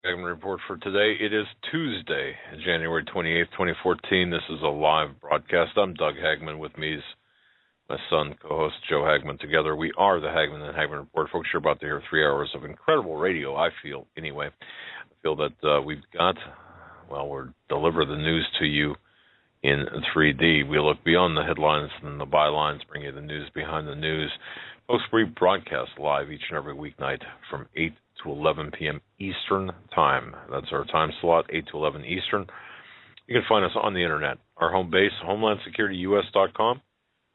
Hagmann Report for today. It is Tuesday, January 28th, 2014. This is a live broadcast. I'm Doug Hagmann. With me is my son, co-host Joe Hagmann. Together we are the Hagmann and Hagmann Report. Folks, you're about to hear 3 hours of incredible radio, I feel, anyway. I feel that we'll deliver the news to you in 3D. We look beyond the headlines and the bylines, bring you the news behind the news. Folks, we broadcast live each and every weeknight from 8 to 11 p.m. Eastern Time. That's our time slot, 8 to 11 Eastern. You can find us on the Internet. Our home base, HomelandSecurityUS.com.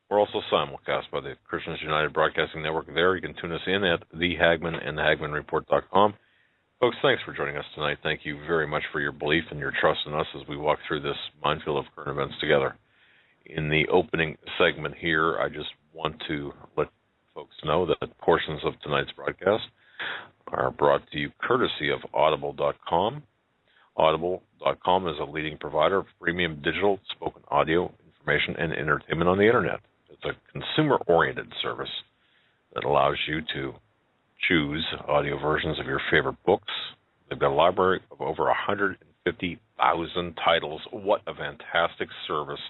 We're also simulcast by the Christians United Broadcasting Network there. You can tune us in at The Hagmann and TheHagmannReport.com. Folks, thanks for joining us tonight. Thank you very much for your belief and your trust in us as we walk through this minefield of current events together. In the opening segment here, I just want to let folks know that portions of tonight's broadcast are brought to you courtesy of Audible.com. Audible.com is a leading provider of premium digital spoken audio, information, and entertainment on the Internet. It's a consumer-oriented service that allows you to choose audio versions of your favorite books. They've got a library of over 150,000 titles. What a fantastic service.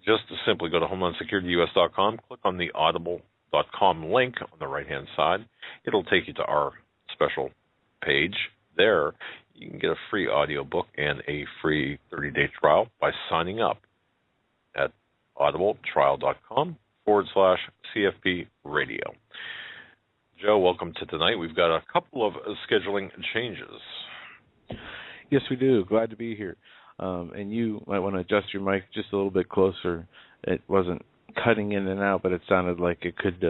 Just to simply go to HomelandSecurityUS.com, click on the Audible.com link on the right-hand side. It'll take you to our special page. There, you can get a free audiobook and a free 30-day trial by signing up at audibletrial.com/CFP radio. Joe, welcome to tonight. We've got a couple of scheduling changes. Yes, we do. Glad to be here. And you might want to adjust your mic just a little bit closer. It wasn't cutting in and out, but it sounded like it could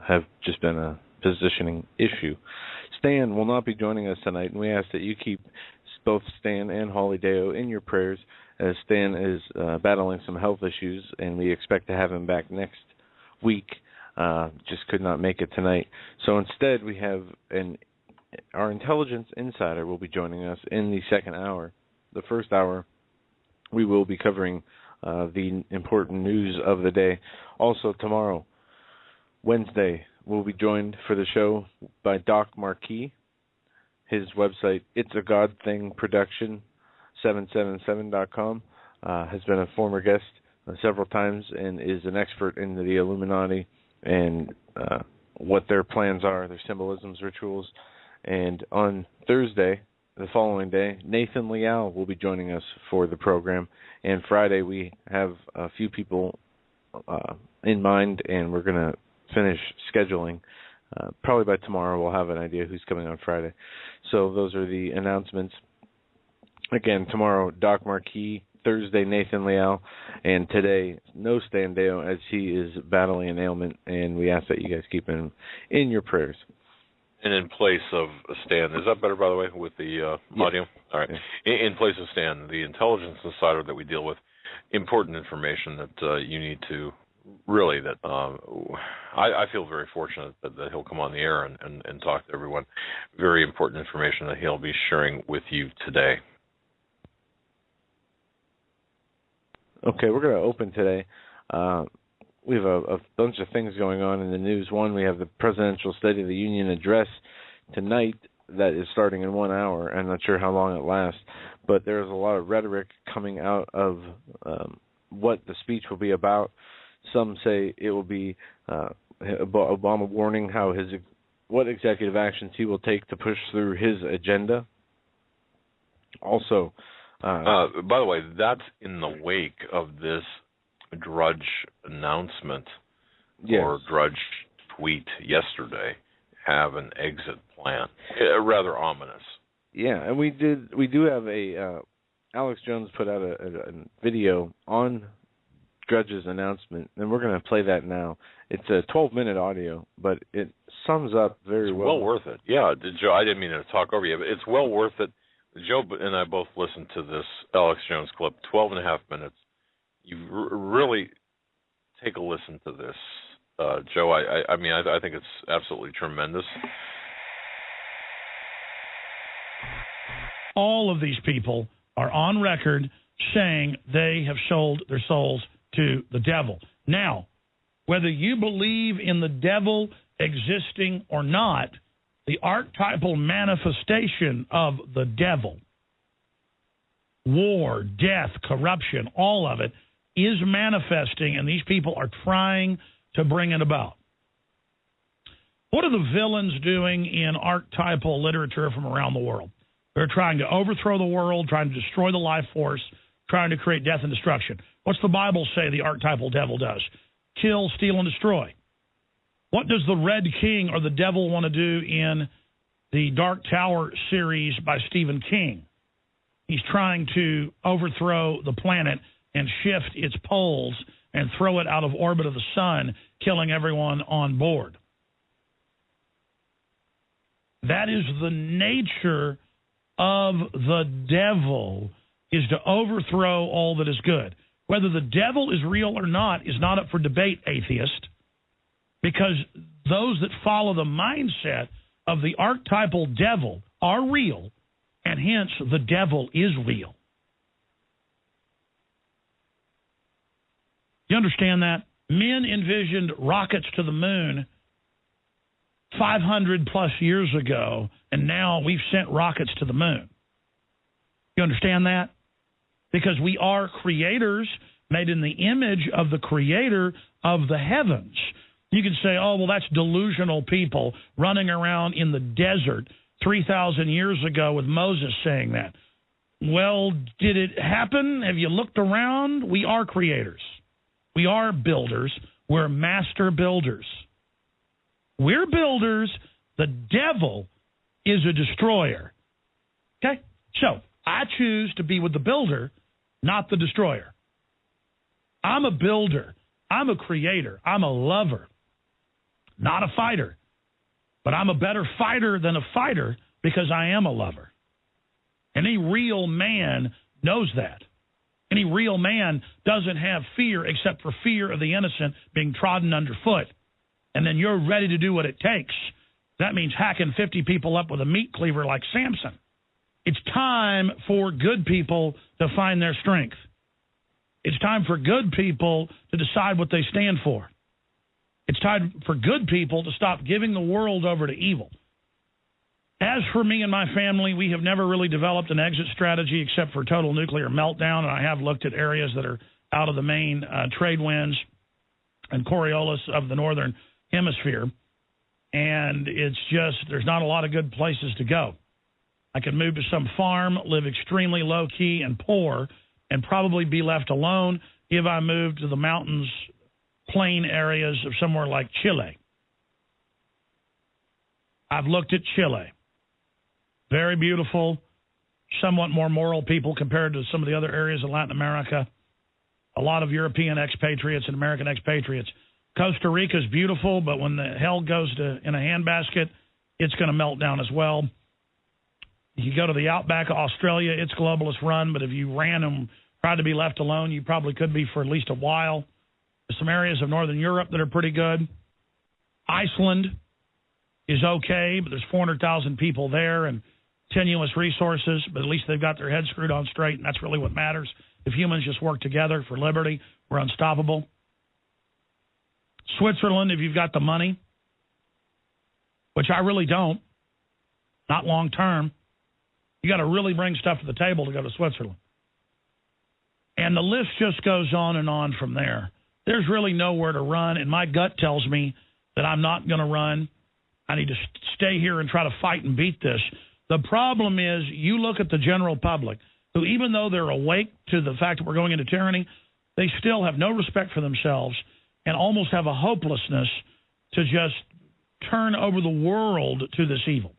have just been a positioning issue. Stan will not be joining us tonight, and we ask that you keep both Stan and Holly Deo in your prayers, as Stan is battling some health issues, and we expect to have him back next week. Just could not make it tonight. So instead, we have our intelligence insider will be joining us in the second hour. The first hour, we will be covering the important news of the day. Also tomorrow, Wednesday, we'll be joined for the show by Doc Marquis. His website, It's a God Thing Production, 777.com, has been a former guest several times and is an expert in the Illuminati and what their plans are, their symbolisms, rituals. And on Thursday, the following day, Nathan Leal will be joining us for the program. And Friday, we have a few people in mind, and we're going to finish scheduling. Probably by tomorrow, we'll have an idea who's coming on Friday. So those are the announcements. Again, tomorrow, Doc Marquis. Thursday, Nathan Leal. And today, no Stan Deo, as he is battling an ailment, and we ask that you guys keep him in your prayers. And in place of Stan, is that better, by the way, with the audio? All right. Yeah. In place of Stan, the intelligence insider that we deal with, important information that you need to really, I feel very fortunate that he'll come on the air and talk to everyone. Very important information that he'll be sharing with you today. Okay, we're going to open today. We have a bunch of things going on in the news. One, we have the Presidential State of the Union address tonight that is starting in 1 hour. I'm not sure how long it lasts, but there's a lot of rhetoric coming out of what the speech will be about. Some say it will be Obama warning what executive actions he will take to push through his agenda. Also, by the way, that's in the wake of this Drudge announcement or Drudge tweet yesterday. Have an exit plan. Rather ominous. Yeah, and we do have Alex+Jones put out a video on Drudge's announcement, and we're going to play that now. It's a 12-minute audio, but it sums up very well. It's well worth it. Yeah, Joe, I didn't mean to talk over you, but it's well worth it. Joe and I both listened to this Alex+Jones clip, 12 and a half minutes. You really take a listen to this. Joe, I mean, I think it's absolutely tremendous. All of these people are on record saying they have sold their souls to the devil. Now, whether you believe in the devil existing or not, the archetypal manifestation of the devil, war, death, corruption, all of it is manifesting, and these people are trying to bring it about. What are the villains doing in archetypal literature from around the world? They're trying to overthrow the world, trying to destroy the life force, trying to create death and destruction. What's the Bible say the archetypal devil does? Kill, steal, and destroy. What does the Red King or the devil want to do in the Dark Tower series by Stephen King? He's trying to overthrow the planet and shift its poles and throw it out of orbit of the sun, killing everyone on board. That is the nature of the devil, is to overthrow all that is good. Whether the devil is real or not is not up for debate, atheist, because those that follow the mindset of the archetypal devil are real, and hence the devil is real. You understand that? Men envisioned rockets to the moon 500 plus years ago, and now we've sent rockets to the moon. You understand that? Because we are creators made in the image of the creator of the heavens. You can say, oh, well, that's delusional people running around in the desert 3,000 years ago with Moses saying that. Well, did it happen? Have you looked around? We are creators. We are builders. We're master builders. We're builders. The devil is a destroyer. Okay? So I choose to be with the builder, not the destroyer. I'm a builder. I'm a creator. I'm a lover, not a fighter. But I'm a better fighter than a fighter because I am a lover. Any real man knows that. Any real man doesn't have fear except for fear of the innocent being trodden underfoot. And then you're ready to do what it takes. That means hacking 50 people up with a meat cleaver like Samson. It's time for good people to find their strength. It's time for good people to decide what they stand for. It's time for good people to stop giving the world over to evil. As for me and my family, we have never really developed an exit strategy except for total nuclear meltdown, and I have looked at areas that are out of the main trade winds and Coriolis of the northern hemisphere, and it's just there's not a lot of good places to go. I could move to some farm, live extremely low-key and poor, and probably be left alone if I moved to the mountains, plain areas of somewhere like Chile. I've looked at Chile. Very beautiful, somewhat more moral people compared to some of the other areas of Latin America. A lot of European expatriates and American expatriates. Costa Rica is beautiful, but when the hell goes in a handbasket, it's going to melt down as well. You go to the outback of Australia, it's globalist run, but if you ran and tried to be left alone, you probably could be for at least a while. There's some areas of Northern Europe that are pretty good. Iceland is okay, but there's 400,000 people there and tenuous resources, but at least they've got their heads screwed on straight, and that's really what matters. If humans just work together for liberty, we're unstoppable. Switzerland, if you've got the money, which I really don't, not long term, you got to really bring stuff to the table to go to Switzerland. And the list just goes on from there. There's really nowhere to run, and my gut tells me that I'm not going to run. I need to stay here and try to fight and beat this. The problem is you look at the general public, who even though they're awake to the fact that we're going into tyranny, they still have no respect for themselves and almost have a hopelessness to just turn over the world to this evil.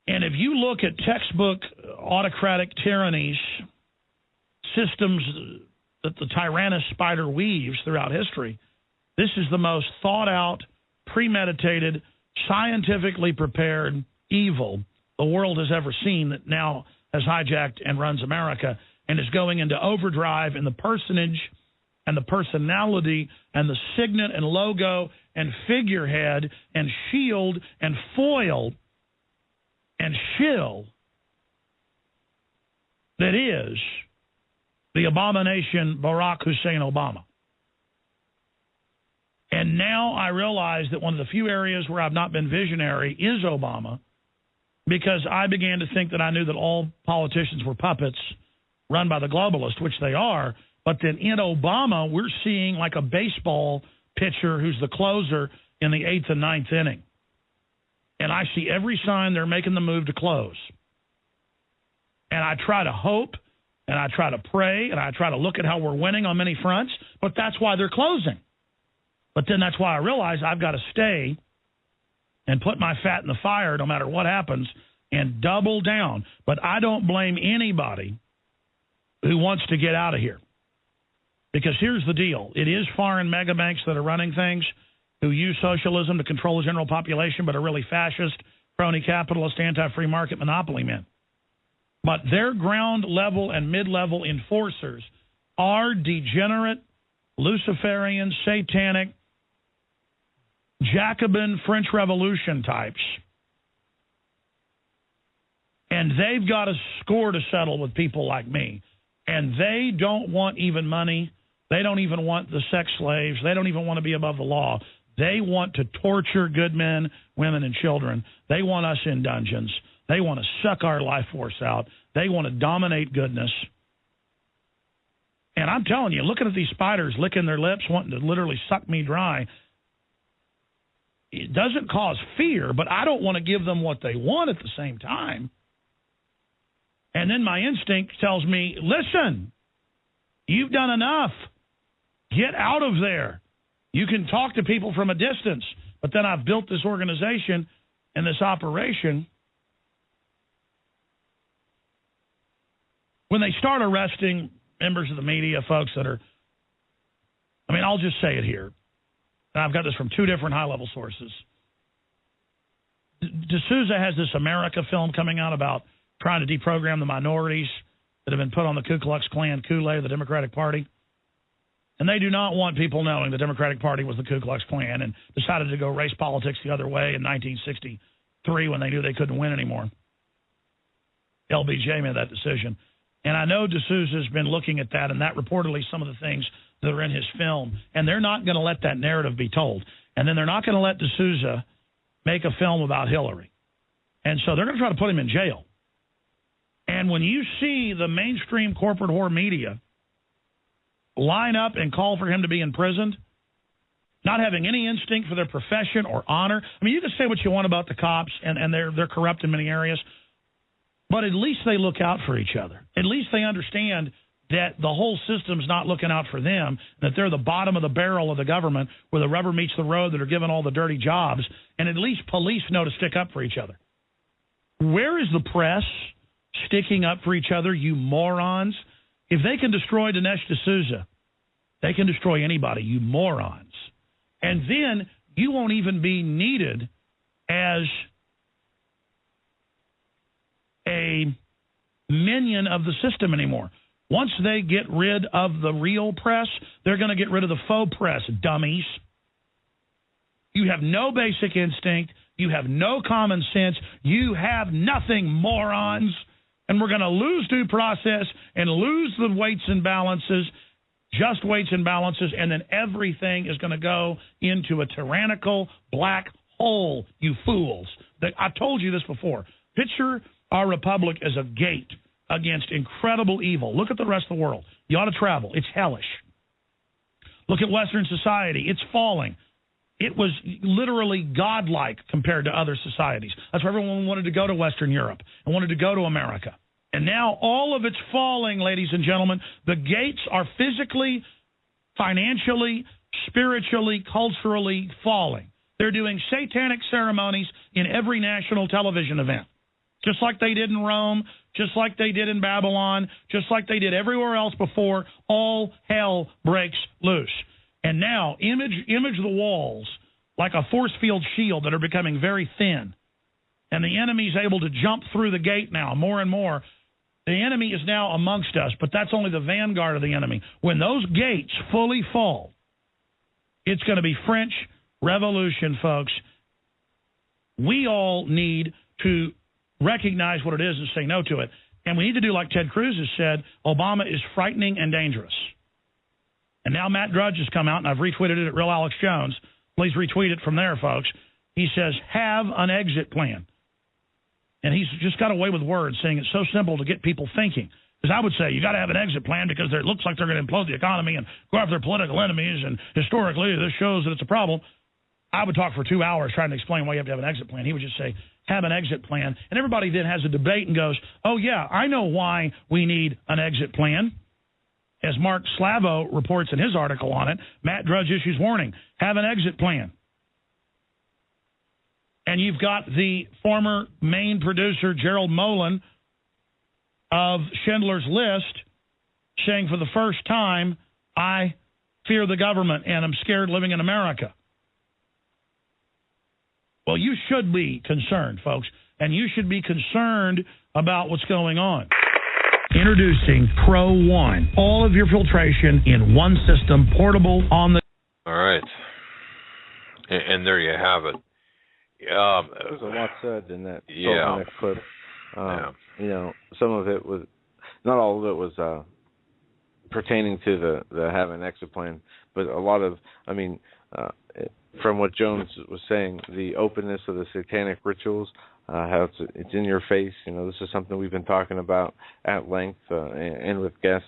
And if you look at textbook autocratic tyrannies, systems that the tyrannous spider weaves throughout history, this is the most thought-out, premeditated, scientifically prepared evil the world has ever seen that now has hijacked and runs America and is going into overdrive in the personage and the personality and the signet and logo and figurehead and shield and foil and shill that is the abomination Barack Hussein Obama. And now I realize that one of the few areas where I've not been visionary is Obama, because I began to think that I knew that all politicians were puppets run by the globalists, which they are. But then in Obama, we're seeing like a baseball pitcher who's the closer in the 8th and 9th inning. And I see every sign they're making the move to close. And I try to hope, and I try to pray, and I try to look at how we're winning on many fronts, but that's why they're closing. But then that's why I realize I've got to stay and put my fat in the fire no matter what happens and double down. But I don't blame anybody who wants to get out of here. Because here's the deal. It is foreign mega banks that are running things who use socialism to control the general population but are really fascist, crony capitalist, anti-free market monopoly men. But their ground level and mid-level enforcers are degenerate, Luciferian, satanic, Jacobin French Revolution types. And they've got a score to settle with people like me. And they don't want even money. They don't even want the sex slaves. They don't even want to be above the law. They want to torture good men, women, and children. They want us in dungeons. They want to suck our life force out. They want to dominate goodness. And I'm telling you, looking at these spiders licking their lips, wanting to literally suck me dry, it doesn't cause fear, but I don't want to give them what they want at the same time. And then my instinct tells me, listen, you've done enough. Get out of there. You can talk to people from a distance, but then I've built this organization and this operation. When they start arresting members of the media, folks that are, I mean, I'll just say it here. And I've got this from two different high-level sources. D'Souza has this America film coming out about trying to deprogram the minorities that have been put on the Ku Klux Klan Kool-Aid, the Democratic Party. And they do not want people knowing the Democratic Party was the Ku Klux Klan and decided to go race politics the other way in 1963 when they knew they couldn't win anymore. LBJ made that decision. And I know D'Souza's been looking at that, and that reportedly some of the things that are in his film. And they're not going to let that narrative be told. And then they're not going to let D'Souza make a film about Hillary. And so they're going to try to put him in jail. And when you see the mainstream corporate whore media line up and call for him to be imprisoned, not having any instinct for their profession or honor. I mean, you can say what you want about the cops, and they're corrupt in many areas, but at least they look out for each other. At least they understand that the whole system's not looking out for them, that they're the bottom of the barrel of the government where the rubber meets the road, that are given all the dirty jobs, and at least police know to stick up for each other. Where is the press sticking up for each other, you morons? If they can destroy Dinesh D'Souza, they can destroy anybody, you morons. And then you won't even be needed as a minion of the system anymore. Once they get rid of the real press, they're going to get rid of the faux press, dummies. You have no basic instinct. You have no common sense. You have nothing, morons. And we're going to lose due process and lose the weights and balances, just weights and balances, and then everything is going to go into a tyrannical black hole, you fools. I told you this before. Picture our republic as a gate against incredible evil. Look at the rest of the world. You ought to travel. It's hellish. Look at Western society. It's falling. It was literally godlike compared to other societies. That's why everyone wanted to go to Western Europe and wanted to go to America. And now all of it's falling, ladies and gentlemen. The gates are physically, financially, spiritually, culturally falling. They're doing satanic ceremonies in every national television event, just like they did in Rome, just like they did in Babylon, just like they did everywhere else before. All hell breaks loose. And now image the walls like a force field shield that are becoming very thin. And the enemy's able to jump through the gate now more and more. The enemy is now amongst us, but that's only the vanguard of the enemy. When those gates fully fall, it's going to be French Revolution, folks. We all need to recognize what it is and say no to it. And we need to do like Ted Cruz has said, Obama is frightening and dangerous. And now Matt Drudge has come out, and I've retweeted it at Real Alex Jones. Please retweet it from there, folks. He says, have an exit plan. And he's just got away with words, saying it's so simple to get people thinking. Because I would say you got to have an exit plan because it looks like they're going to implode the economy and go after their political enemies, and historically this shows that it's a problem. I would talk for 2 hours trying to explain why you have to have an exit plan. He would just say, have an exit plan. And everybody then has a debate and goes, oh, yeah, I know why we need an exit plan. As Mark Slavo reports in his article on it, Matt Drudge issues warning, have an exit plan. And you've got the former main producer, Gerald Molen, of Schindler's List, saying for the first time, I fear the government and I'm scared living in America. Well, you should be concerned, folks, and you should be concerned about what's going on. Introducing Pro One. All of your filtration in one system, portable on the... All right. And there you have it. There's a lot said in that clip. You know, some of it was, not all of it was pertaining to the have an exit plan, but a lot of, from what Jones was saying, the openness of the satanic rituals, how it's in your face. You know, this is something we've been talking about at length and with guests.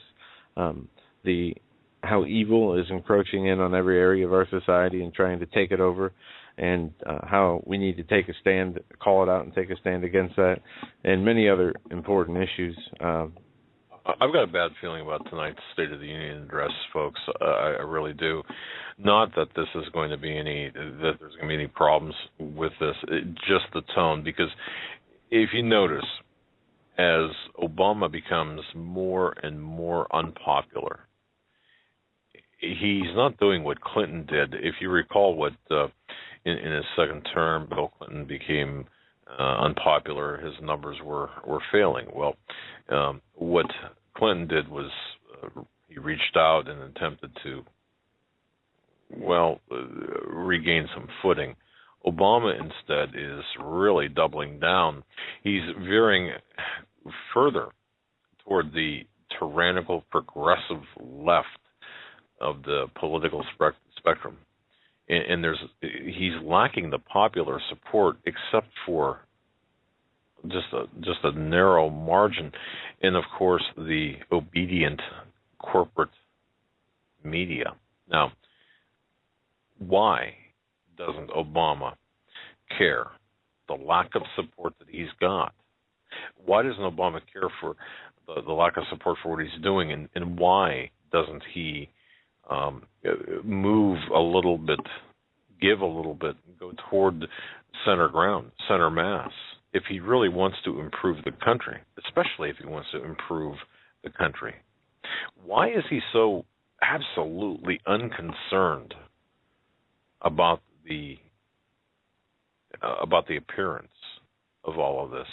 How evil is encroaching in on every area of our society and trying to take it over, and how we need to take a stand, call it out and take a stand against that, and many other important issues. I've got a bad feeling about tonight's State of the Union address, folks. I really do. Not that this is going to be that there's going to be any problems with this, just the tone. Because if you notice, as Obama becomes more and more unpopular, he's not doing what Clinton did. If you recall what in his second term, Bill Clinton became unpopular, his numbers were failing. Well, what Clinton did was he reached out and attempted to, regain some footing. Obama instead is really doubling down. He's veering further toward the tyrannical progressive left of the political spectrum. And he's lacking the popular support except for just a narrow margin, and of course the obedient corporate media. Now, why doesn't Obama care? The lack of support that he's got. Why doesn't Obama care for the lack of support for what he's doing, and why doesn't he move a little bit, give a little bit, go toward center ground, center mass, if he really wants to improve the country, especially if he wants to improve the country? Why is he so absolutely unconcerned about the appearance of all of this,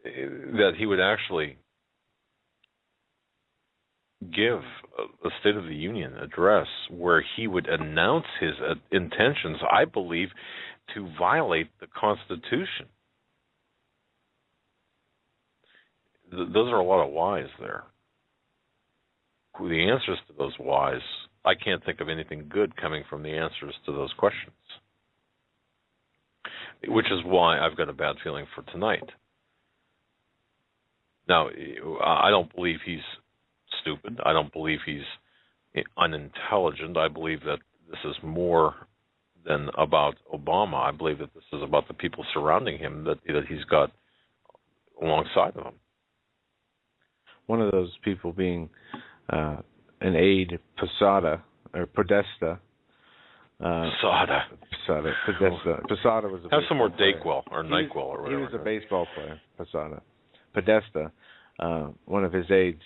that he would actually give a State of the Union address where he would announce his intentions, I believe, to violate the Constitution? Those are a lot of whys there. The answers to those whys, I can't think of anything good coming from the answers to those questions, which is why I've got a bad feeling for tonight. Now, I don't believe he's stupid. I don't believe he's unintelligent. I believe that this is more than about Obama. I believe that this is about the people surrounding him that he's got alongside of him. One of those people being an aide, Posada, or Podesta. Posada. Podesta. Posada was a Have some more player. Dayquil or NyQuil or whatever. He was a baseball player, Posada. Podesta, one of his aides,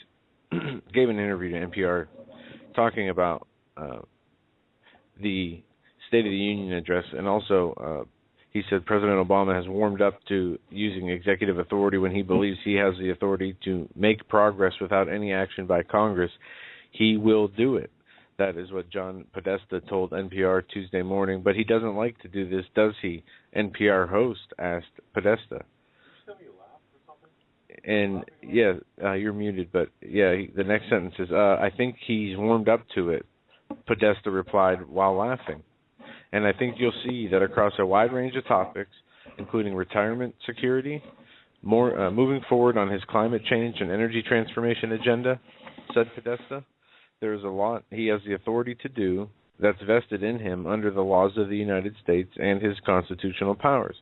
gave an interview to NPR talking about the State of the Union address, and also he said President Obama has warmed up to using executive authority when he believes he has the authority to make progress without any action by Congress. He will do it. That is what John Podesta told NPR Tuesday morning, but he doesn't like to do this, does he? NPR host asked Podesta. And yeah, you're muted, but yeah, the next sentence is, I think he's warmed up to it, Podesta replied while laughing. And I think you'll see that across a wide range of topics, including retirement security, moving forward on his climate change and energy transformation agenda, said Podesta, there is a lot he has the authority to do that's vested in him under the laws of the United States and his constitutional powers.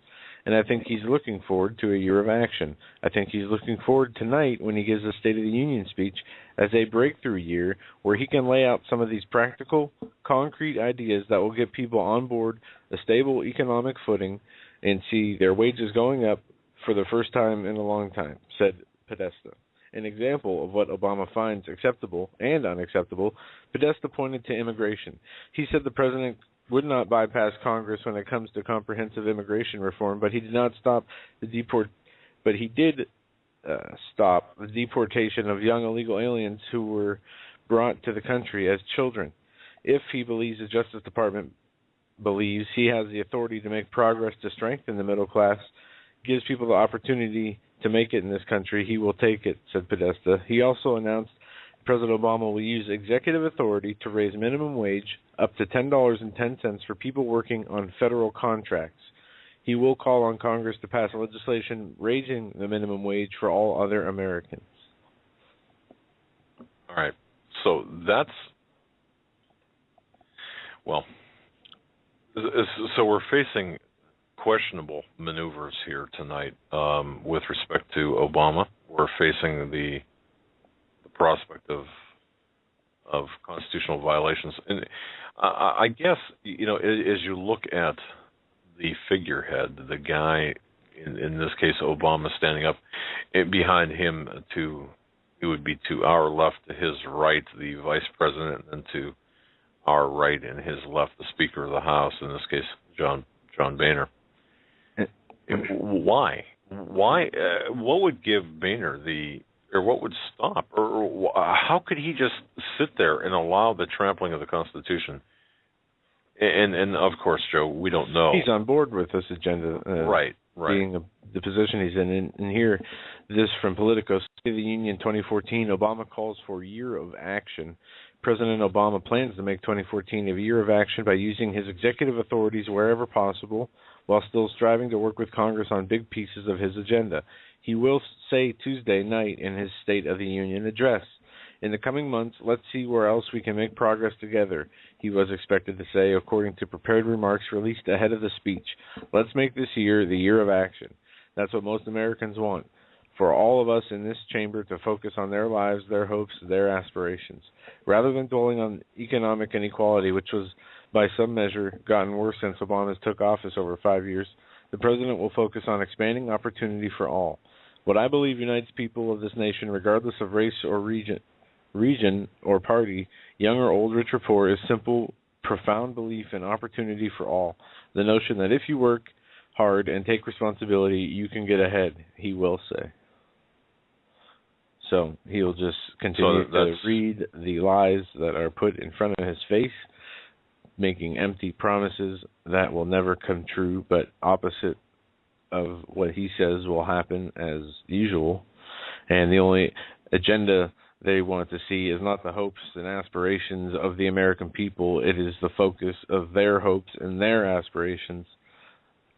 And I think he's looking forward to a year of action. I think he's looking forward tonight when he gives a State of the Union speech as a breakthrough year where he can lay out some of these practical, concrete ideas that will get people on board a stable economic footing and see their wages going up for the first time in a long time, said Podesta. An example of what Obama finds acceptable and unacceptable, Podesta pointed to immigration. He said the president would not bypass Congress when it comes to comprehensive immigration reform, but he did not stop the stop the deportation of young illegal aliens who were brought to the country as children. If he believes the Justice Department believes he has the authority to make progress to strengthen the middle class, gives people the opportunity to make it in this country, he will take it, said Podesta. He also announced President Obama will use executive authority to raise minimum wage up to $10.10 for people working on federal contracts. He will call on Congress to pass legislation raising the minimum wage for all other Americans. All right. So that's, well, so we're facing questionable maneuvers here tonight with respect to Obama. We're facing the prospect of constitutional violations, and I guess, you know, as you look at the figurehead, the guy in this case Obama standing up, behind him it would be to our left, to his right the vice president, and to our right and his left the Speaker of the House, in this case John Boehner. Why? What would give Boehner or what would stop? Or how could he just sit there and allow the trampling of the Constitution? And of course, Joe, we don't know. He's on board with this agenda. Right. Being the position he's in. And here, this from Politico, State of the Union 2014, Obama calls for a year of action. President Obama plans to make 2014 a year of action by using his executive authorities wherever possible, while still striving to work with Congress on big pieces of his agenda. He will say Tuesday night in his State of the Union address, in the coming months, let's see where else we can make progress together, he was expected to say, according to prepared remarks released ahead of the speech. Let's make this year the year of action. That's what most Americans want, for all of us in this chamber to focus on their lives, their hopes, their aspirations, rather than dwelling on economic inequality, which was, by some measure, gotten worse since Obama took office over 5 years. The president will focus on expanding opportunity for all. What I believe unites people of this nation, regardless of race or region or party, young or old, rich or poor, is simple, profound belief in opportunity for all. The notion that if you work hard and take responsibility, you can get ahead, he will say. So he'll just continue to read the lies that are put in front of his face, making empty promises that will never come true, but opposite of what he says will happen as usual. And the only agenda they want to see is not the hopes and aspirations of the American people. It is the focus of their hopes and their aspirations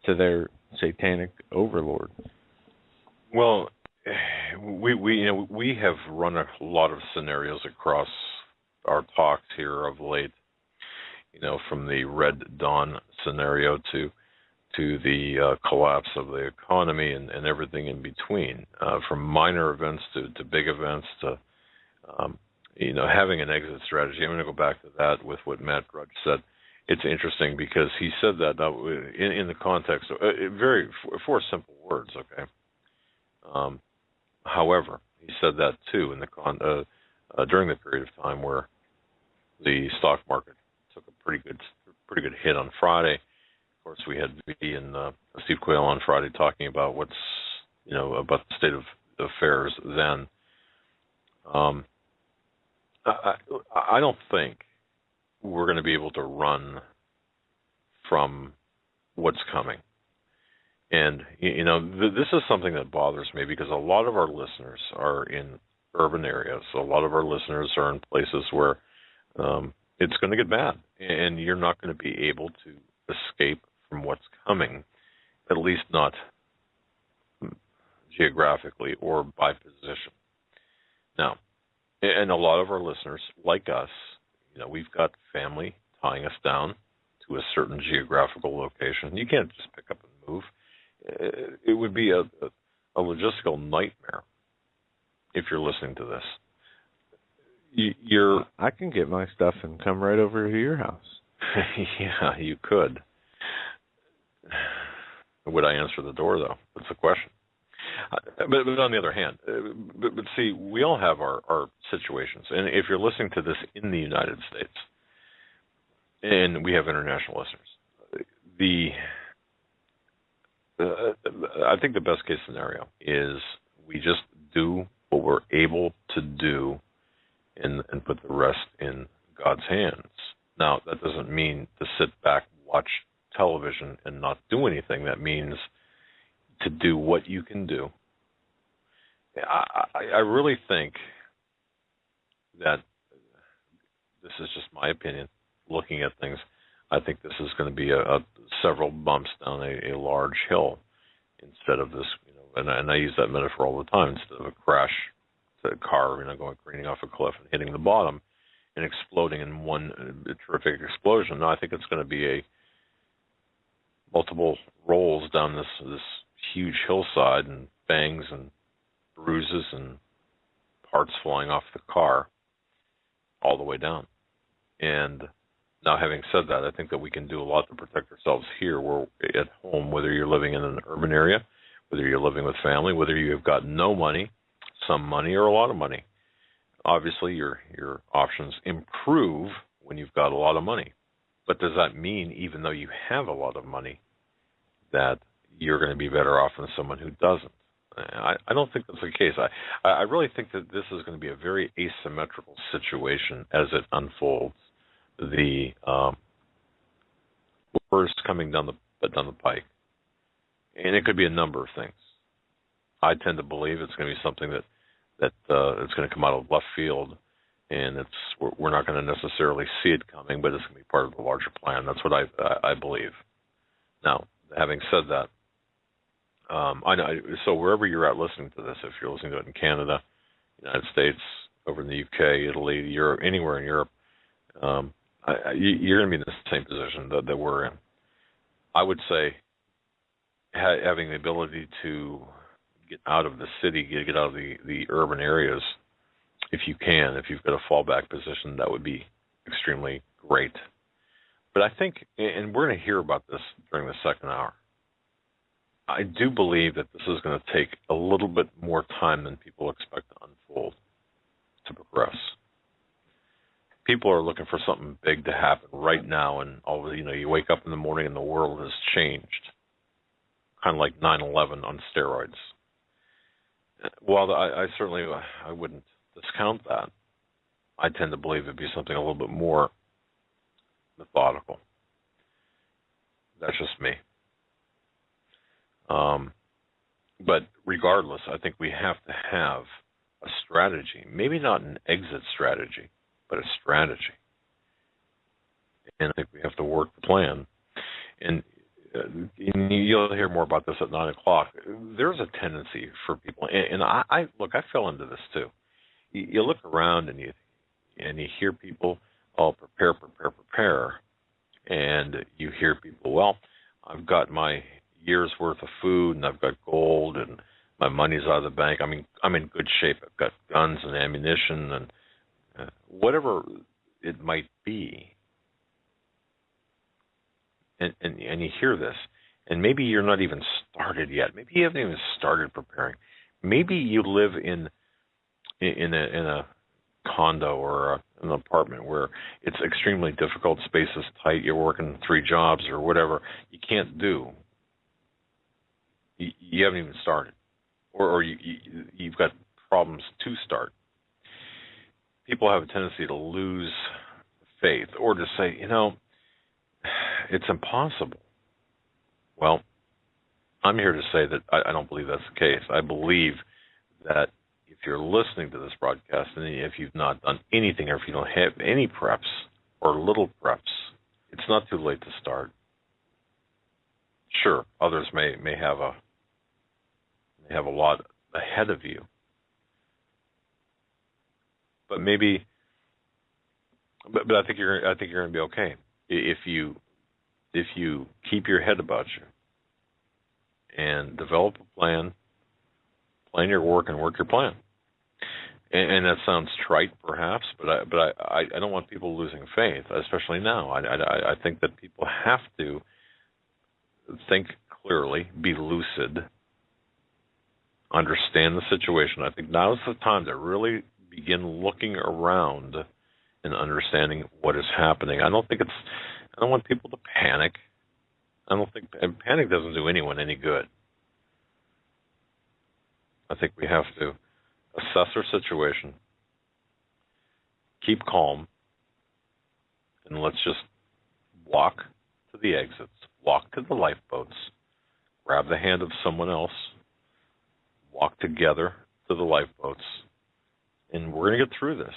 to their satanic overlord. Well, we have run a lot of scenarios across our talks here of late, from the Red Dawn scenario to the collapse of the economy and everything in between, from minor events to big events to, having an exit strategy. I'm going to go back to that with what Matt Grudge said. It's interesting because he said that in the context of four simple words, okay? However, he said that too in the during the period of time where the stock market took a pretty good hit on Friday. Of course, we had V and Steve Quayle on Friday talking about what's about the state of affairs then. I don't think we're going to be able to run from what's coming. And, this is something that bothers me because a lot of our listeners are in urban areas. A lot of our listeners are in places where it's going to get bad, and you're not going to be able to escape from what's coming, at least not geographically or by position. Now, and a lot of our listeners, like us, we've got family tying us down to a certain geographical location. You can't just pick up and move. It would be a logistical nightmare if you're listening to this. I can get my stuff and come right over to your house. Yeah, you could. Would I answer the door, though? That's the question. But on the other hand, but see, we all have our situations. And if you're listening to this in the United States, and we have international listeners, I think the best case scenario is we just do what we're able to do and put the rest in God's hands. Now, that doesn't mean to sit back, watch television, and not do anything. That means to do what you can do. I really think that this is just my opinion, looking at things. I think this is going to be several bumps down a large hill instead of this, and I use that metaphor all the time, instead of a crash to a car, going careening off a cliff and hitting the bottom and exploding in one terrific explosion. No, I think it's going to be a multiple rolls down this huge hillside and bangs and bruises and parts flying off the car all the way down. And now, having said that, I think that we can do a lot to protect ourselves here. We're at home, whether you're living in an urban area, whether you're living with family, whether you have got no money, some money, or a lot of money. Obviously, your options improve when you've got a lot of money. But does that mean, even though you have a lot of money, that you're going to be better off than someone who doesn't? I don't think that's the case. I really think that this is going to be a very asymmetrical situation as it unfolds. The worst coming down the pike, and it could be a number of things. I tend to believe it's going to be something that it's going to come out of left field, and we're not going to necessarily see it coming, but it's going to be part of the larger plan. That's what I believe. Now, having said that, I know. So wherever you're at listening to this, if you're listening to it in Canada, United States, over in the UK, Italy, Europe, anywhere in Europe, you're going to be in the same position that we're in. I would say having the ability to get out of the city, get out of the urban areas, if you can, if you've got a fallback position, that would be extremely great. But I think, and we're going to hear about this during the second hour, I do believe that this is going to take a little bit more time than people expect to unfold, to progress. People are looking for something big to happen right now, and you wake up in the morning and the world has changed, kind of like 9/11 on steroids. Well, I certainly wouldn't discount that. I tend to believe it'd be something a little bit more methodical. That's just me. But regardless, I think we have to have a strategy, maybe not an exit strategy, but a strategy. And I think we have to work the plan. And you'll hear more about this at 9 o'clock. There's a tendency for people, and I fell into this too. You look around and you hear people, prepare. And you hear people, well, I've got my year's worth of food, and I've got gold, and my money's out of the bank. I mean, I'm in good shape. I've got guns and ammunition and whatever it might be. And you hear this, and maybe you're not even started yet. Maybe you haven't even started preparing. Maybe you live in a condo or an apartment where it's extremely difficult, space is tight, you're working 3 jobs or whatever you can't do. You haven't even started, or you've got problems to start. People have a tendency to lose faith or to say, it's impossible. Well, I'm here to say that I don't believe that's the case. I believe that if you're listening to this broadcast and if you've not done anything or if you don't have any preps or little preps, it's not too late to start. Sure, others may have a lot ahead of you, but I think you're going to be okay if you keep your head about you and develop a plan your work and work your plan. And that sounds trite, perhaps, but I don't want people losing faith, especially now. I think that people have to think clearly, be lucid, understand the situation. I think now is the time to really begin looking around and understanding what is happening. I don't want people to panic. And panic doesn't do anyone any good. I think we have to assess our situation, keep calm, and let's just walk to the exits, walk to the lifeboats, grab the hand of someone else, walk together to the lifeboats, and we're going to get through this.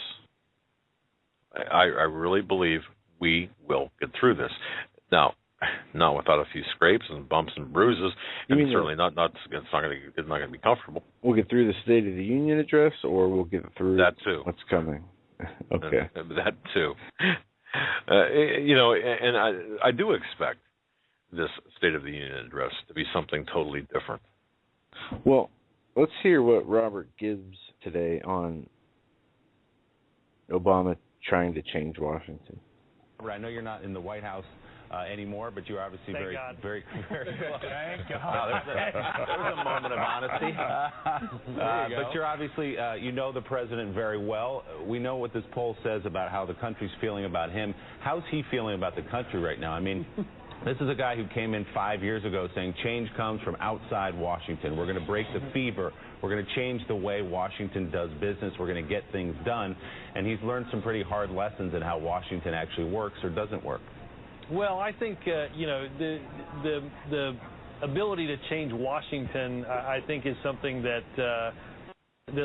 I really believe we will get through this. Now, not without a few scrapes and bumps and bruises, and certainly not. It's not going to be comfortable. We'll get through the State of the Union address, or we'll get through that too. What's coming? Okay, that too. And I do expect this State of the Union address to be something totally different. Well, let's hear what Robert Gibbs today on Obama trying to change Washington. I know you're not in the White House anymore, but you're obviously very close. Thank God. No, there's a moment of honesty. But you're obviously, you know the president very well. We know what this poll says about how the country's feeling about him. How's he feeling about the country right now? I mean, this is a guy who came in 5 years ago saying change comes from outside Washington. We're going to break the fever. We're going to change the way Washington does business. We're going to get things done. And he's learned some pretty hard lessons in how Washington actually works or doesn't work. Well, I think, the ability to change Washington, I think, is something that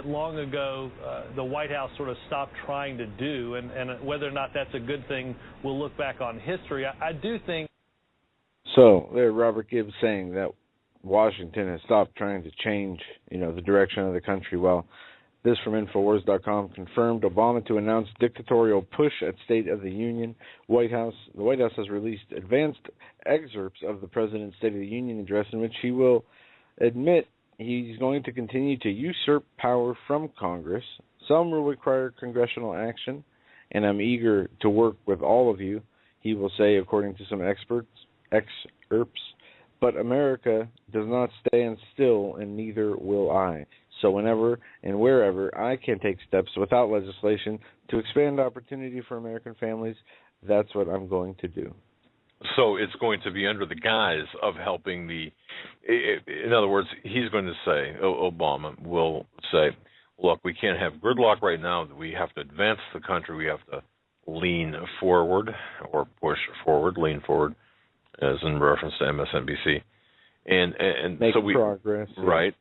long ago the White House sort of stopped trying to do. And whether or not that's a good thing, we'll look back on history. I do think. So there, Robert Gibbs saying that Washington has stopped trying to change, the direction of the country. Well, this from Infowars.com confirmed Obama to announce dictatorial push at State of the Union. The White House has released advanced excerpts of the president's State of the Union address in which he will admit he's going to continue to usurp power from Congress. Some will require congressional action, and I'm eager to work with all of you, he will say, according to some excerpts. But America does not stand still, and neither will I. So whenever and wherever I can take steps without legislation to expand opportunity for American families, that's what I'm going to do. So it's going to be under the guise of helping in other words, he's going to say, Obama will say, look, we can't have gridlock right now. We have to advance the country. We have to lean forward or push forward, lean forward, as in reference to MSNBC. And make so progress. Right.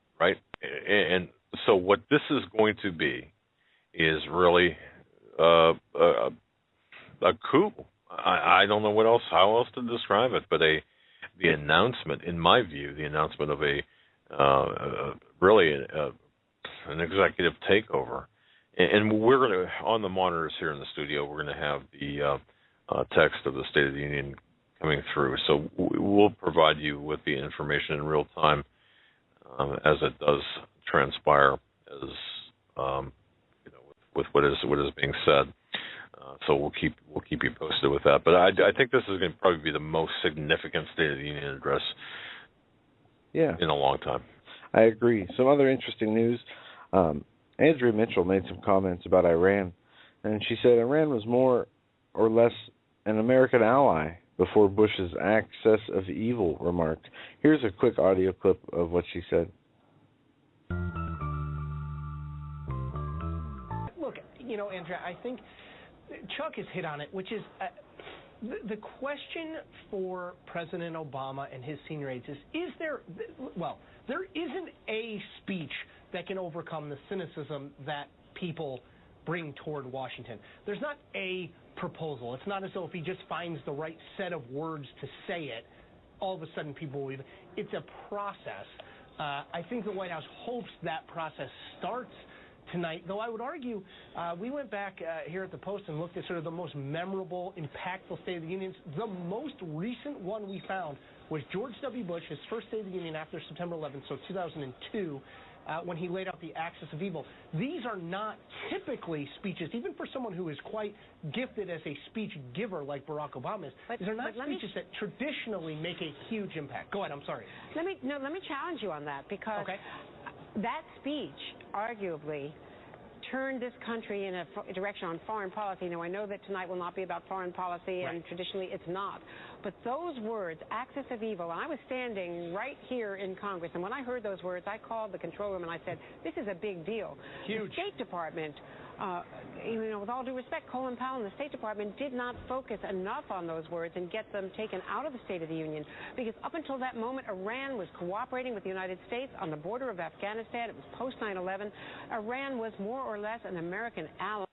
And so what this is going to be is really a coup. I don't know how else to describe it, but the announcement, in my view, the announcement of an executive takeover. And we're going to, on the monitors here in the studio, we're going to have the text of the State of the Union coming through. So we'll provide you with the information in real time as it does transpire, as with what is being said. So we'll keep you posted with that. But I think this is going to probably be the most significant State of the Union address in a long time. I agree. Some other interesting news. Andrea Mitchell made some comments about Iran, and she said Iran was more or less an American ally before Bush's axis of evil remark. Here's a quick audio clip of what she said. Look, Andrea, I think Chuck has hit on it, which is The question for President Obama and his senior aides is there, well, there isn't a speech that can overcome the cynicism that people bring toward Washington. There's not a proposal. It's not as though if he just finds the right set of words to say it, all of a sudden people will. It's a process. I think the White House hopes that process starts tonight, though I would argue we went back here at the Post and looked at sort of the most memorable, impactful State of the Unions. The most recent one we found was George W. Bush, his first State of the Union after September 11th, so 2002, when he laid out the axis of evil. These are not typically speeches, even for someone who is quite gifted as a speech giver like Barack Obama is. These are not speeches that traditionally make a huge impact. Go ahead, I'm sorry. Let me challenge you on that, because that speech arguably turned this country in a direction on foreign policy. Now, I know that tonight will not be about foreign policy, and traditionally it's not. But those words, axis of evil, and I was standing right here in Congress, and when I heard those words, I called the control room and I said, this is a big deal. Huge. The State Department, with all due respect, Colin Powell and the State Department did not focus enough on those words and get them taken out of the State of the Union, because up until that moment, Iran was cooperating with the United States on the border of Afghanistan. It was post 9/11. Iran was more or less an American ally.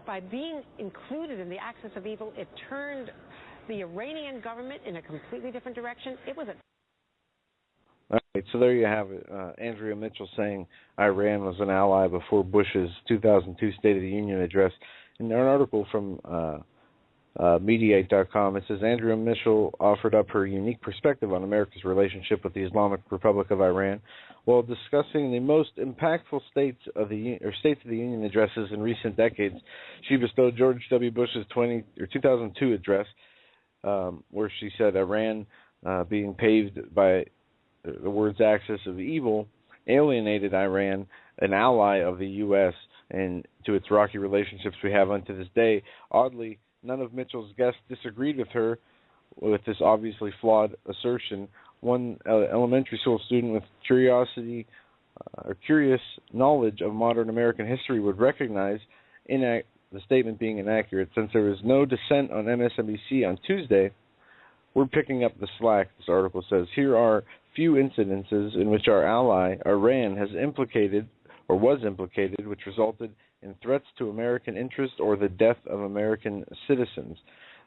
By being included in the axis of evil, it turned the Iranian government in a completely different direction. It was a All right, so there you have it. Andrea Mitchell saying Iran was an ally before Bush's 2002 State of the Union address. In an article from Mediate.com, it says Andrea Mitchell offered up her unique perspective on America's relationship with the Islamic Republic of Iran while discussing the most impactful States of the Union addresses in recent decades. She bestowed George W. Bush's 2002 address, where she said Iran being paved by the words axis of evil, alienated Iran, an ally of the U.S., and to its rocky relationships we have unto this day. Oddly, none of Mitchell's guests disagreed with her with this obviously flawed assertion. One elementary school student with curious knowledge of modern American history would recognize the statement being inaccurate. Since there was no dissent on MSNBC on Tuesday, we're picking up the slack, this article says. Here are few incidences in which our ally, Iran, was implicated, which resulted in threats to American interest or the death of American citizens.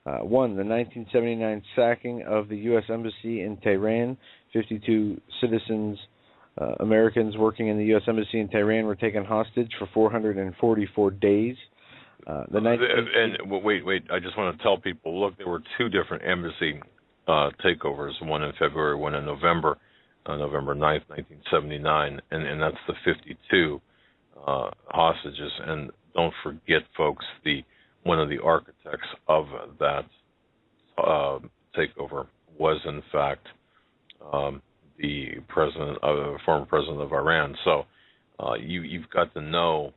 One, the 1979 sacking of the U.S. Embassy in Tehran. 52 citizens, Americans working in the U.S. Embassy in Tehran, were taken hostage for 444 days. Wait, I just want to tell people, look, there were two different embassy takeovers, one in February, one in November, November 9th, 1979, and that's the 52 hostages. And don't forget, folks, one of the architects of that takeover was, in fact, the former president of Iran. So you've got to know,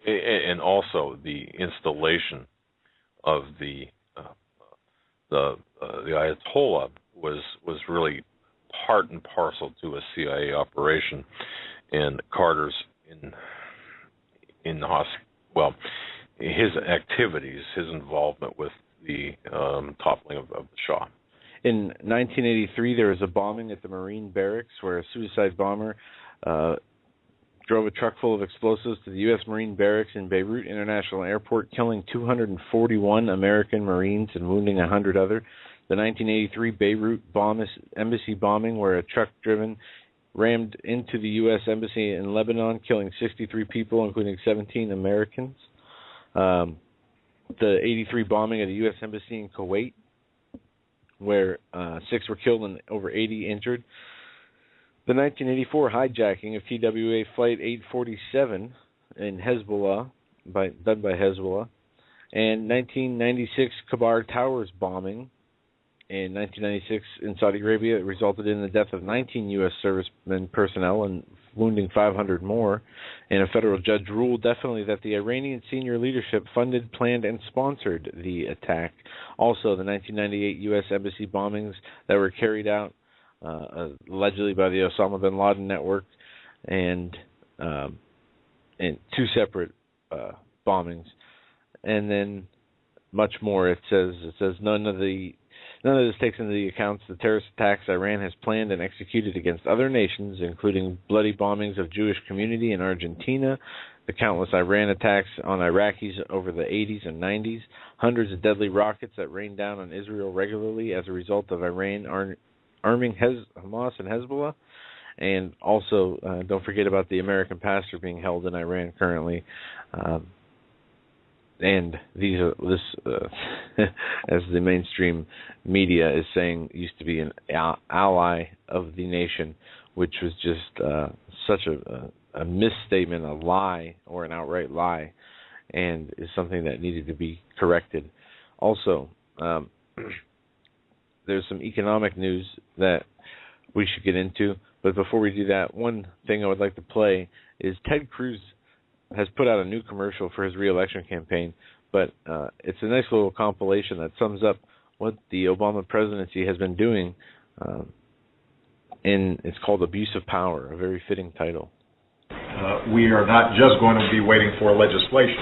and also the installation of the Ayatollah was really part and parcel to a CIA operation, and Carter's his activities, his involvement with the toppling of the Shah. In 1983, there was a bombing at the Marine barracks where a suicide bomber drove a truck full of explosives to the U.S. Marine barracks in Beirut International Airport, killing 241 American Marines and wounding 100 other. The 1983 Beirut embassy bombing, where a truck rammed into the U.S. Embassy in Lebanon, killing 63 people, including 17 Americans. The 83 bombing of the U.S. Embassy in Kuwait, where 6 were killed and over 80 injured. The 1984 hijacking of TWA Flight 847 in Hezbollah, done by Hezbollah, and 1996 Kabar Towers bombing in 1996 in Saudi Arabia. It resulted in the death of 19 U.S. servicemen personnel and wounding 500 more. And a federal judge ruled definitely that the Iranian senior leadership funded, planned, and sponsored the attack. Also, the 1998 U.S. embassy bombings that were carried out allegedly by the Osama bin Laden network, and 2 separate bombings. And then much more. It says none of this takes into account the terrorist attacks Iran has planned and executed against other nations, including bloody bombings of Jewish community in Argentina, the countless Iran attacks on Iraqis over the 80s and 90s, hundreds of deadly rockets that rain down on Israel regularly as a result of Iran arming Hamas and Hezbollah, and also don't forget about the American pastor being held in Iran currently. And as the mainstream media is saying, used to be an ally of the nation, which was just such a misstatement, a lie, or an outright lie, and is something that needed to be corrected. Also, there's some economic news that we should get into, but before we do that, one thing I would like to play is Ted Cruz has put out a new commercial for his re-election campaign, but it's a nice little compilation that sums up what the Obama presidency has been doing, it's called Abuse of Power, a very fitting title. We are not just going to be waiting for legislation.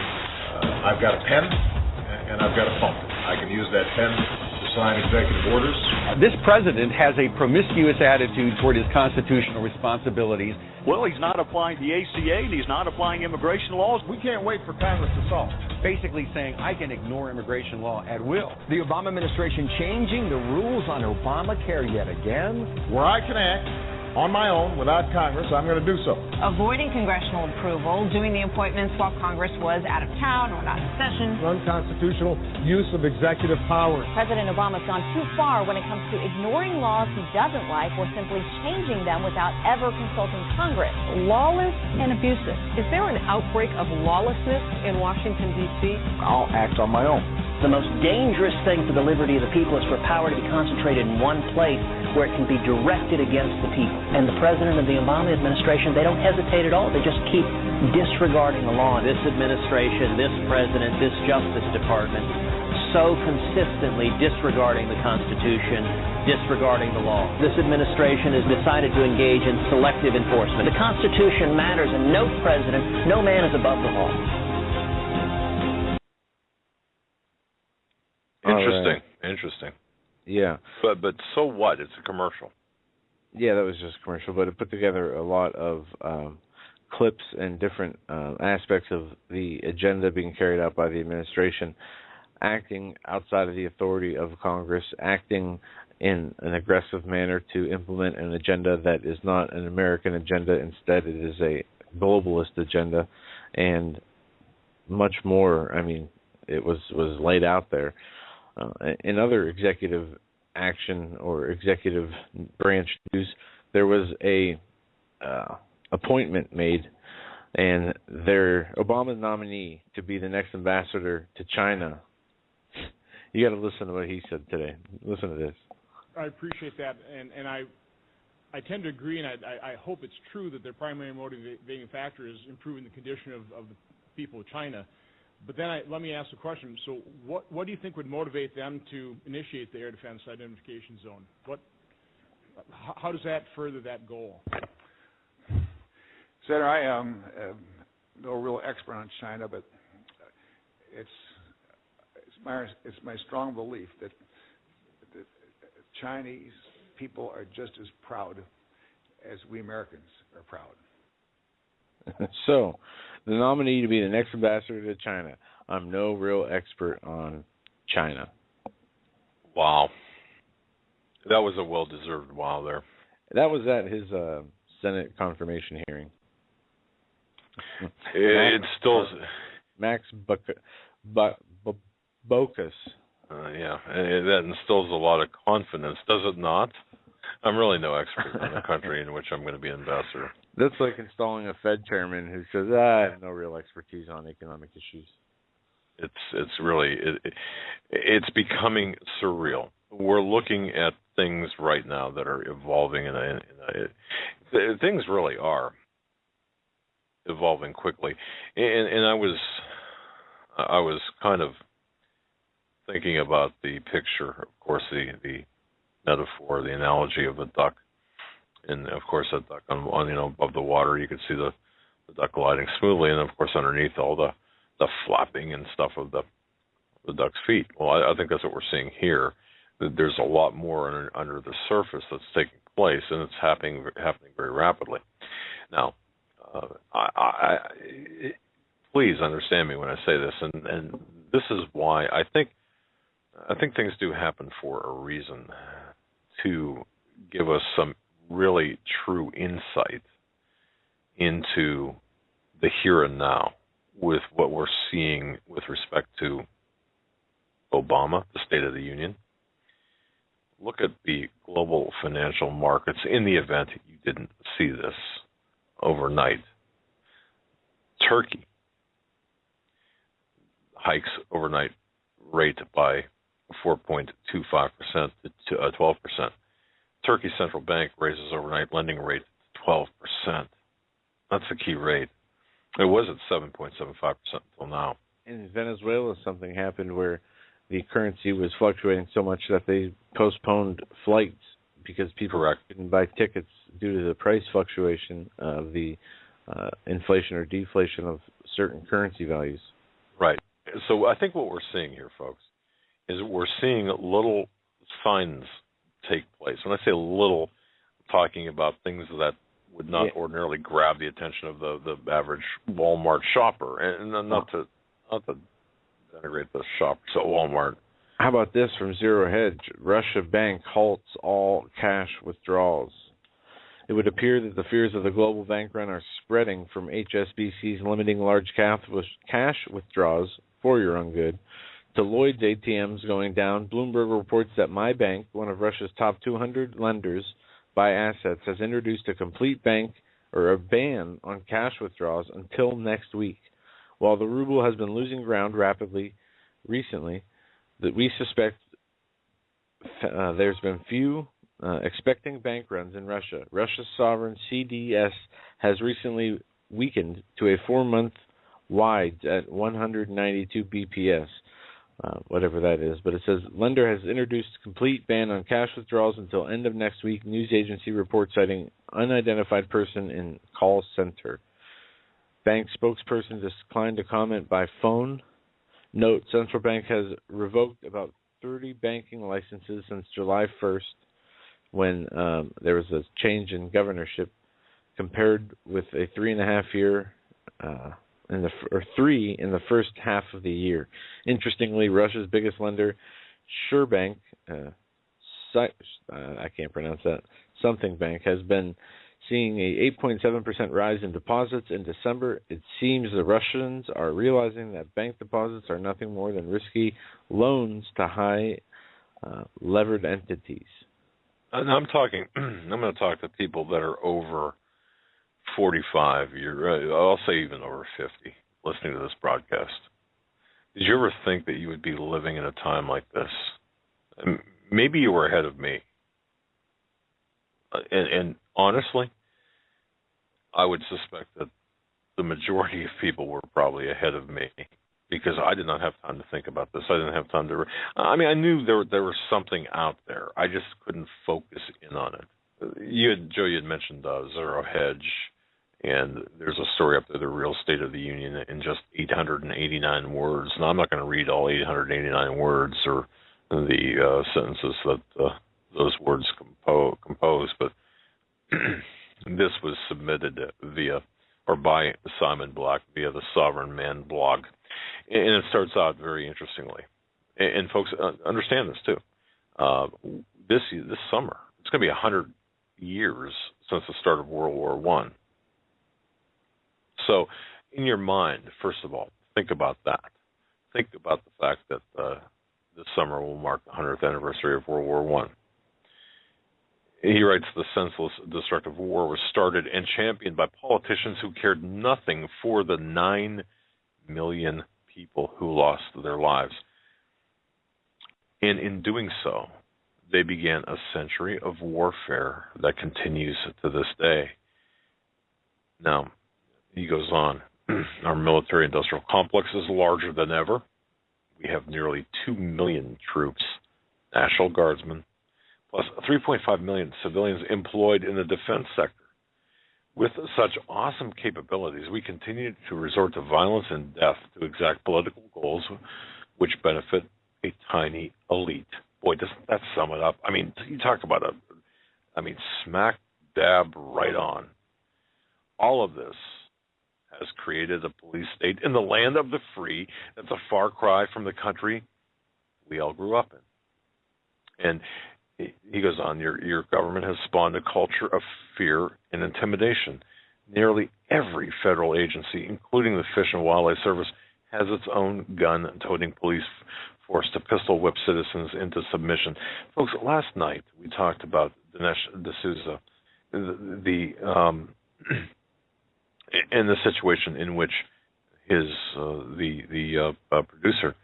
I've got a pen and I've got a phone. I can use that pen to sign executive orders. This president has a promiscuous attitude toward his constitutional responsibilities. Well, he's not applying the ACA and he's not applying immigration laws. We can't wait for Congress to solve it. Basically saying, I can ignore immigration law at will. The Obama administration changing the rules on Obamacare yet again. Where I can act on my own without Congress, I'm going to do so. Avoiding congressional approval, doing the appointments while Congress was out of town or not in session. Unconstitutional use of executive power. President Obama's gone too far when it comes to ignoring laws he doesn't like or simply changing them without ever consulting Congress. Lawless and abusive. Is there an outbreak of lawlessness in Washington, D.C.? I'll act on my own. The most dangerous thing for the liberty of the people is for power to be concentrated in one place where it can be directed against the people. And the president of the Obama administration, they don't hesitate at all. They just keep disregarding the law. This administration, this president, this Justice Department, so consistently disregarding the Constitution, disregarding the law. This administration has decided to engage in selective enforcement. The Constitution matters, and no president, no man is above the law. Interesting. Yeah. But so what? It's a commercial. Yeah, that was just a commercial, but it put together a lot of clips and different aspects of the agenda being carried out by the administration, acting outside of the authority of Congress, acting in an aggressive manner to implement an agenda that is not an American agenda. Instead, it is a globalist agenda, and much more. I mean, it was laid out there. In other executive action or executive branch news, there was a appointment made, and their Obama nominee to be the next ambassador to China. You got to listen to what he said today. Listen to this. I appreciate that, and I tend to agree, and I hope it's true that their primary motivating factor is improving the condition of the people of China. But then let me ask a question. So what do you think would motivate them to initiate the air defense identification zone? How does that further that goal? Senator, I am no real expert on China, but it's my strong belief that the Chinese people are just as proud as we Americans are proud. So, the nominee to be the next ambassador to China. I'm no real expert on China. Wow. That was a well-deserved wow there. That was at his Senate confirmation hearing. It still... Max Bocus. Yeah, that instills a lot of confidence, does it not? I'm really no expert in the country in which I'm going to be ambassador. That's like installing a Fed chairman who says, I have no real expertise on economic issues. It's really it's becoming surreal. We're looking at things right now that are evolving, things really are evolving quickly. And I was kind of thinking about the picture, of course, the metaphor, the analogy of a duck, and of course that duck on above the water, you could see the duck gliding smoothly, and of course underneath all the flapping and stuff of the the duck's feet. Well, I think that's what we're seeing here. There's a lot more under the surface that's taking place, and it's happening very rapidly. Now, please understand me when I say this, and this is why I think things do happen for a reason, to give us some really true insight into the here and now with what we're seeing with respect to Obama, the State of the Union. Look at the global financial markets in the event you didn't see this overnight. Turkey hikes overnight rate by 4.25% to 12%. Turkey's central bank raises overnight lending rate to 12%. That's the key rate. It was at 7.75% until now. In Venezuela, something happened where the currency was fluctuating so much that they postponed flights because people couldn't buy tickets due to the price fluctuation of the inflation or deflation of certain currency values. Right. So I think what we're seeing here, folks, is we're seeing little signs take place. When I say little, I'm talking about things that would not ordinarily grab the attention of the average Walmart shopper, and not to denigrate the shoppers at Walmart. How about this from Zero Hedge? Russia bank halts all cash withdrawals. It would appear that the fears of the global bank run are spreading from HSBC's limiting large cash withdrawals for your own good to Lloyd's ATMs going down. Bloomberg reports that my bank, one of Russia's top 200 lenders by assets, has introduced a complete ban on cash withdrawals until next week. While the ruble has been losing ground rapidly recently, that we suspect there's been few expecting bank runs in Russia. Russia's sovereign CDS has recently weakened to a 4-month wide at 192 BPS, whatever that is. But it says lender has introduced complete ban on cash withdrawals until end of next week. News agency report citing unidentified person in call center. Bank spokesperson declined to comment by phone. Note, central bank has revoked about 30 banking licenses since July 1st when there was a change in governorship, compared with a 3.5 year three in the first half of the year. Interestingly, Russia's biggest lender, Sberbank, I can't pronounce that, something bank, has been seeing a 8.7% rise in deposits in December. It seems the Russians are realizing that bank deposits are nothing more than risky loans to high levered entities. And I'm going to talk to people that are over 45, I'll say even over 50, listening to this broadcast. Did you ever think that you would be living in a time like this? And maybe you were ahead of me. And honestly, I would suspect that the majority of people were probably ahead of me, because I did not have time to think about this. I didn't have time to... I knew there was something out there. I just couldn't focus in on it. Joe, you had mentioned Zero Hedge, and there's a story up there, the real State of the Union, in just 889 words. Now, I'm not going to read all 889 words or the sentences that those words compose, but this was submitted by Simon Black via the Sovereign Man blog. And it starts out very interestingly. And folks, understand this too. This summer, it's going to be 100 years since the start of World War I. So, in your mind, first of all, think about that. Think about the fact that this summer will mark the 100th anniversary of World War I. He writes, the senseless, destructive war was started and championed by politicians who cared nothing for the 9 million people who lost their lives. And in doing so, they began a century of warfare that continues to this day. Now, he goes on, our military-industrial complex is larger than ever. We have nearly 2 million troops, National Guardsmen, plus 3.5 million civilians employed in the defense sector. With such awesome capabilities, we continue to resort to violence and death to exact political goals which benefit a tiny elite. Boy, doesn't that sum it up? I mean, you talk about smack dab right on. All of this has created a police state in the land of the free. That's a far cry from the country we all grew up in. And he goes on, your government has spawned a culture of fear and intimidation. Nearly every federal agency, including the Fish and Wildlife Service, has its own gun-toting police force to pistol whip citizens into submission. Folks, last night we talked about Dinesh D'Souza, and the situation in which the producer of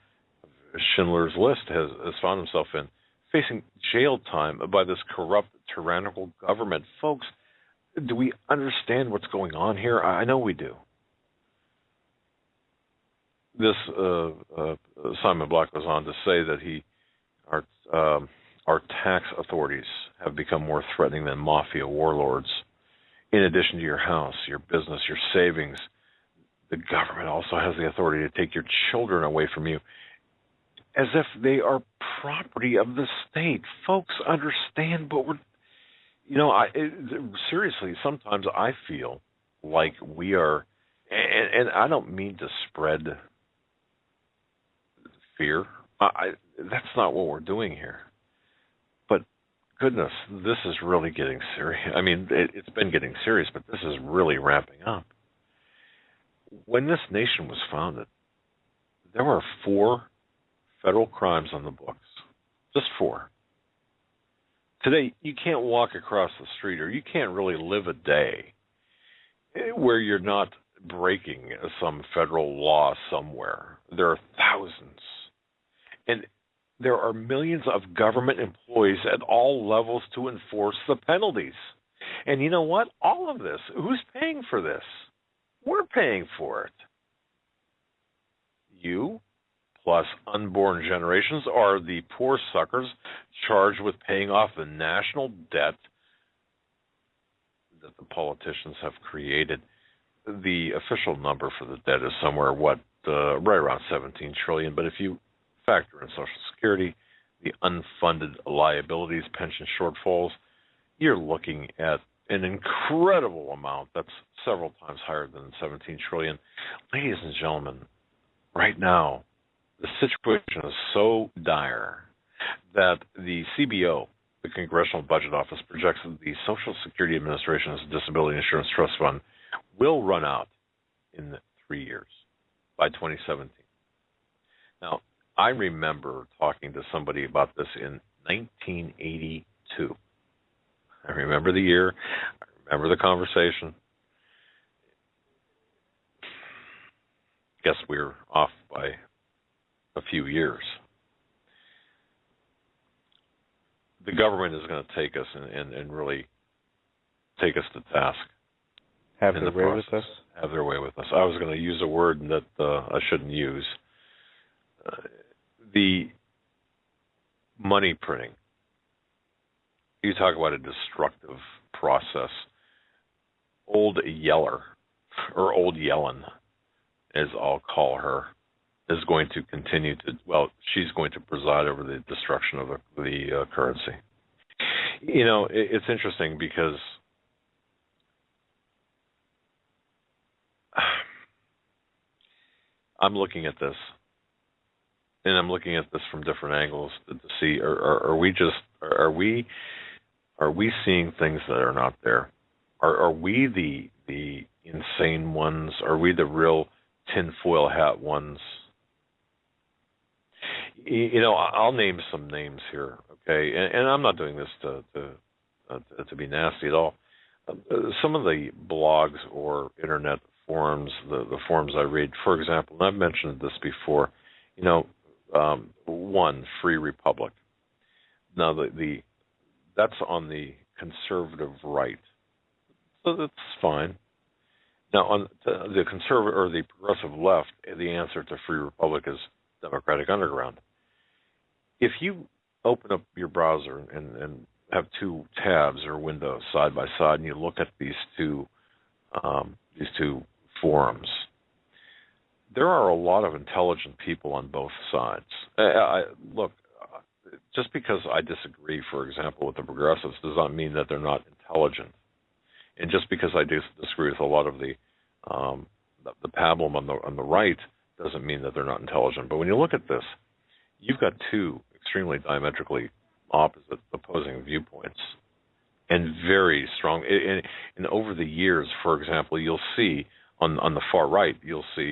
Schindler's List has found himself in, facing jail time by this corrupt, tyrannical government. Folks, do we understand what's going on here? I know we do. This Simon Black goes on to say that our tax authorities have become more threatening than mafia warlords. In addition to your house, your business, your savings, the government also has the authority to take your children away from you, as if they are property of the state. Folks, understand, but seriously, sometimes I feel like we are, and I don't mean to spread fear. That's not what we're doing here. But goodness, this is really getting serious. I mean, it's been getting serious, but this is really ramping up. When this nation was founded, there were 4 federal crimes on the books. Just 4. Today, you can't walk across the street, or you can't really live a day where you're not breaking some federal law somewhere. There are thousands. And there are millions of government employees at all levels to enforce the penalties. And you know what? All of this, who's paying for this? We're paying for it. You, plus unborn generations, are the poor suckers charged with paying off the national debt that the politicians have created. The official number for the debt is somewhere, right around $17 trillion. But if you factor in Social Security, the unfunded liabilities, pension shortfalls, you're looking at an incredible amount that's several times higher than $17 trillion. Ladies and gentlemen, right now, the situation is so dire that the CBO, the Congressional Budget Office, projects that the Social Security Administration's Disability Insurance Trust Fund will run out in 3 years, by 2017. Now, I remember talking to somebody about this in 1982. I remember the year. I remember the conversation. Guess we're off by a few years. The government is going to take us and really take us to task. Have their way with us? Have their way with us. I was going to use a word that I shouldn't use. The money printing. You talk about a destructive process. Old Yeller, or Old Yellen, as I'll call her, is going to continue to, she's going to preside over the destruction of the currency. You know, it's interesting because I'm looking at this, and I'm looking at this from different angles to see, are we seeing things that are not there? Are we the insane ones? Are we the real tinfoil hat ones? You know, I'll name some names here, okay? And I'm not doing this to be nasty at all. Some of the blogs or internet forums, the forums I read, for example, and I've mentioned this before, you know, one, Free Republic. Now, that's on the conservative right, so that's fine. Now, on the conservative or the progressive left, the answer to Free Republic is Democratic Underground. If you open up your browser and have 2 tabs or windows side by side, and you look at these two forums, there are a lot of intelligent people on both sides. Look, just because I disagree, for example, with the progressives does not mean that they're not intelligent. And just because I disagree with a lot of the pablum on the right doesn't mean that they're not intelligent. But when you look at this, you've got two extremely diametrically opposite opposing viewpoints and very strong. And over the years, for example, you'll see on the far right,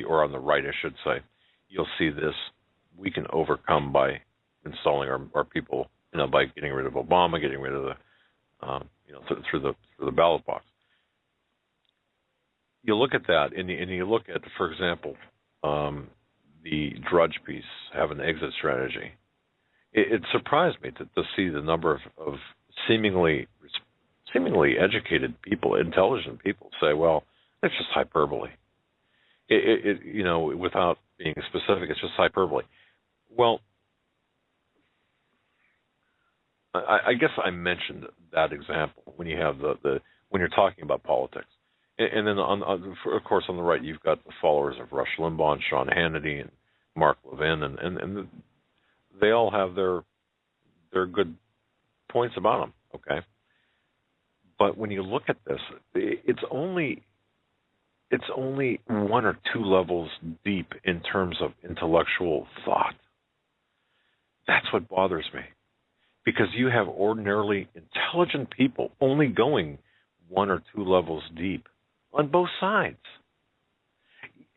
or on the right, I should say, you'll see this we can overcome by installing our people, by getting rid of Obama, getting rid of the, through the ballot box. You look at that, and you look at, for example, the Drudge piece, have an exit strategy. It surprised me to see the number of seemingly educated people, intelligent people, say, "Well, it's just hyperbole." Without being specific, it's just hyperbole. Well, I guess I mentioned that example when you have when you're talking about politics. And then, of course, on the right, you've got the followers of Rush Limbaugh and Sean Hannity and Mark Levin, and they all have their good points about them, okay? But when you look at this, it's only one or two levels deep in terms of intellectual thought. That's what bothers me, because you have ordinarily intelligent people only going one or two levels deep on both sides.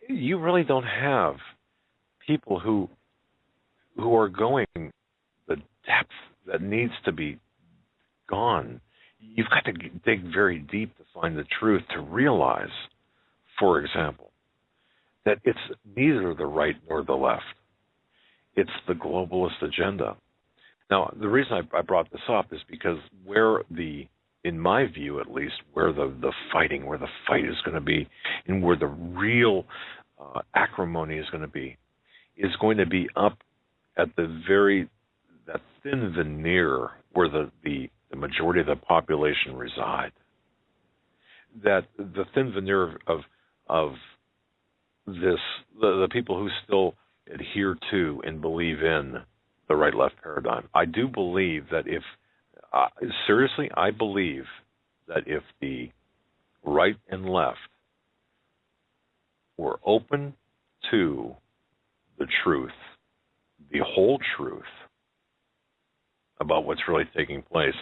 You really don't have people who are going the depth that needs to be gone. You've got to dig very deep to find the truth, to realize, for example, that it's neither the right nor the left. It's the globalist agenda. Now, the reason I brought this up is because in my view at least, where the fight is going to be, and where the real acrimony is going to be up at that thin veneer where the majority of the population reside. That the thin veneer of this, the people who still adhere to and believe in the right-left paradigm. I do believe that I believe that if the right and left were open to the truth, the whole truth about what's really taking place,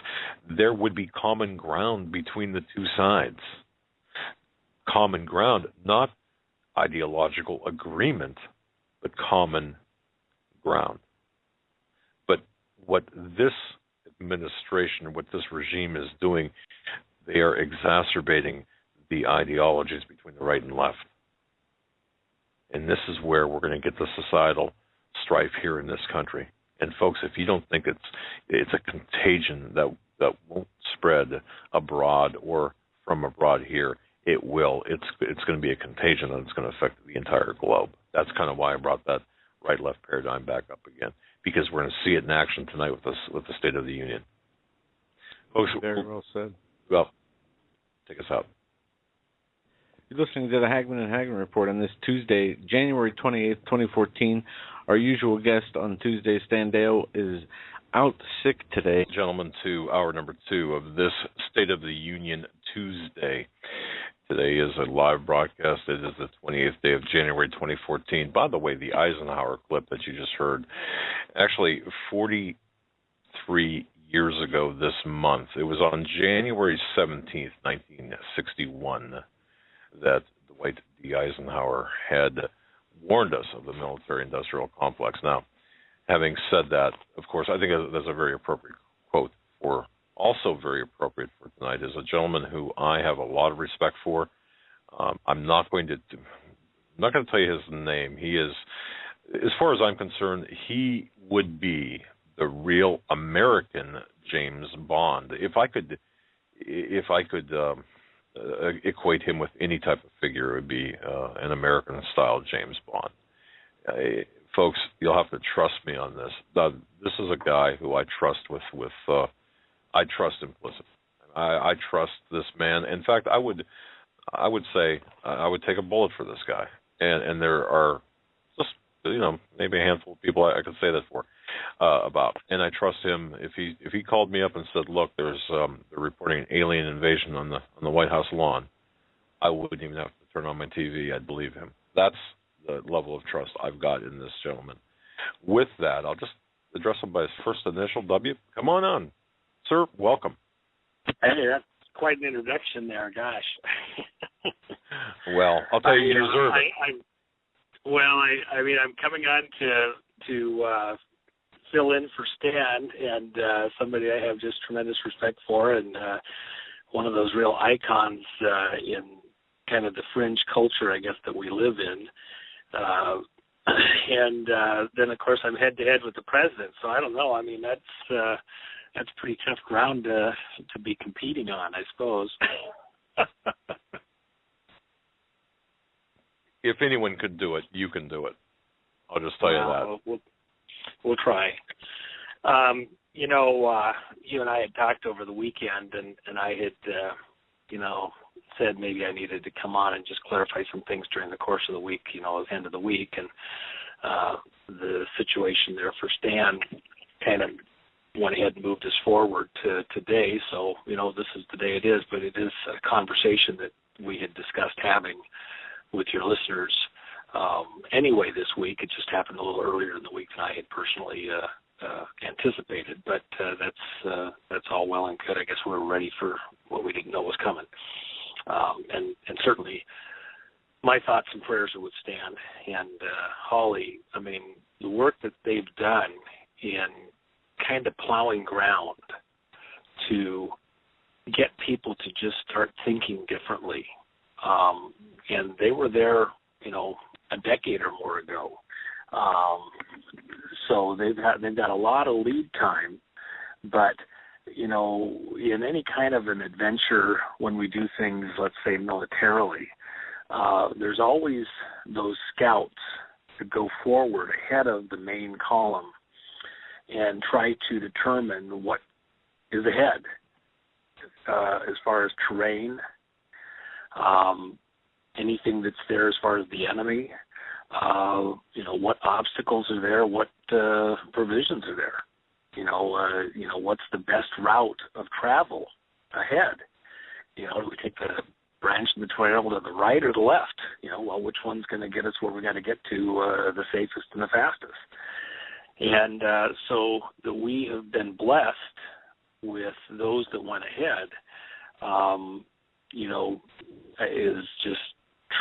there would be common ground between the two sides. Common ground, not ideological agreement, but common ground. But what this administration, what this regime is doing, they are exacerbating the ideologies between the right and left. And this is where we're going to get the societal strife here in this country. And folks, if you don't think it's a contagion that won't spread abroad or from abroad here, it will. It's going to be a contagion and it's going to affect the entire globe. That's kind of why I brought that right-left paradigm back up again, because we're going to see it in action tonight with the State of the Union. Folks, very well said. Well, take us out. You're listening to the Hagmann and Hagmann Report on this Tuesday, January 28th, 2014. Our usual guest on Tuesday, Stan Dale, is out sick today. Gentlemen, to hour number 2 of this State of the Union Tuesday. Today is a live broadcast. It is the 28th day of January 2014. By the way, the Eisenhower clip that you just heard, actually 43 years ago this month, it was on January 17th, 1961, that Dwight D. Eisenhower had warned us of the military-industrial complex. Now, having said that, of course, I think that's a very appropriate quote for. Also very appropriate for tonight is a gentleman who I have a lot of respect for. I'm not going to tell you his name. He is, as far as I'm concerned, he would be the real American James Bond. If I could equate him with any type of figure, it would be an American-style James Bond. Folks, you'll have to trust me on this. This is a guy who I trust I trust implicitly. I trust this man. In fact, I would say I would take a bullet for this guy. And there are maybe a handful of people I could say that for about. And I trust him. If he called me up and said, look, they're reporting an alien invasion on the White House lawn, I wouldn't even have to turn on my TV. I'd believe him. That's the level of trust I've got in this gentleman. With that, I'll just address him by his first initial, W. Come on, sir. Welcome. Hey, that's quite an introduction there. Gosh. Well, I'll tell you, you deserve it. I'm coming on to fill in for Stan, and somebody I have just tremendous respect for, and one of those real icons in kind of the fringe culture, I guess, that we live in. And then, of course, I'm head-to-head with the president, so I don't know. I mean, that's pretty tough ground to be competing on, I suppose. If anyone could do it, you can do it. I'll just tell you that. We'll try. You and I had talked over the weekend, and I had, said maybe I needed to come on and just clarify some things during the course of the week, at the end of the week. And the situation there for Stan kind of went ahead and moved us forward to today. So, this is the day it is, but it is a conversation that we had discussed having with your listeners anyway this week. It just happened a little earlier in the week than I had personally anticipated, but that's all well and good. I guess we were ready for what we didn't know was coming. And certainly my thoughts and prayers are with Stan and Holly. I mean, the work that they've done in kind of plowing ground to get people to just start thinking differently. And they were there, a decade or more ago. So they've got a lot of lead time, but in any kind of an adventure, when we do things, let's say militarily, there's always those scouts that go forward ahead of the main column and try to determine what is ahead as far as terrain, anything that's there as far as the enemy, what obstacles are there, what provisions are there. What's the best route of travel ahead? Do we take the branch of the trail to the right or the left? Which one's going to get us where we got to get to the safest and the fastest? And so that we have been blessed with those that went ahead, is just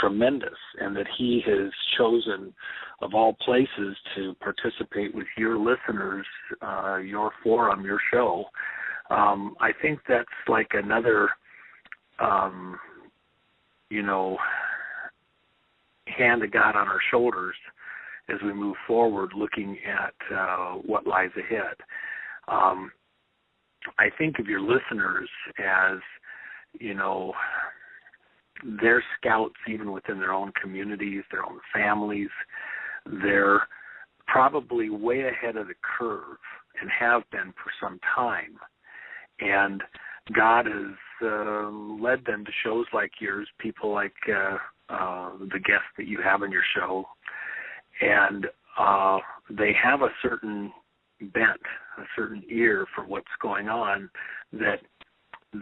tremendous, and that he has chosen, of all places, to participate with your listeners, your forum, your show. I think that's like another, hand of God on our shoulders as we move forward, looking at what lies ahead. I think of your listeners as, they're scouts even within their own communities, their own families. They're probably way ahead of the curve and have been for some time. And God has led them to shows like yours, people like the guests that you have on your show. And they have a certain bent, a certain ear for what's going on, that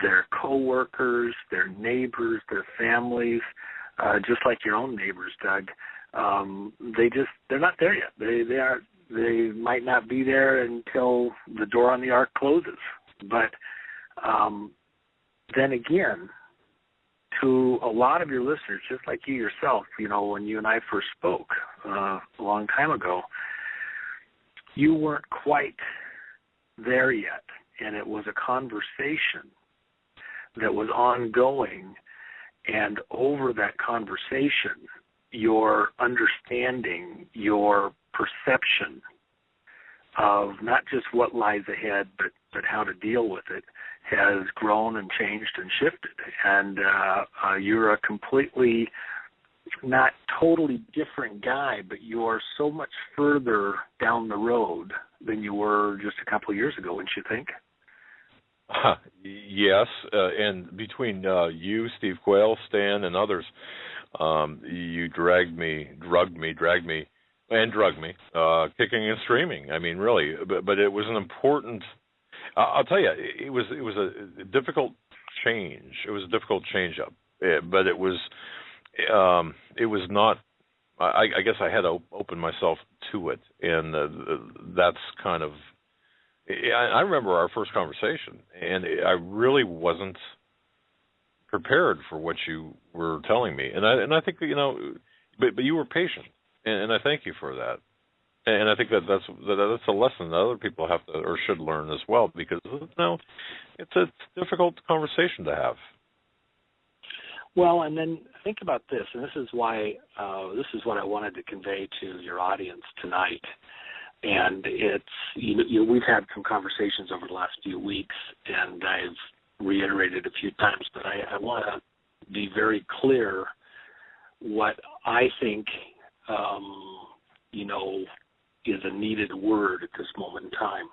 their coworkers, their neighbors, their families, just like your own neighbors, Doug, they're not there yet. They might not be there until the door on the ark closes. But then again, to a lot of your listeners, just like you yourself, when you and I first spoke a long time ago, you weren't quite there yet, and it was a conversation that was ongoing, and over that conversation, your understanding, your perception of not just what lies ahead, but how to deal with it, has grown and changed and shifted. And you're a completely, not totally different guy, but you're so much further down the road than you were just a couple of years ago, wouldn't you think? Yes, and between you, Steve Quayle, Stan, and others, you dragged me and drugged me, kicking and screaming. I mean, really. But it was an important. I'll tell you, it was a difficult change. It was a difficult change up, but it was not. I guess I had to open myself to it, and that's kind of. I remember our first conversation, and I really wasn't prepared for what you were telling me, and I think but you were patient, and I thank you for that, and I think that's a lesson that other people have to or should learn as well, because it's a difficult conversation to have. Well, and then think about this, and this is why this is what I wanted to convey to your audience tonight. And it's we've had some conversations over the last few weeks, and I've reiterated a few times, but I want to be very clear what I think is a needed word at this moment in time.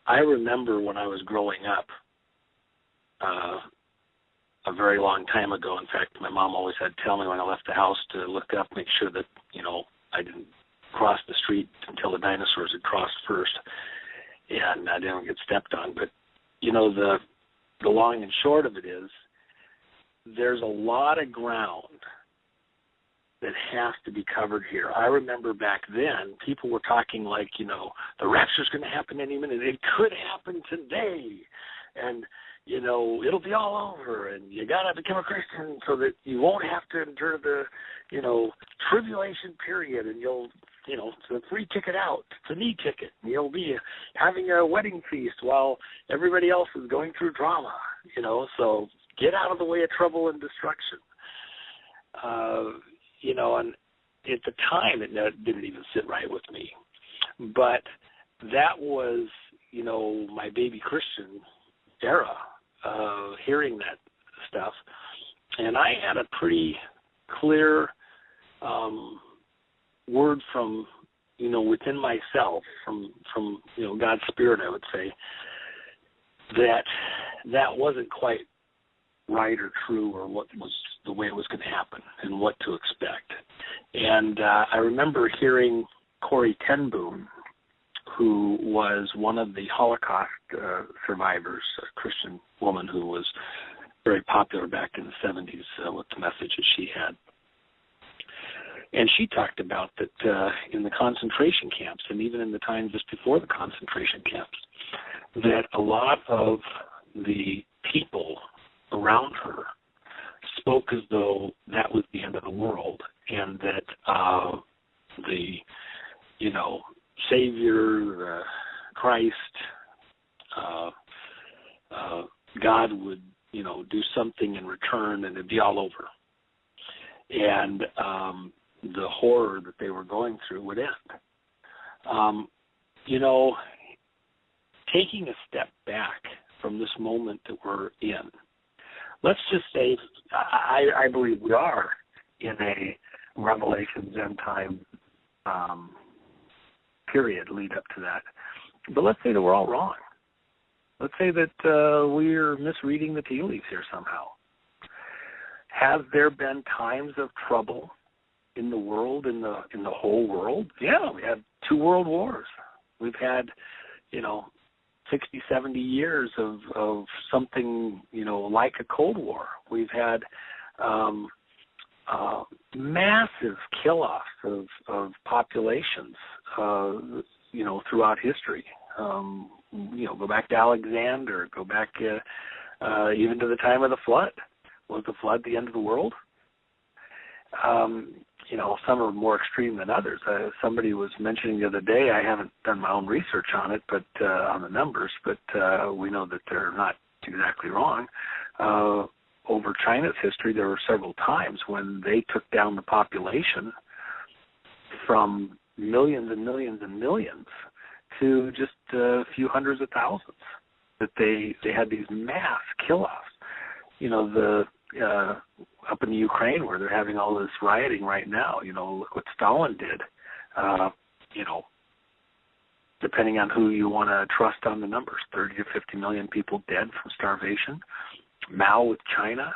I remember when I was growing up, a very long time ago. In fact, my mom always had to tell me when I left the house to look up, make sure that I didn't cross the street until the dinosaurs had crossed first, and I didn't get stepped on. But the long and short of it is, there's a lot of ground that has to be covered here. I remember back then, people were talking like, the rapture's going to happen any minute. It could happen today, and it'll be all over, and you got to become a Christian so that you won't have to endure the, tribulation period, and you'll, it's a free ticket out. It's an e-ticket. You'll be having a wedding feast while everybody else is going through drama, so get out of the way of trouble and destruction. And at the time, it didn't even sit right with me. But that was, my baby Christian era, hearing that stuff. And I had a pretty clear word from, within myself, from God's Spirit, I would say, that wasn't quite right or true, or what was the way it was going to happen and what to expect. And I remember hearing Corrie ten Boom, who was one of the Holocaust survivors, a Christian woman who was very popular back in the 70s with the messages she had. And she talked about that in the concentration camps, and even in the times just before the concentration camps, that a lot of the people around her spoke as though that was the end of the world, and that the Savior, Christ, God would do something in return, and it'd be all over, and the horror that they were going through would end. Taking a step back from this moment that we're in, let's just say, I believe we are in a Revelation end-time period lead up to that. But let's say that we're all wrong. Let's say that we're misreading the tea leaves here somehow. Have there been times of trouble in the world, in the whole world? Yeah, we had 2 world wars. We've had, 60, 70 years of something, like a Cold War. We've had massive kill-offs of populations, throughout history. Go back to Alexander, go back even to the time of the flood. Was the flood the end of the world? Some are more extreme than others. Somebody was mentioning the other day, I haven't done my own research on it, but on the numbers, but we know that they're not exactly wrong. Over China's history, there were several times when they took down the population from millions and millions and millions to just a few hundreds of thousands. That they had these mass kill-offs. Up in the Ukraine where they're having all this rioting right now, look what Stalin did. Depending on who you want to trust on the numbers, 30 to 50 million people dead from starvation. Mao with China,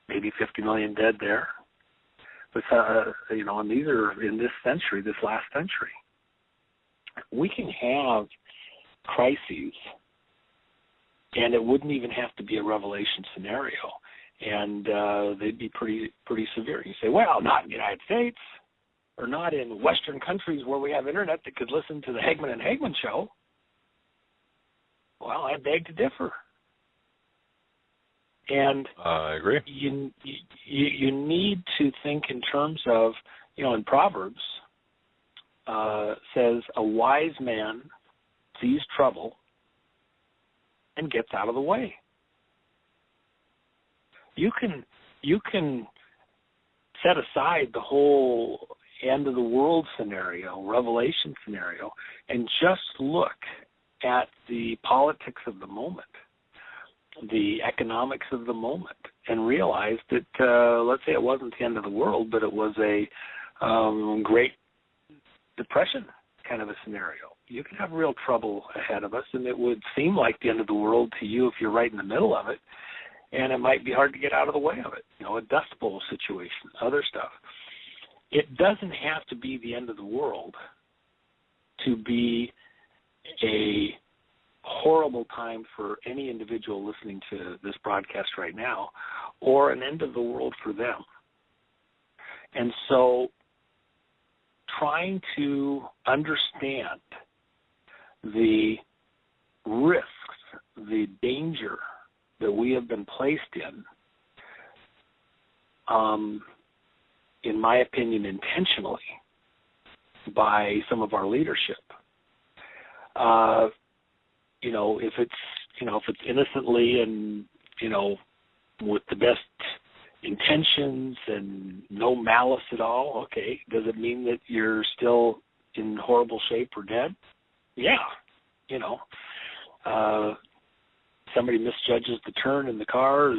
maybe 50 million dead there. And these are in this century, this last century. We can have crises, and it wouldn't even have to be a revelation scenario, and they'd be pretty severe. You say, well, not in the United States, or not in Western countries where we have internet that could listen to the Hagmann and Hagmann show. Well, I beg to differ. And I agree. You need to think in terms of, in Proverbs, says a wise man sees trouble and gets out of the way. You can set aside the whole end of the world scenario, revelation scenario, and just look at the politics of the moment, the economics of the moment, and realize that, let's say it wasn't the end of the world, but it was a Great Depression kind of a scenario. You can have real trouble ahead of us, and it would seem like the end of the world to you if you're right in the middle of it, and it might be hard to get out of the way of it. A Dust Bowl situation, other stuff. It doesn't have to be the end of the world to be a horrible time for any individual listening to this broadcast right now, or an end of the world for them. And so trying to understand the risks, the danger that we have been placed in my opinion, intentionally by some of our leadership. If it's innocently and, with the best intentions and no malice at all, okay, does it mean that you're still in horrible shape or dead? Yeah. Somebody misjudges the turn in the car,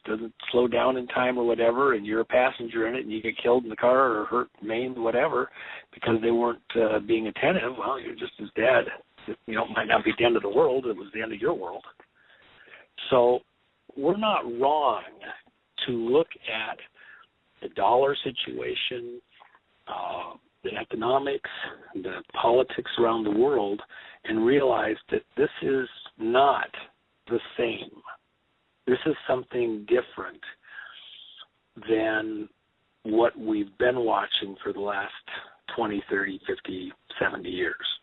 doesn't slow down in time or whatever, and you're a passenger in it and you get killed in the car or hurt, maimed, whatever, because they weren't being attentive, well, you're just as dead. It might not be the end of the world, it was the end of your world. So we're not wrong to look at the dollar situation, the economics, the politics around the world, and realize that this is not the same. This is something different than what we've been watching for the last 20, 30, 50, 70 years.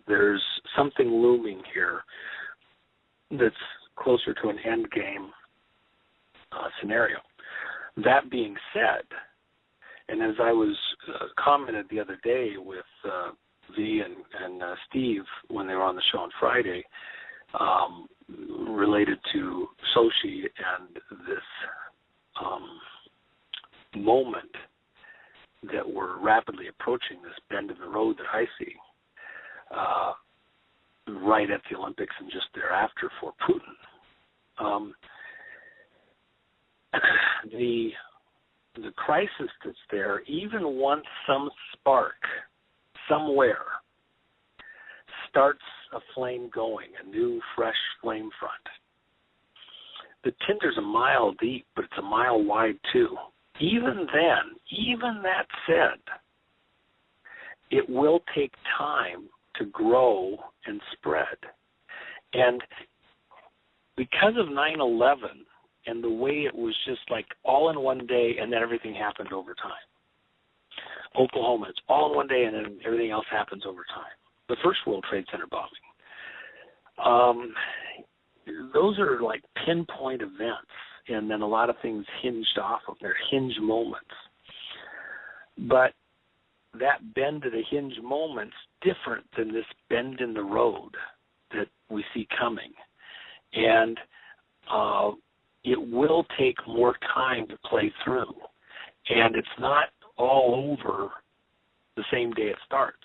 There's something looming here that's closer to an end game scenario. That being said, and as I was commented the other day with V and Steve when they were on the show on Friday, related to Sochi and this moment that we're rapidly approaching, this bend in the road that I see, right at the Olympics and just thereafter for Putin. The crisis that's there, even once some spark somewhere starts a flame going, a new, fresh flame front. The tinder's a mile deep, but it's a mile wide too. Even then, even that said, it will take time to grow and spread. And because of 9/11 and the way it was just like all in one day and then everything happened over time. Oklahoma, it's all in one day and then everything else happens over time. The first World Trade Center bombing. Those are like pinpoint events, and then a lot of things hinged off of their hinge moments. But that bend to the hinge moment's different than this bend in the road that we see coming. And it will take more time to play through. And it's not all over the same day it starts.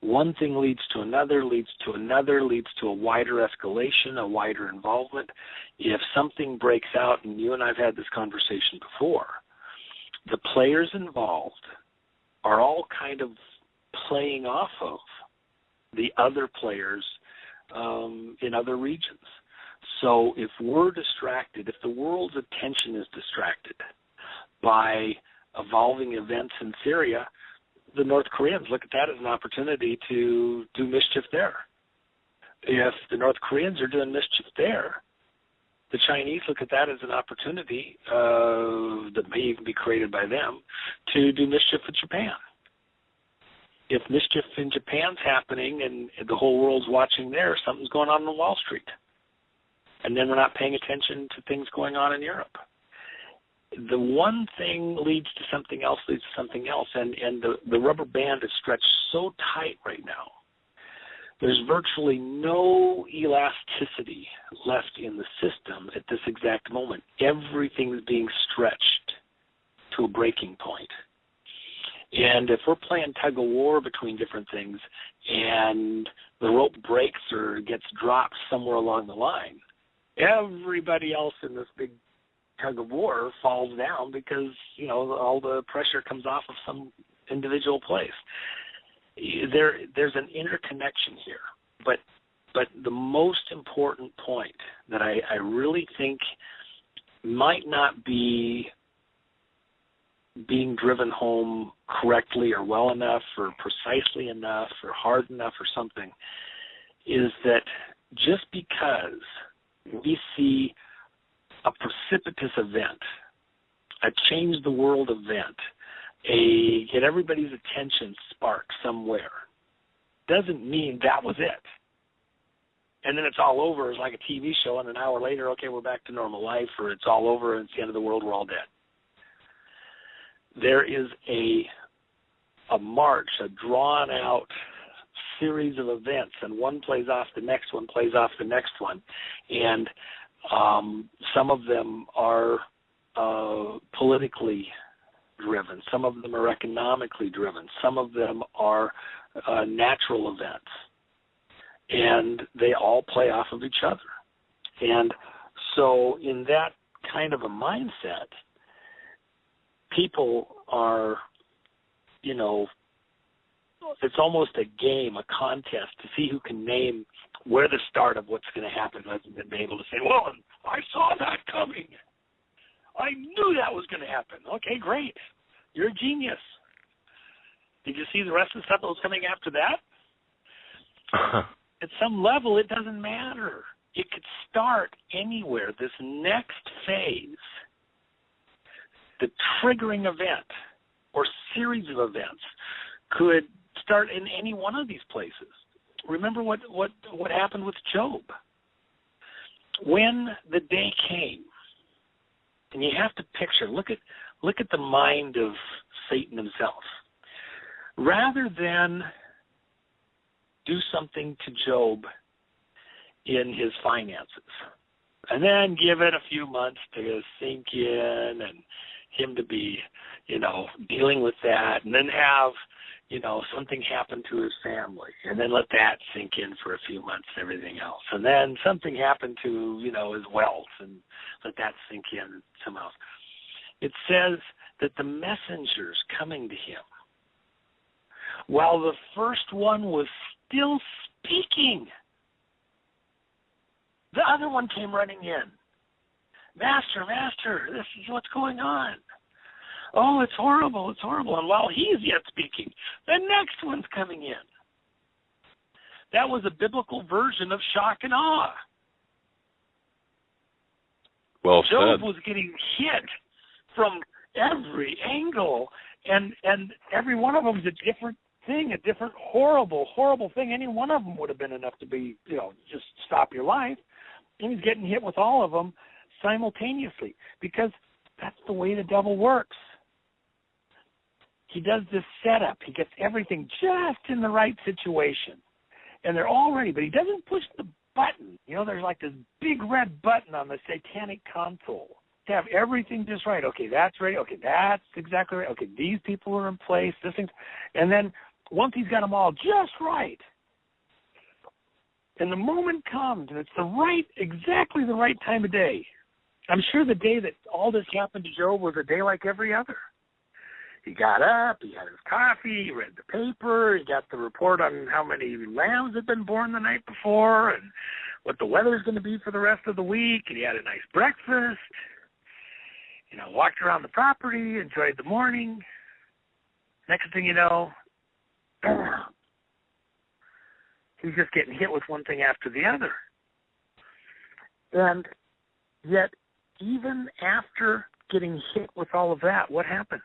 One thing leads to another, leads to another, leads to a wider escalation, a wider involvement. If something breaks out, and you and I have had this conversation before, the players involved are all kind of playing off of the other players in other regions. So if we're distracted, if the world's attention is distracted, by evolving events in Syria, the North Koreans look at that as an opportunity to do mischief there. If the North Koreans are doing mischief there, the Chinese look at that as an opportunity that may even be created by them to do mischief with Japan. If mischief in Japan's happening and the whole world's watching there, something's going on Wall Street. And then we're not paying attention to things going on in Europe. The one thing leads to something else, and the rubber band is stretched so tight right now. There's virtually no elasticity left in the system at this exact moment. Everything's being stretched to a breaking point. And if we're playing tug-of-war between different things and the rope breaks or gets dropped somewhere along the line, everybody else in this big tug-of-war falls down because, all the pressure comes off of some individual place. There's an interconnection here. But the most important point that I really think might not be being driven home correctly or well enough or precisely enough or hard enough or something is that just because we see a precipitous event, a change the world event, a get everybody's attention spark somewhere, doesn't mean that was it. And then it's all over. It's like a TV show, and an hour later, okay, we're back to normal life, or it's all over and it's the end of the world, we're all dead. There is a march, a drawn-out series of events, and one plays off the next one, plays off the next one. And some of them are politically driven. Some of them are economically driven. Some of them are natural events. And they all play off of each other. And so in that kind of a mindset, people are, it's almost a game, a contest to see who can name where the start of what's going to happen rather than be able to say, well, I saw that coming. I knew that was going to happen. Okay, great. You're a genius. Did you see the rest of the stuff that was coming after that? At some level, it doesn't matter. It could start anywhere. This next phase, the triggering event or series of events, could start in any one of these places. Remember what happened with Job. When the day came, and you have to picture, look at the mind of Satan himself. Rather than do something to Job in his finances, and then give it a few months to sink in and him to be, dealing with that, and then have, something happen to his family, and then let that sink in for a few months and everything else. And then something happened to, his wealth, and let that sink in somehow else. It says that the messengers coming to him, while the first one was still speaking, the other one came running in. Master, this is what's going on. Oh, it's horrible. And while he's yet speaking, the next one's coming in. That was a biblical version of shock and awe. Well said. Job was getting hit from every angle, and every one of them is a different thing, a different horrible thing. Any one of them would have been enough to be, just stop your life. And he's getting hit with all of them simultaneously, because that's the way the devil works. He does this setup. He gets everything just in the right situation. And they're all ready, but he doesn't push the button. There's like this big red button on the satanic console to have everything just right. Okay, that's ready. Okay, that's exactly right. Okay, these people are in place. This thing. And then once he's got them all just right, and the moment comes, and it's exactly the right time of day. I'm sure the day that all this happened to Job was a day like every other. He got up, he had his coffee, he read the paper, he got the report on how many lambs had been born the night before and what the weather's going to be for the rest of the week, and he had a nice breakfast. walked around the property, enjoyed the morning. Next thing you know, he's just getting hit with one thing after the other. And yet, even after getting hit with all of that, what happened?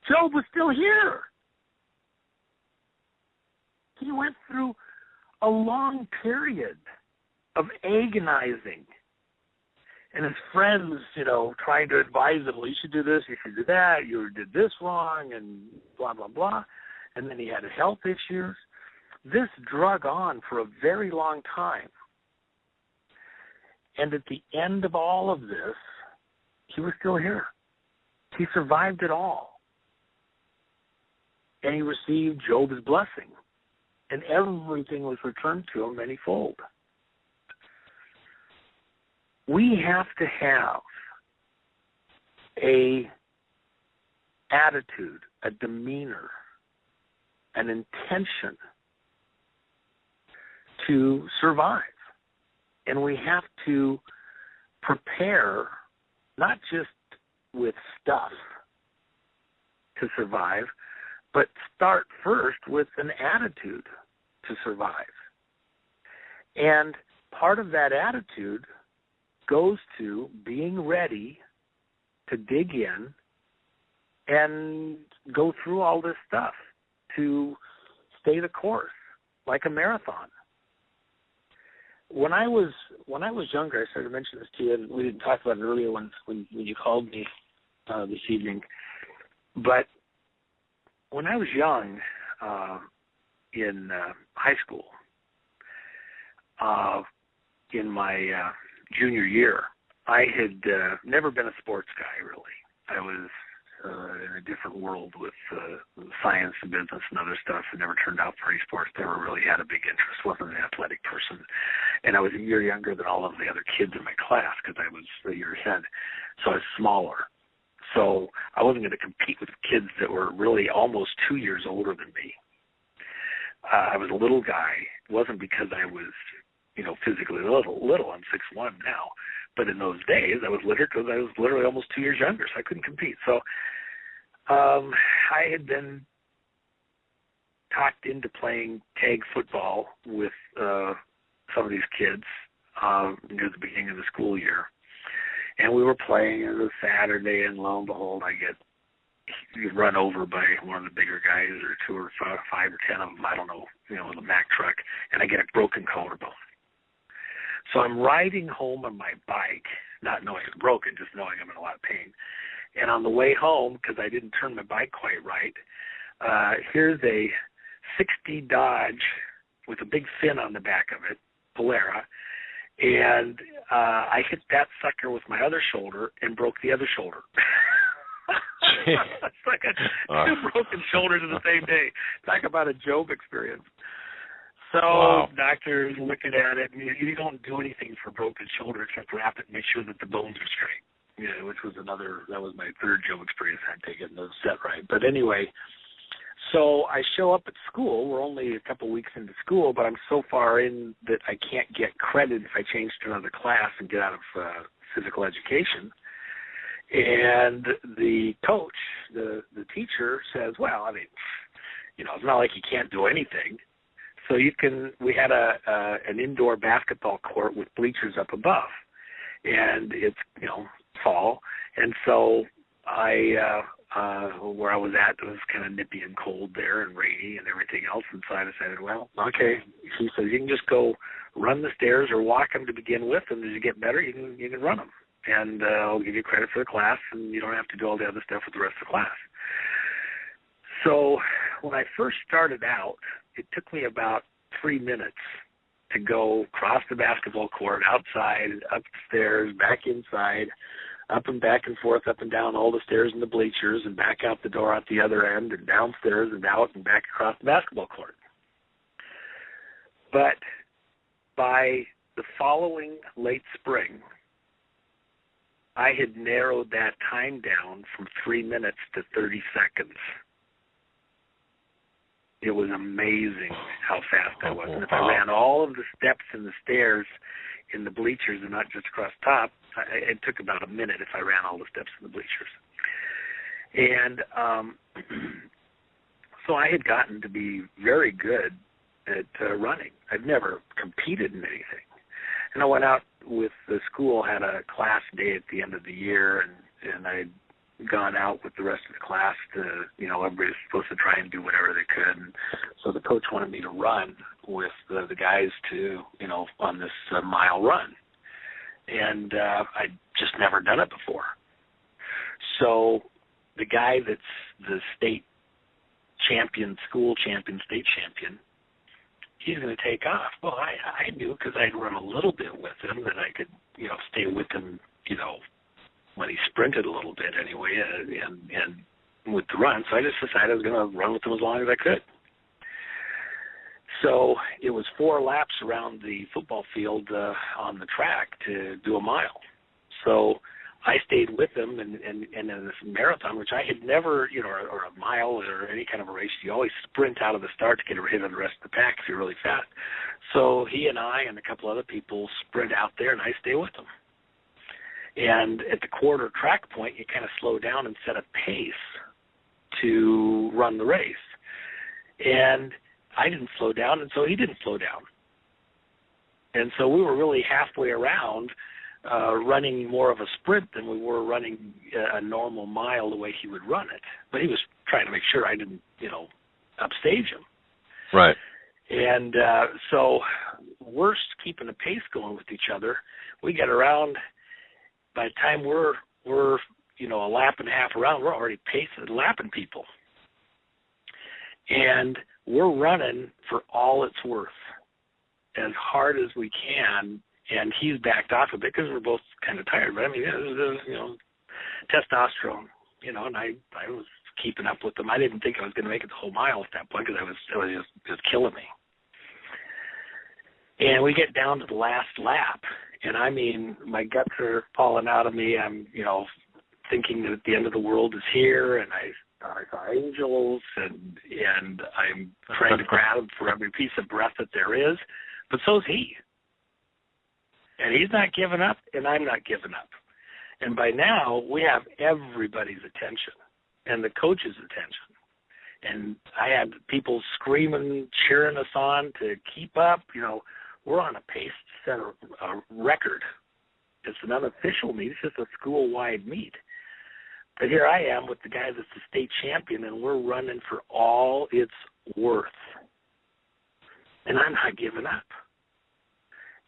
Job was still here. He went through a long period of agonizing. And his friends, trying to advise him, well, you should do this, you should do that, you did this wrong, and blah, blah, blah. And then he had health issues. This drug on for a very long time. And at the end of all of this, he was still here. He survived it all. And he received Job's blessing. And everything was returned to him manyfold. We have to have a attitude, a demeanor, an intention to survive. And we have to prepare not just with stuff to survive, but start first with an attitude to survive. And part of that attitude goes to being ready to dig in and go through all this stuff to stay the course, like a marathon. When I was younger, I started to mention this to you, and we didn't talk about it earlier when you called me this evening. But when I was young, in high school, in my junior year, I had never been a sports guy, really. I was in a different world with science and business and other stuff. It never turned out for any sports. Never really had a big interest. Wasn't an athletic person. And I was a year younger than all of the other kids in my class because I was a year ahead. So I was smaller. So I wasn't going to compete with kids that were really almost 2 years older than me. I was a little guy. It wasn't because I was, physically little. I'm 6'1" now. But in those days, I was littered because I was literally almost 2 years younger, so I couldn't compete. So I had been talked into playing tag football with some of these kids near the beginning of the school year. And we were playing, it was a Saturday, and lo and behold, I get run over by one of the bigger guys, or 2 or 5 or 10 of them, I don't know, in a Mack truck, and I get a broken collarbone. So I'm riding home on my bike, not knowing it's broken, just knowing I'm in a lot of pain. And on the way home, because I didn't turn my bike quite right, here's a 60 Dodge with a big fin on the back of it, Polara, and I hit that sucker with my other shoulder and broke the other shoulder. It's like two broken shoulders in the same day. Talk about a Job experience. So doctors looking at it, and you don't do anything for broken shoulder except wrap it and make sure that the bones are straight. Which was that was my third Job experience. I had to get those set right. But anyway, so I show up at school. We're only a couple weeks into school, but I'm so far in that I can't get credit if I change to another class and get out of physical education. And the coach, the teacher says, well, I mean, it's not like you can't do anything. So we had an indoor basketball court with bleachers up above, and it's, fall. And so where I was at, it was kind of nippy and cold there and rainy and everything else. And so I decided, well, okay. He says, you can just go run the stairs or walk them to begin with, and as you get better, you can run them. And I'll give you credit for the class, and you don't have to do all the other stuff with the rest of the class. So when I first started out, it took me about 3 minutes to go across the basketball court, outside, up the stairs, back inside, up and back and forth, up and down all the stairs and the bleachers, and back out the door at the other end, and downstairs and out and back across the basketball court. But by the following late spring, I had narrowed that time down from 3 minutes to 30 seconds. It was amazing how fast I was. And if I ran all of the steps and the stairs in the bleachers and not just across top, It took about a minute if I ran all the steps in the bleachers. And so I had gotten to be very good at running. I've never competed in anything. And I went out with the school, had a class day at the end of the year, and I'd gone out with the rest of the class to, everybody was supposed to try and do whatever they could. And so the coach wanted me to run with the guys to, on this mile run. And I'd just never done it before. So the guy that's the state champion, school champion, state champion, he's going to take off. Well, I knew because I'd run a little bit with him that I could, stay with him, when he sprinted a little bit anyway, and with the run. So I just decided I was going to run with him as long as I could. So it was 4 laps around the football field on the track to do a mile. So I stayed with him, and in this marathon, which I had never, or a mile or any kind of a race, you always sprint out of the start to get ahead of the rest of the pack if you're really fast. So he and I and a couple other people sprint out there, and I stay with them. And at the quarter track point, you kind of slow down and set a pace to run the race. And I didn't slow down, and so he didn't slow down. And so we were really halfway around, running more of a sprint than we were running a normal mile the way he would run it. But he was trying to make sure I didn't, upstage him. Right. And so we're keeping the pace going with each other. We get around, by the time we're a lap and a half around, we're already lapping people. And we're running for all it's worth, as hard as we can. And he's backed off a bit because we're both kind of tired. But I mean, it was testosterone, and I was keeping up with him. I didn't think I was going to make it the whole mile at that point because it was just killing me. And we get down to the last lap, and I mean, my guts are falling out of me. I'm, thinking that the end of the world is here, and I saw angels, and I'm trying to grab for every piece of breath that there is, but so's he. And he's not giving up, and I'm not giving up. And by now, we have everybody's attention and the coach's attention. And I had people screaming, cheering us on to keep up. We're on a pace to set a record. It's an unofficial meet. It's just a school-wide meet. But here I am with the guy that's the state champion, and we're running for all it's worth. And I'm not giving up.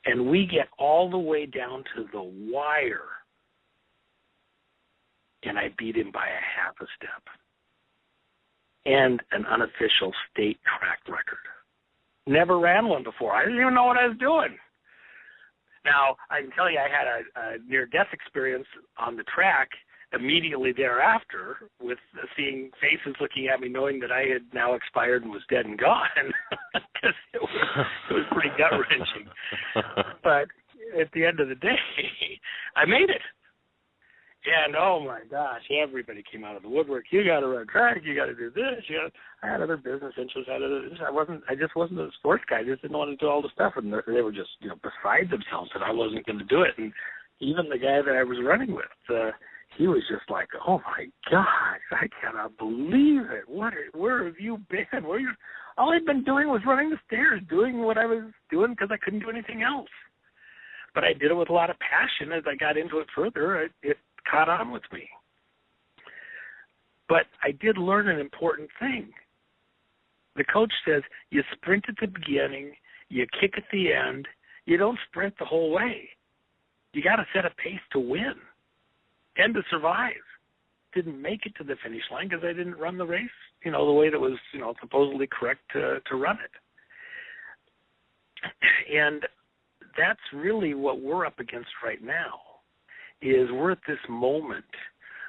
And we get all the way down to the wire, and I beat him by a half a step. And an unofficial state track record. Never ran one before. I didn't even know what I was doing. Now, I can tell you I had a near-death experience on the track immediately thereafter with seeing faces looking at me knowing that I had now expired and was dead and gone. Because it was pretty gut-wrenching. But at the end of the day, I made it. And, oh, my gosh, everybody came out of the woodwork. You got to run track. You got to do this. I had other business interests. I just wasn't a sports guy. I just didn't want to do all the stuff. And they were just, beside themselves that I wasn't going to do it. And even the guy that I was running with, he was just like, oh, my gosh, I cannot believe it. Where have you been? All I'd been doing was running the stairs, doing what I was doing because I couldn't do anything else. But I did it with a lot of passion. As I got into it further, it caught on with me. But I did learn an important thing. The coach says you sprint at the beginning, you kick at the end, you don't sprint the whole way. You got to set a pace to win and to survive. Didn't make it to the finish line because I didn't run the race, the way that was, supposedly correct to run it. And that's really what we're up against right now. Is we're at this moment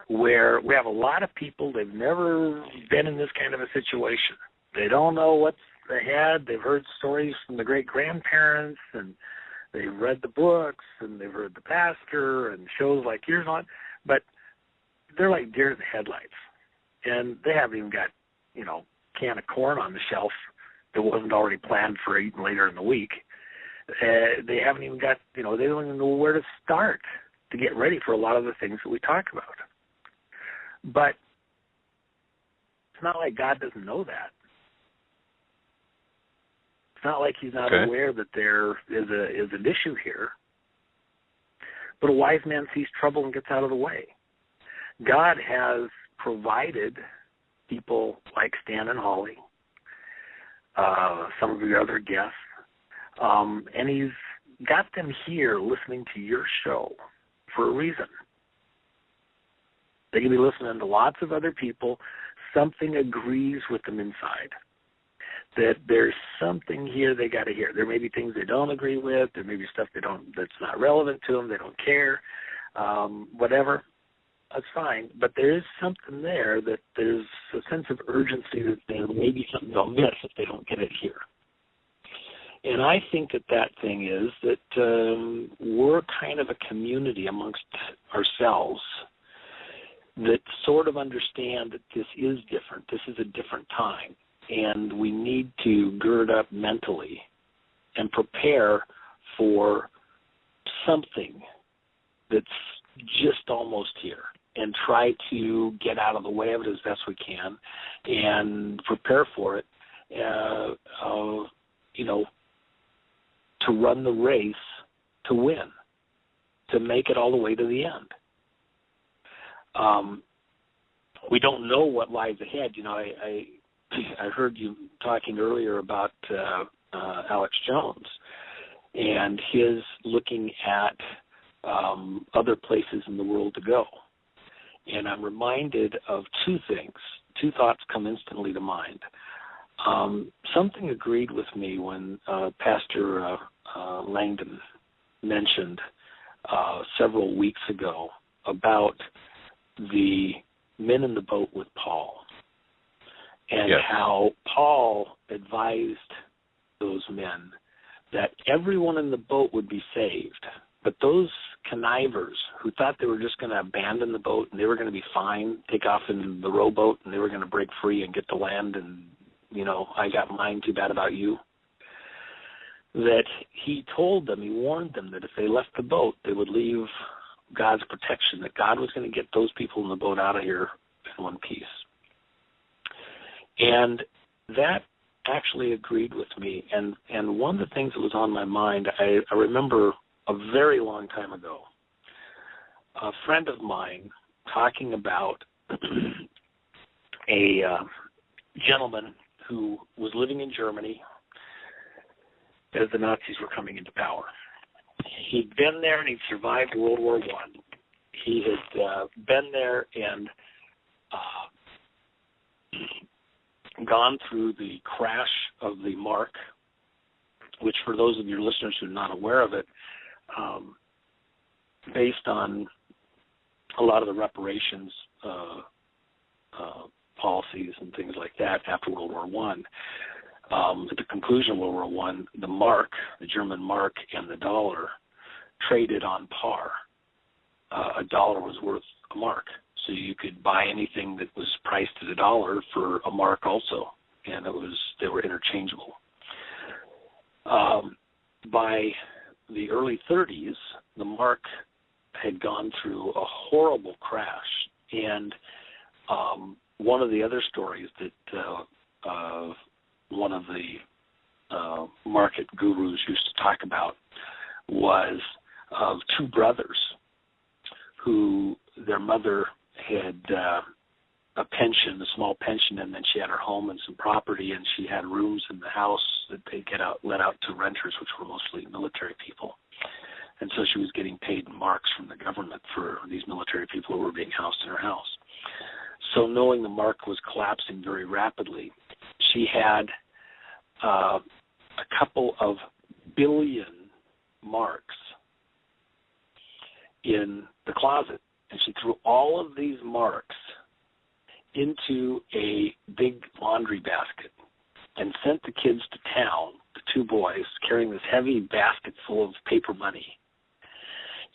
where we have a lot of people, they've never been in this kind of a situation. They don't know what's ahead. They've heard stories from the great-grandparents, and they've read the books, and they've heard the pastor, and shows like yours on. But they're like deer in the headlights. And they haven't even got, can of corn on the shelf that wasn't already planned for eating later in the week. They haven't even got, they don't even know where to start. to get ready for a lot of the things that we talk about. But it's not like God doesn't know that. It's not like he's not aware that there is an issue here. But a wise man sees trouble and gets out of the way. God has provided people like Stan and Holly, some of your other guests, and he's got them here listening to your show for a reason. They can be listening to lots of other people. Something agrees with them inside. That there's something here they got to hear. There may be things they don't agree with. There may be stuff that's not relevant to them. They don't care. Whatever. That's fine. But there is something there that there's a sense of urgency that there may be something they'll miss if they don't get it here. And I think that thing is that we're kind of a community amongst ourselves that sort of understand that this is different. This is a different time. And we need to gird up mentally and prepare for something that's just almost here and try to get out of the way of it as best we can and prepare for it, to run the race to win, to make it all the way to the end. We don't know what lies ahead. I heard you talking earlier about Alex+Jones and his looking at other places in the world to go. And I'm reminded of two things. Two thoughts come instantly to mind. Something agreed with me when Pastor Langdon mentioned several weeks ago about the men in the boat with Paul. And how Paul advised those men that everyone in the boat would be saved. But those connivers who thought they were just going to abandon the boat and they were going to be fine, take off in the rowboat and they were going to break free and get to land and, I got mine, too bad about you. That he told them, he warned them that if they left the boat, they would leave God's protection, that God was going to get those people in the boat out of here in one piece. And that actually agreed with me. And one of the things that was on my mind, I remember a very long time ago, a friend of mine talking about a gentleman who was living in Germany as the Nazis were coming into power. He'd been there and he'd survived World War I. He had been there and gone through the crash of the Mark, which for those of your listeners who are not aware of it, based on a lot of the reparations policies and things like that after World War I, at the conclusion of World War I, the mark, the German mark, and the dollar traded on par. A dollar was worth a mark. So you could buy anything that was priced at $1 for a mark also, and they were interchangeable. By the early 30s, the mark had gone through a horrible crash, and one of the other stories that one of the market gurus used to talk about was of two brothers who their mother had a pension, a small pension, and then she had her home and some property, and she had rooms in the house that they let out to renters, which were mostly military people. And so she was getting paid in marks from the government for these military people who were being housed in her house. So knowing the mark was collapsing very rapidly, she had a couple of billion marks in the closet. And she threw all of these marks into a big laundry basket and sent the kids to town, the two boys, carrying this heavy basket full of paper money.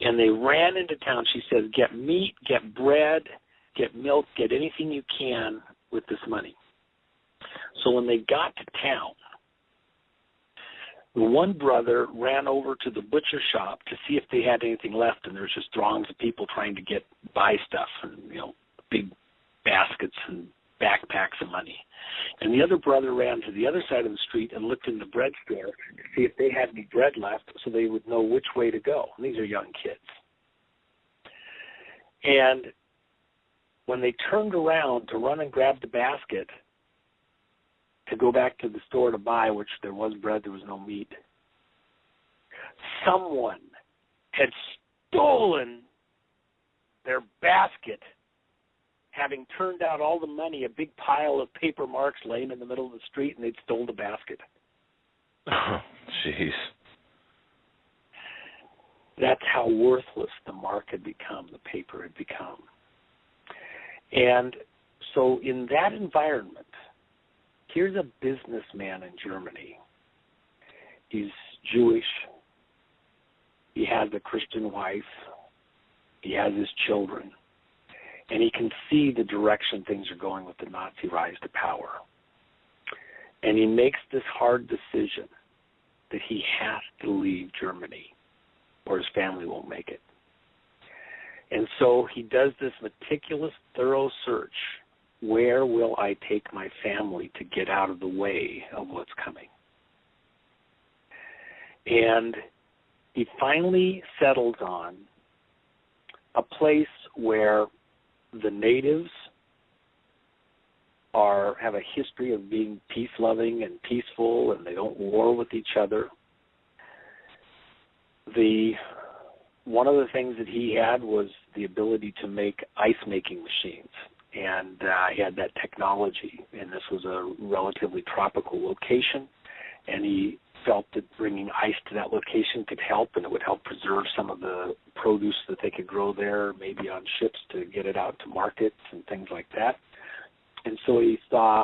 And they ran into town. She said, get meat, get bread, get milk, get anything you can with this money. So when they got to town, The one brother ran over to the butcher shop to see if they had anything left, and there's just throngs of people trying to buy stuff, and big baskets and backpacks of money. And the other brother ran to the other side of the street and looked in the bread store to see if they had any bread left so they would know which way to go. And these are young kids. And when they turned around to run and grab the basket to go back to the store to buy, which there was bread, there was no meat, someone had stolen their basket, having turned out all the money, a big pile of paper marks laying in the middle of the street, and they'd stole the basket. Oh, jeez. That's how worthless the mark had become, the paper had become. And so in that environment, here's a businessman in Germany. He's Jewish. He has a Christian wife. He has his children. And he can see the direction things are going with the Nazi rise to power. And he makes this hard decision that he has to leave Germany or his family won't make it. And so he does this meticulous, thorough search. Where will I take my family to get out of the way of what's coming? And he finally settles on a place where the natives have a history of being peace-loving and peaceful, and they don't war with each other. One of the things that he had was the ability to make ice-making machines, and he had that technology, and this was a relatively tropical location, and he felt that bringing ice to that location could help, and it would help preserve some of the produce that they could grow there, maybe on ships to get it out to markets and things like that. And so he saw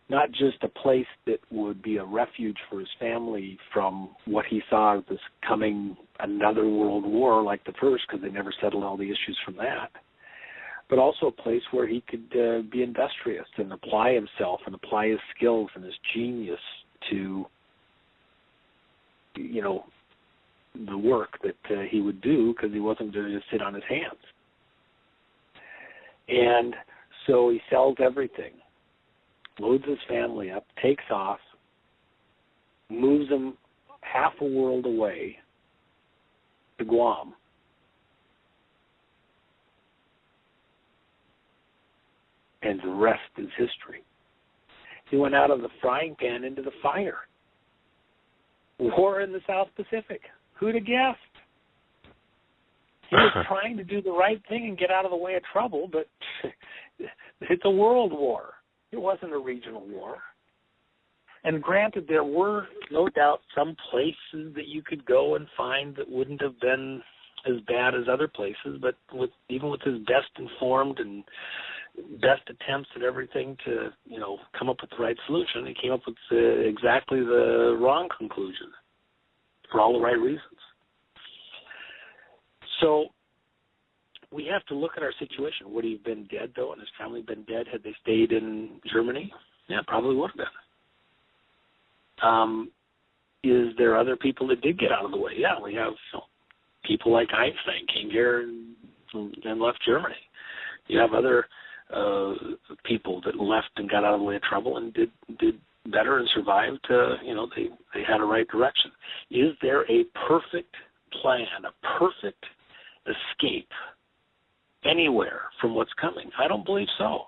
not just a place that would be a refuge for his family from what he saw as this coming another world war like the first, because they never settled all the issues from that, but also a place where he could be industrious and apply himself and apply his skills and his genius to the work that he would do, because he wasn't going to just sit on his hands. And so he sells everything, loads his family up, takes off, moves them half a world away to Guam. And the rest is history. He went out of the frying pan into the fire. War in the South Pacific. Who'd have guessed? He was trying to do the right thing and get out of the way of trouble, but it's a world war. It wasn't a regional war. And granted, there were no doubt some places that you could go and find that wouldn't have been as bad as other places, but even with his best informed and best attempts at everything to, come up with the right solution, he came up with exactly the wrong conclusion for all the right reasons. So we have to look at our situation. Would he have been dead, though, and his family been dead had they stayed in Germany? Yeah, probably would have been. Is there other people that did get out of the way? Yeah, we have people like Einstein came here and left Germany. You have other people that left and got out of the way of trouble and did better and survived. They had a right direction. Is there a perfect plan, a perfect escape anywhere from what's coming? I don't believe so.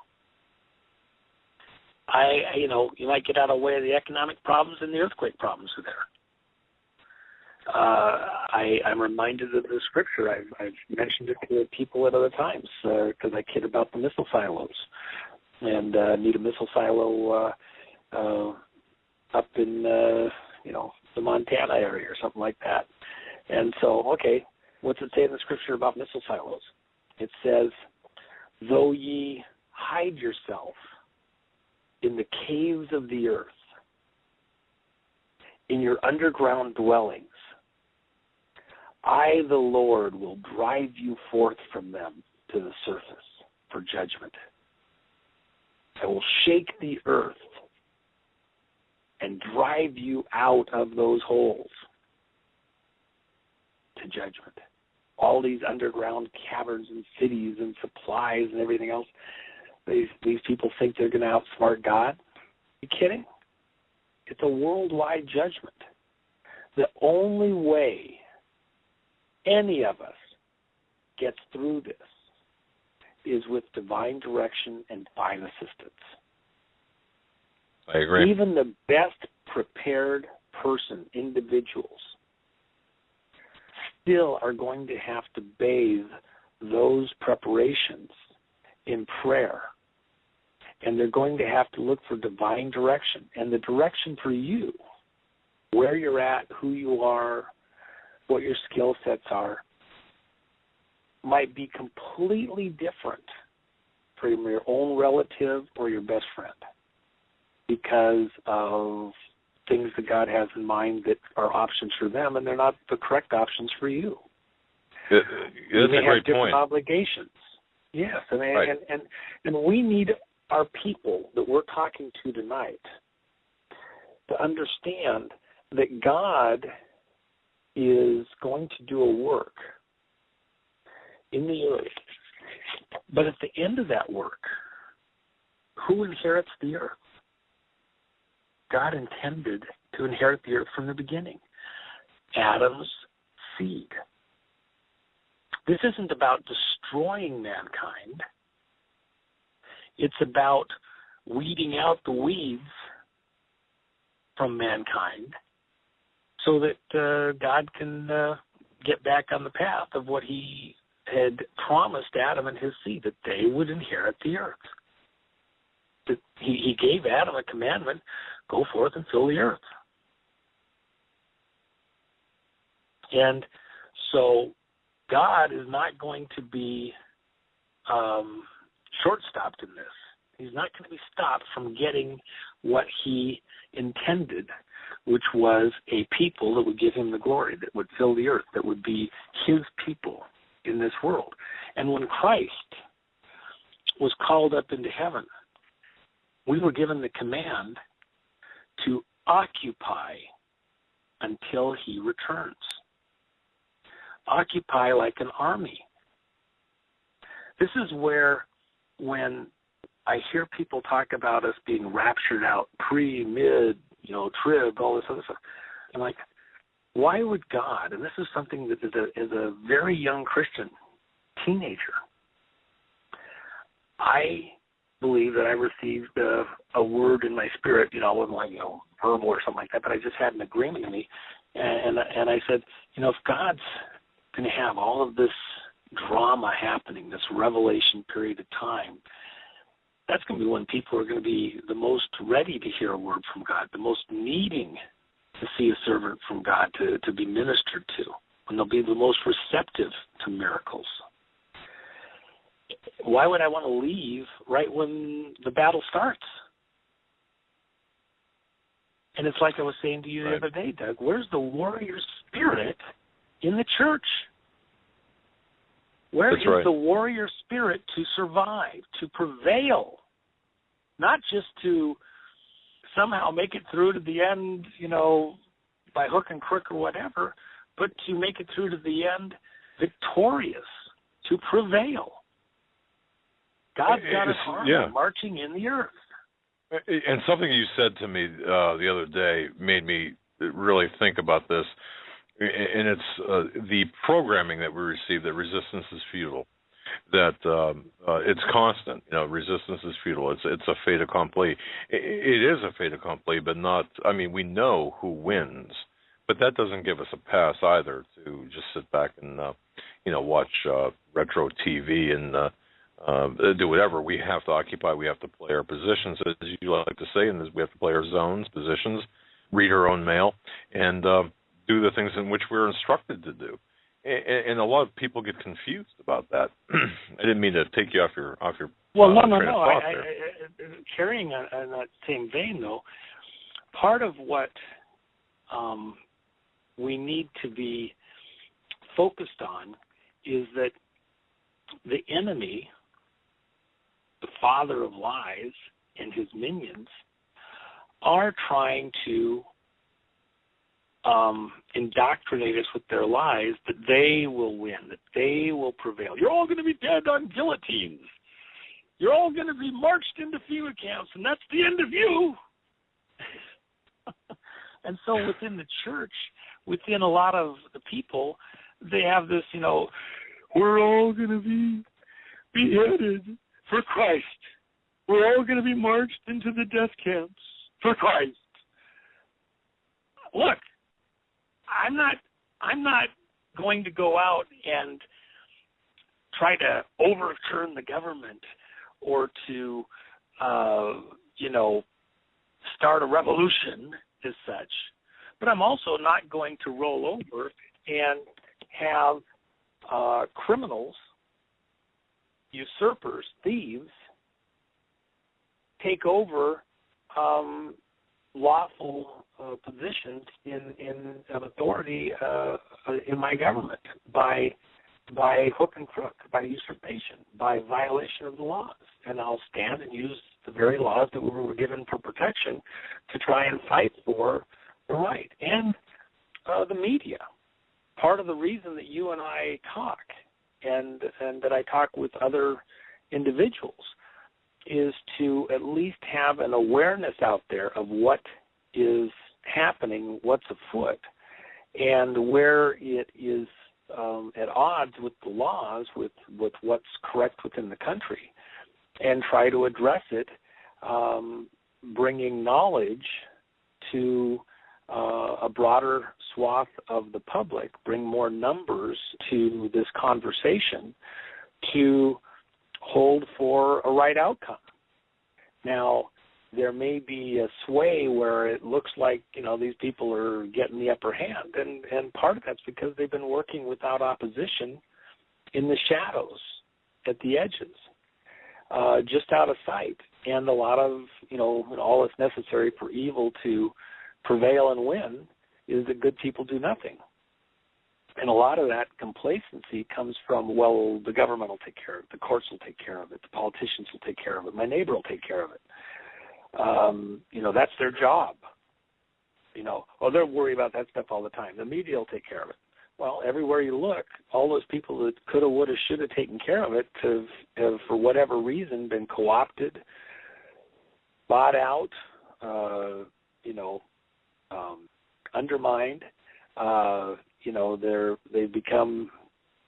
You might get out of the way of the economic problems, and the earthquake problems are there. I'm reminded of the scripture. I've mentioned it to people at other times because I kid about the missile silos and need a missile silo up in the Montana area or something like that. And so, okay, what's it say in the scripture about missile silos? It says, "Though ye hide yourself in the caves of the earth, in your underground dwellings, I, the Lord, will drive you forth from them to the surface for judgment. I will shake the earth and drive you out of those holes to judgment. All these underground caverns and cities and supplies and everything else, these people think they're going to outsmart God. Are you kidding? It's a worldwide judgment. The only way any of us gets through this is with divine direction and divine assistance. I agree. Even the best prepared individuals, still are going to have to bathe those preparations in prayer. And they're going to have to look for divine direction. And the direction for you, where you're at, who you are, what your skill sets are, might be completely different from your own relative or your best friend because of things that God has in mind that are options for them, and they're not the correct options for you. That's you may a great have different point. Obligations. Yes, Right. and we need our people that we're talking to tonight to understand that God is going to do a work in the earth. But at the end of that work, who inherits the earth? God intended to inherit the earth from the beginning. Adam's seed. This isn't about destroying mankind. It's about weeding out the weeds from mankind so that God can get back on the path of what he had promised Adam and his seed, that they would inherit the earth. That he gave Adam a commandment, go forth and fill the earth. And so God is not going to be short-stopped in this. He's not going to be stopped from getting what he intended, which was a people that would give him the glory, that would fill the earth, that would be his people in this world. And when Christ was called up into heaven, we were given the command to occupy until he returns. Occupy like an army. This is where, when I hear people talk about us being raptured out, pre, mid, trib, all this other stuff, I'm like, why would God, and this is something that is a very young Christian teenager, I believe that I received a word in my spirit, it wasn't like, verbal or something like that, but I just had an agreement in me, and I said, if God's going to have all of this drama happening, this revelation period of time, that's going to be when people are going to be the most ready to hear a word from God, the most needing to see a servant from God to be ministered to, when they'll be the most receptive to miracles. Why would I want to leave right when the battle starts? And it's like I was saying to you the other day, Doug, where's the warrior spirit in the church? Where is the warrior spirit to survive, to prevail, not just to somehow make it through to the end, by hook and crook or whatever, but to make it through to the end victorious, to prevail. God's got an army marching in the earth. And something you said to me the other day made me really think about this. And it's the programming that we receive, that resistance is futile, that it's constant. Resistance is futile. It's a fait accompli. It is a fait accompli, but not. We know who wins, but that doesn't give us a pass either to just sit back and watch retro TV and do whatever. We have to occupy. We have to play our positions, as you like to say, and we have to play our zones, positions, read our own mail, and do the things in which we're instructed to do. And a lot of people get confused about that. I didn't mean to take you off your well, no. Carrying on that same vein, though, part of what we need to be focused on is that the enemy, the father of lies, and his minions are trying to indoctrinate us with their lies that they will win, that they will prevail. You're all going to be dead on guillotines. You're all going to be marched into FEMA camps, and that's the end of you. And so within the church, within a lot of the people, they have this, we're all going to be beheaded for Christ. We're all going to be marched into the death camps for Christ. Look, I'm not going to go out and try to overturn the government or to, start a revolution as such. But I'm also not going to roll over and have criminals, usurpers, thieves, take over lawful positions of authority in my government by hook and crook, by usurpation, by violation of the laws. And I'll stand and use the very laws that we were given for protection to try and fight for the right. And the media. Part of the reason that you and I talk and that I talk with other individuals is to at least have an awareness out there of what is happening, what's afoot, and where it is at odds with the laws, with what's correct within the country, and try to address it, bringing knowledge to a broader swath of the public, bring more numbers to this conversation to hold for a right outcome. Now, there may be a sway where it looks like, these people are getting the upper hand, and part of that's because they've been working without opposition in the shadows, at the edges, just out of sight, and a lot of, all that's necessary for evil to prevail and win is that good people do nothing. And a lot of that complacency comes from, well, the government will take care of it, the courts will take care of it, the politicians will take care of it, my neighbor will take care of it. That's their job. They'll worry about that stuff all the time. The media will take care of it. Well, everywhere you look, all those people that could have, would have, should have taken care of it have, for whatever reason, been co-opted, bought out, undermined. They've become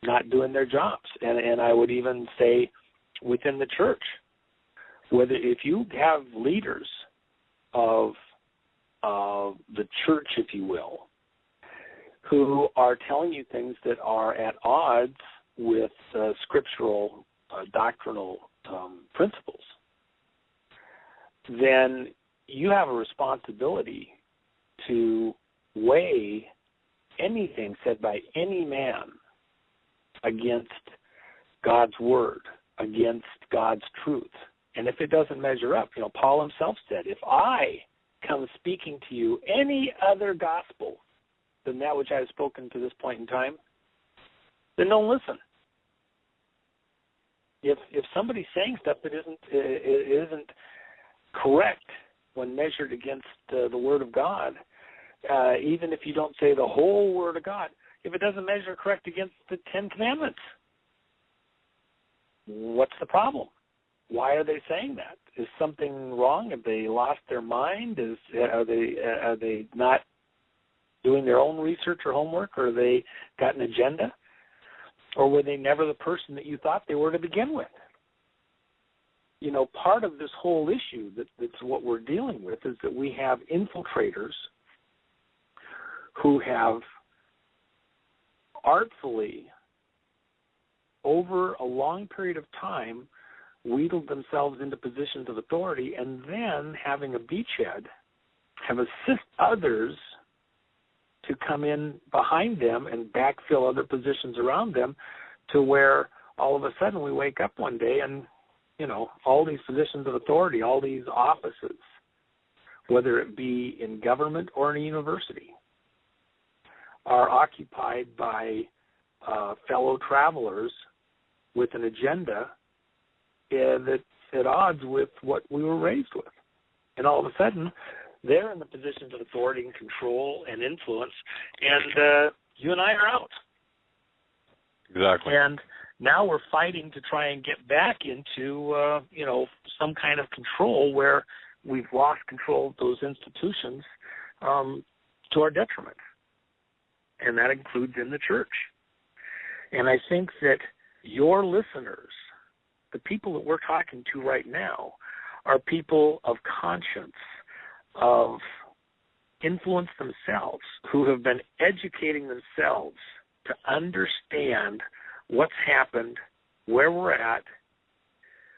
not doing their jobs. And I would even say within the church, whether if you have leaders of the church, if you will, who are telling you things that are at odds with scriptural doctrinal principles, then you have a responsibility to weigh anything said by any man against God's word, against God's truth. And if it doesn't measure up, Paul himself said, if I come speaking to you any other gospel than that which I have spoken to this point in time, then don't listen. If somebody's saying stuff that isn't correct when measured against the Word of God, even if you don't say the whole Word of God, if it doesn't measure correct against the Ten Commandments, what's the problem? Why are they saying that? Is something wrong? Have they lost their mind? Are they not doing their own research or homework, or they got an agenda? Or were they never the person that you thought they were to begin with? Part of this whole issue that's what we're dealing with is that we have infiltrators who have artfully, over a long period of time, wheedled themselves into positions of authority, and then, having a beachhead, have assist others to come in behind them and backfill other positions around them, to where all of a sudden we wake up one day and, all these positions of authority, all these offices, whether it be in government or in a university, are occupied by fellow travelers with an agenda that's at odds with what we were raised with. And all of a sudden, they're in the positions of authority and control and influence, and you and I are out. Exactly. And now we're fighting to try and get back into, some kind of control where we've lost control of those institutions to our detriment. And that includes in the church. And I think that your listeners, the people that we're talking to right now, are people of conscience, of influence themselves, who have been educating themselves to understand what's happened, where we're at,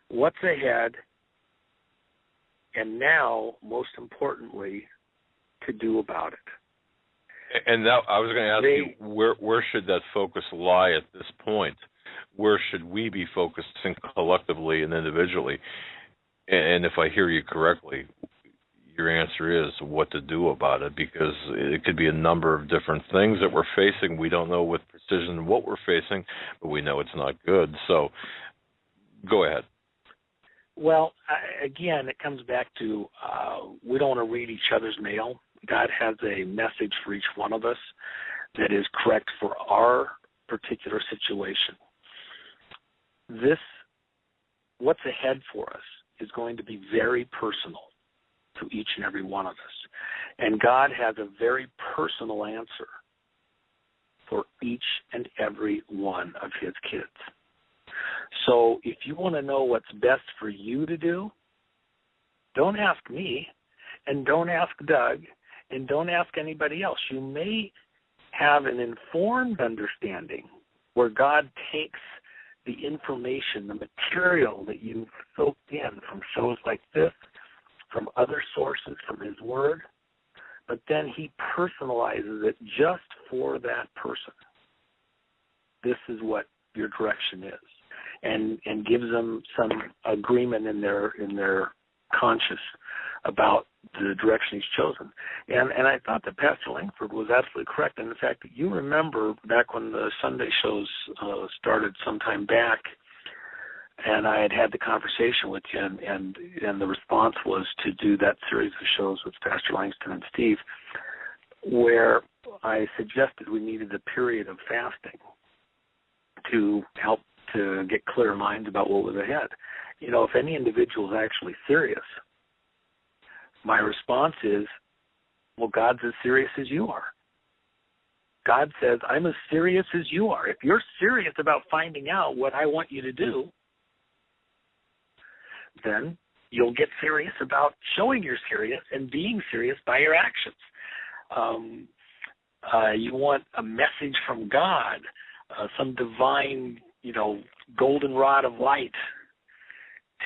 what's ahead, and now, most importantly, to do about it. And now I was going to ask you, where should that focus lie at this point? Where should we be focusing collectively and individually? And if I hear you correctly, your answer is what to do about it, because it could be a number of different things that we're facing. We don't know with precision what we're facing, but we know it's not good. So go ahead. Well, again, it comes back to we don't want to read each other's mail. God has a message for each one of us that is correct for our particular situation. What's ahead for us is going to be very personal to each and every one of us. And God has a very personal answer for each and every one of his kids. So if you want to know what's best for you to do, don't ask me, and don't ask Doug, and don't ask anybody else. You may have an informed understanding where God takes the information, the material that you've soaked in from shows like this, from other sources, from his word, but then he personalizes it just for that person. This is what your direction is, and gives them some agreement in their conscience about the direction he's chosen. And I thought that Pastor Langford was absolutely correct. And in fact, you remember back when the Sunday shows started sometime back, and I had the conversation with you, and the response was to do that series of shows with Pastor Langston and Steve, where I suggested we needed a period of fasting to help to get clear minds about what was ahead. If any individual is actually serious, my response is, well, God's as serious as you are. God says, I'm as serious as you are. If you're serious about finding out what I want you to do, then you'll get serious about showing you're serious and being serious by your actions. You want a message from God, some divine, golden rod of light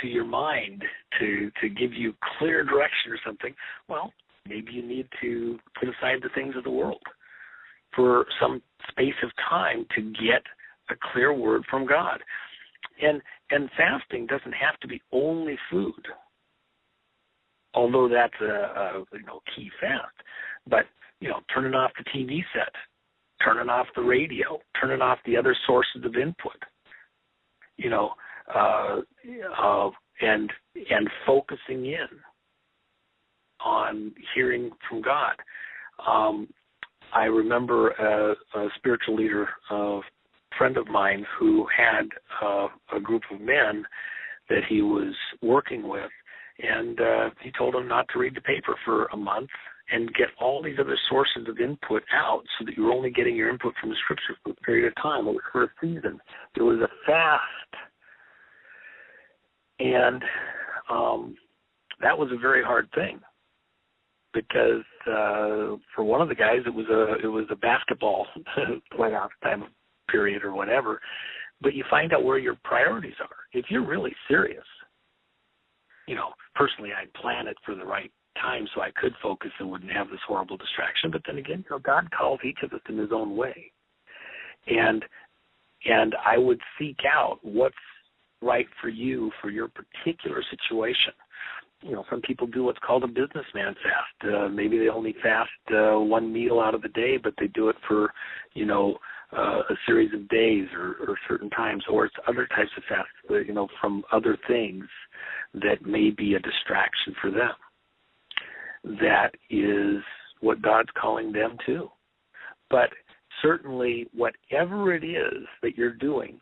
to your mind to give you clear direction or something. Well, maybe you need to put aside the things of the world for some space of time to get a clear word from God. And fasting doesn't have to be only food, although that's a key fast. But turning off the TV set, turning off the radio, turning off the other sources of input, and focusing in on hearing from God. I remember a spiritual leader, a friend of mine, who had a group of men that he was working with, and he told them not to read the paper for a month and get all these other sources of input out so that you were only getting your input from the scripture for a period of time. It was for a season. It was a fast. And that was a very hard thing, because for one of the guys it was a basketball playoff time period or whatever. But you find out where your priorities are. If you're really serious, personally I'd plan it for the right time so I could focus and wouldn't have this horrible distraction. But then again, God calls each of us in his own way. And I would seek out what's right for you, for your particular situation. Some people do what's called a businessman fast. Maybe they only fast one meal out of the day, but they do it for, a series of days or certain times, or it's other types of fasts, from other things that may be a distraction for them. that is what God's calling them to. But certainly, whatever it is that you're doing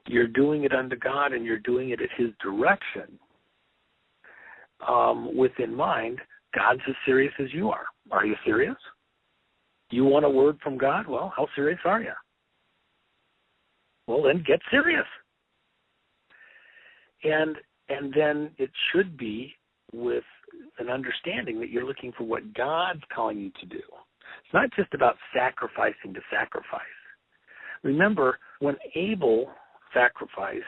it unto God, and you're doing it at His direction, with in mind, God's as serious as you are. Are you serious? You want a word from God? Well, how serious are you? Well, then get serious. And then it should be with an understanding that you're looking for what God's calling you to do. It's not just about sacrificing to sacrifice. Remember, when Abel sacrificed,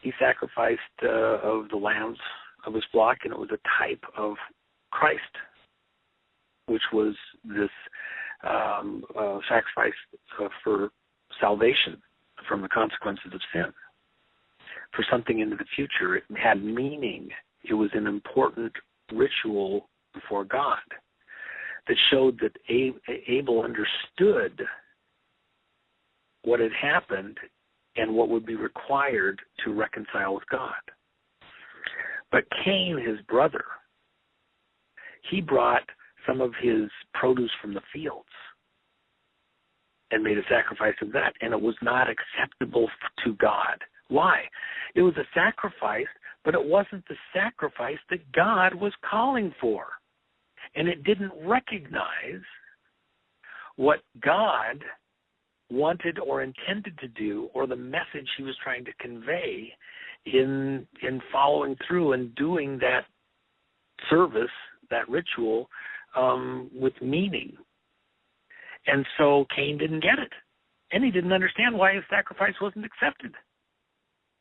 he sacrificed of the lambs of his flock, and it was a type of Christ, which was this sacrifice for salvation from the consequences of sin, for something into the future. It had meaning. It was an important ritual before God that showed that Abel understood what had happened and what would be required to reconcile with God. But Cain, his brother, he brought some of his produce from the fields and made a sacrifice of that, and it was not acceptable to God. Why? It was a sacrifice, but it wasn't the sacrifice that God was calling for. And it didn't recognize what God wanted or intended to do, or the message He was trying to convey in following through and doing that service, that ritual, with meaning. And so Cain didn't get it. And he didn't understand why his sacrifice wasn't accepted.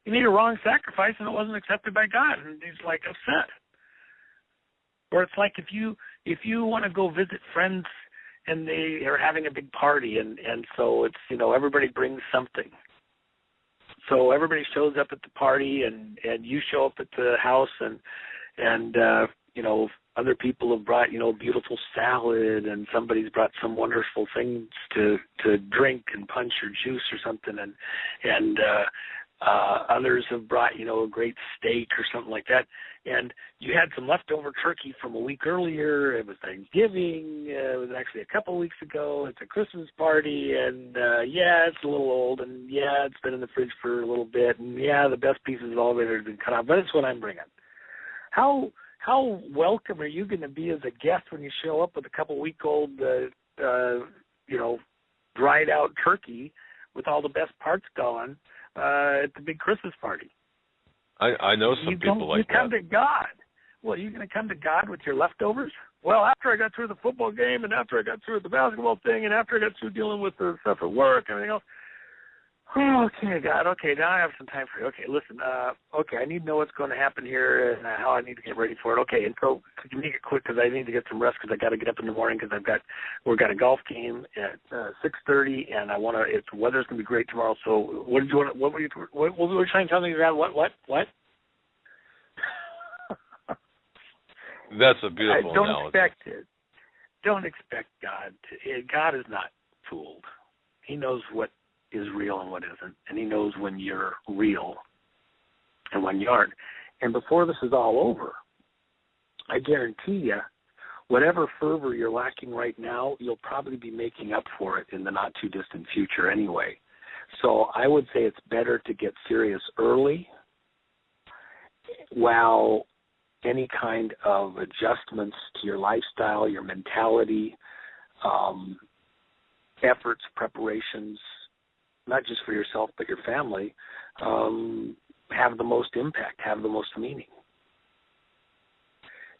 He made a wrong sacrifice and it wasn't accepted by God, and he's like upset. Or it's like if you want to go visit friends and they are having a big party, and so it's, everybody brings something. So everybody shows up at the party, and you show up at the house, and other people have brought, beautiful salad, and somebody's brought some wonderful things to drink and punch or juice or something, and others have brought, a great steak or something like that. And you had some leftover turkey from a week earlier. It was Thanksgiving. It was actually a couple of weeks ago. It's a Christmas party, and it's a little old, and it's been in the fridge for a little bit, and the best pieces of all of it have been cut off. But it's what I'm bringing. How welcome are you going to be as a guest when you show up with a couple-week-old, dried out turkey with all the best parts going at the big Christmas party? I know some people like that. You come to God. Well, you're going to come to God with your leftovers? Well, after I got through the football game, and after I got through the basketball thing, and after I got through dealing with the stuff at work and everything else, okay, God, okay, now I have some time for you. Okay, listen, I need to know what's going to happen here and how I need to get ready for it. Okay, and so could you make it quick because I need to get some rest because I got to get up in the morning because we've got a golf game at 6:30 and the weather's going to be great tomorrow. So what were you trying to tell me about? What? That's a beautiful analogy. Don't expect God to. God is not fooled. He knows what is real and what isn't, and He knows when you're real and when you aren't. And before this is all over, I guarantee you, whatever fervor you're lacking right now, you'll probably be making up for it in the not-too-distant future anyway. So I would say it's better to get serious early while any kind of adjustments to your lifestyle, your mentality, efforts, preparations, not just for yourself but your family, have the most impact, have the most meaning.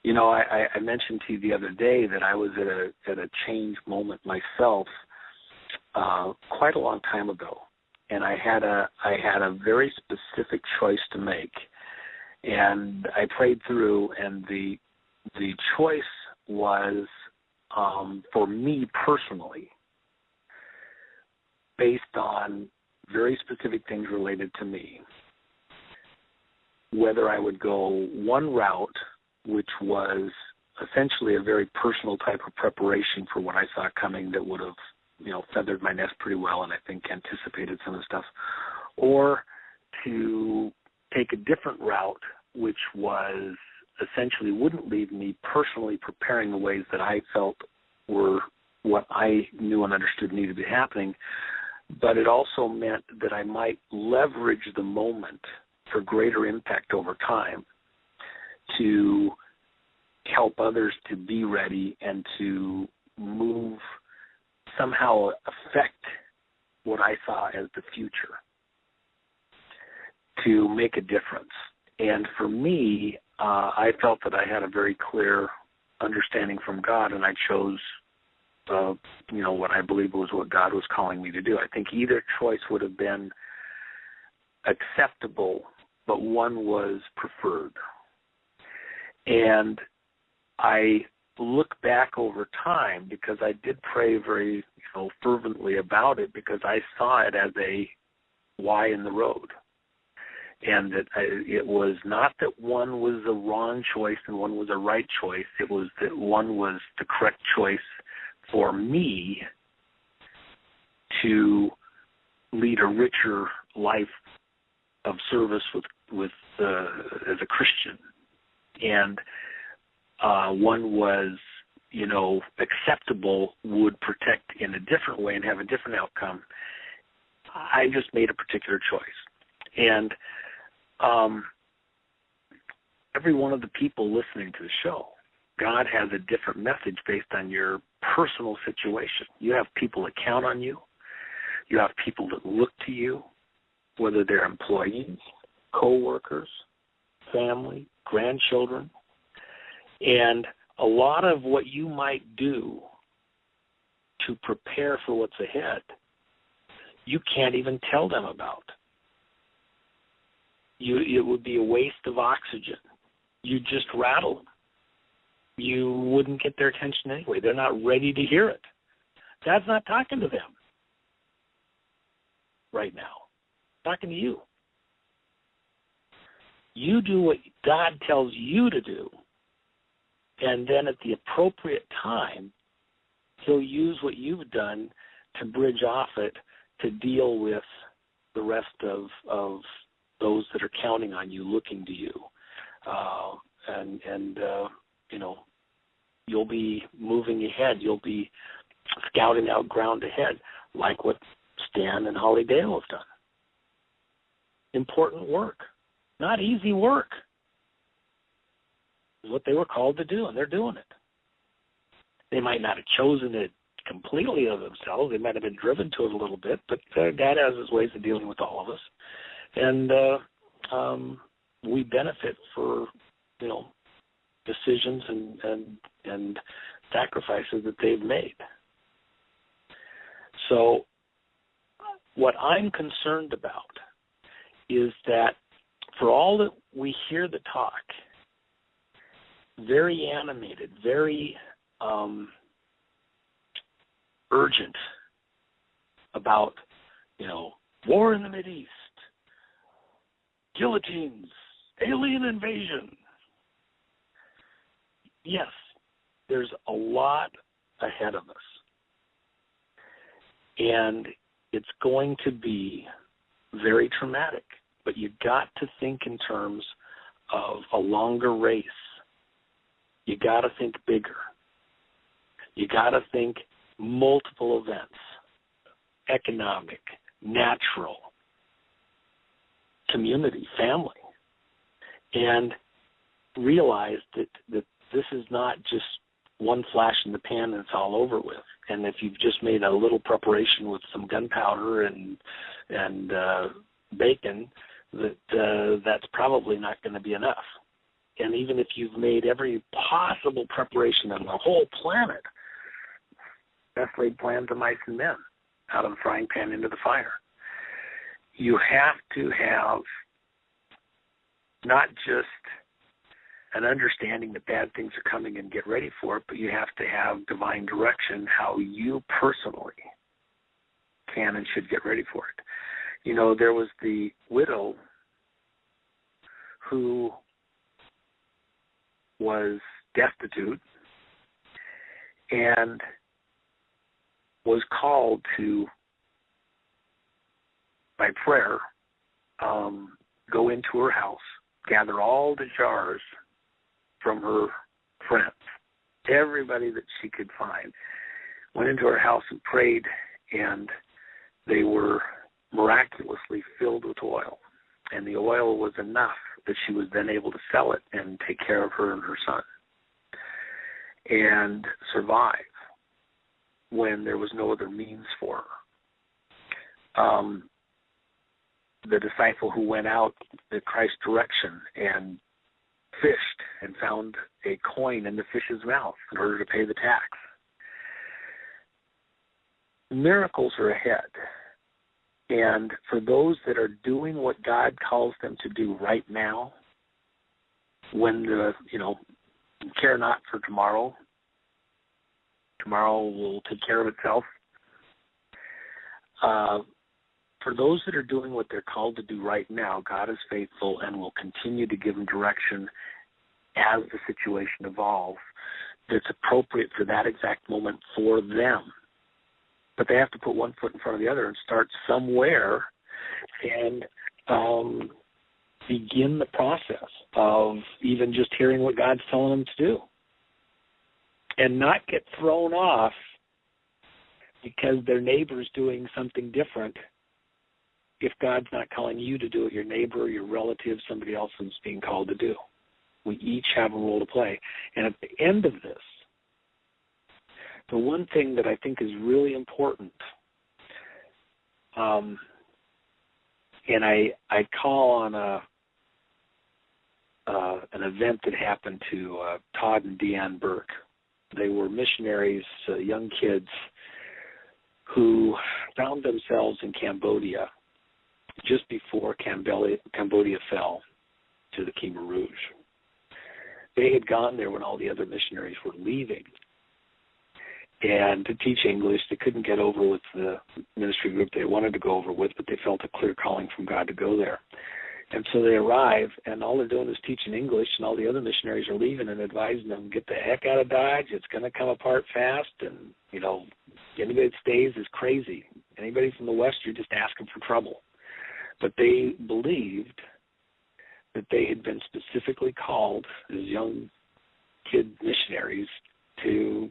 I mentioned to you the other day that I was at a change moment myself quite a long time ago, and I had a very specific choice to make, and I prayed through, and the choice was for me personally, based on very specific things related to me, whether I would go one route, which was essentially a very personal type of preparation for what I saw coming that would have, feathered my nest pretty well and I think anticipated some of the stuff, or to take a different route, which was essentially wouldn't leave me personally preparing the ways that I felt were what I knew and understood needed to be happening, but it also meant that I might leverage the moment for greater impact over time to help others to be ready and to move, somehow affect what I saw as the future, to make a difference. And for me, I felt that I had a very clear understanding from God, and I chose, what I believe was what God was calling me to do. I think either choice would have been acceptable, but one was preferred. And I look back over time, because I did pray very fervently about it, because I saw it as a why in the road. And that it was not that one was a wrong choice and one was a right choice. It was that one was the correct choice for me to lead a richer life of service with as a Christian. And one was, acceptable, would protect in a different way and have a different outcome. I just made a particular choice. And every one of the people listening to the show, God has a different message based on your personal situation. You have people that count on you. You have people that look to you, whether they're employees, co-workers, family, grandchildren. And a lot of what you might do to prepare for what's ahead, you can't even tell them about. It would be a waste of oxygen. You just rattle them. You wouldn't get their attention anyway. They're not ready to hear it. God's not talking to them right now. Talking to you. You do what God tells you to do, and then at the appropriate time, He'll use what you've done to bridge off it to deal with the rest of those that are counting on you, looking to you. You'll be moving ahead. You'll be scouting out ground ahead, like what Stan and Holly Dale have done. Important work. Not easy work. It's what they were called to do, and they're doing it. They might not have chosen it completely of themselves. They might have been driven to it a little bit, but God has His ways of dealing with all of us. And we benefit for, decisions and sacrifices that they've made. So what I'm concerned about is that for all that we hear the talk, very animated, very urgent about, war in the Mideast, guillotines, alien invasion. Yes, there's a lot ahead of us. And it's going to be very traumatic. But you got to think in terms of a longer race. You got to think bigger. You got to think multiple events, economic, natural, community, family, and realize that this is not just one flash in the pan and it's all over with. And if you've just made a little preparation with some gunpowder and bacon, that's probably not going to be enough. And even if you've made every possible preparation on the whole planet, best laid plans of mice and men, out of the frying pan into the fire. You have to have not just an understanding that bad things are coming and get ready for it, but you have to have divine direction how you personally can and should get ready for it. There was the widow who was destitute and was called to, by prayer, go into her house, gather all the jars from her friends. Everybody that she could find went into her house and prayed, and they were miraculously filled with oil. And the oil was enough that she was then able to sell it and take care of her and her son and survive when there was no other means for her. The disciple who went out at Christ's direction and fished and found a coin in the fish's mouth in order to pay the tax. Miracles are ahead. And for those that are doing what God calls them to do right now, when care not for tomorrow, tomorrow will take care of itself. For those that are doing what they're called to do right now, God is faithful and will continue to give them direction as the situation evolves that's appropriate for that exact moment for them. But they have to put one foot in front of the other and start somewhere and begin the process of even just hearing what God's telling them to do. And not get thrown off because their neighbor's doing something different. If God's not calling you to do it, your neighbor, your relative, somebody else is being called to do. We each have a role to play. And at the end of this, the one thing that I think is really important, and I call on an event that happened to Todd and Deanne Burke. They were missionaries, young kids, who found themselves in Cambodia just before Cambodia fell to the Khmer Rouge. They had gone there when all the other missionaries were leaving. And to teach English, they couldn't get over with the ministry group they wanted to go over with, but they felt a clear calling from God to go there. And so they arrive, and all they're doing is teaching English, and all the other missionaries are leaving and advising them, get the heck out of Dodge. It's going to come apart fast, and, anybody that stays is crazy. Anybody from the West, you're just asking for trouble. But they believed that they had been specifically called as young kid missionaries to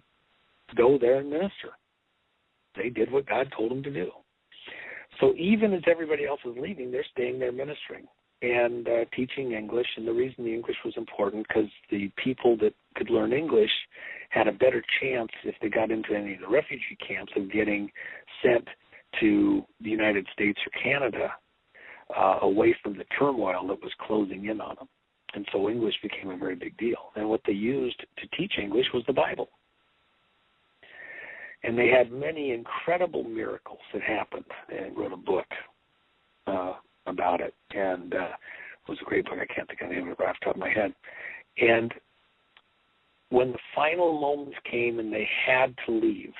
go there and minister. They did what God told them to do. So even as everybody else is leaving, they're staying there ministering and teaching English. And the reason the English was important, because the people that could learn English had a better chance, if they got into any of the refugee camps, of getting sent to the United States or Canada away from the turmoil that was closing in on them. And so English became a very big deal. And what they used to teach English was the Bible. And they had many incredible miracles that happened. And wrote a book about it. And it was a great book. I can't think of the name of it right off the top of my head. And when the final moments came and they had to leave,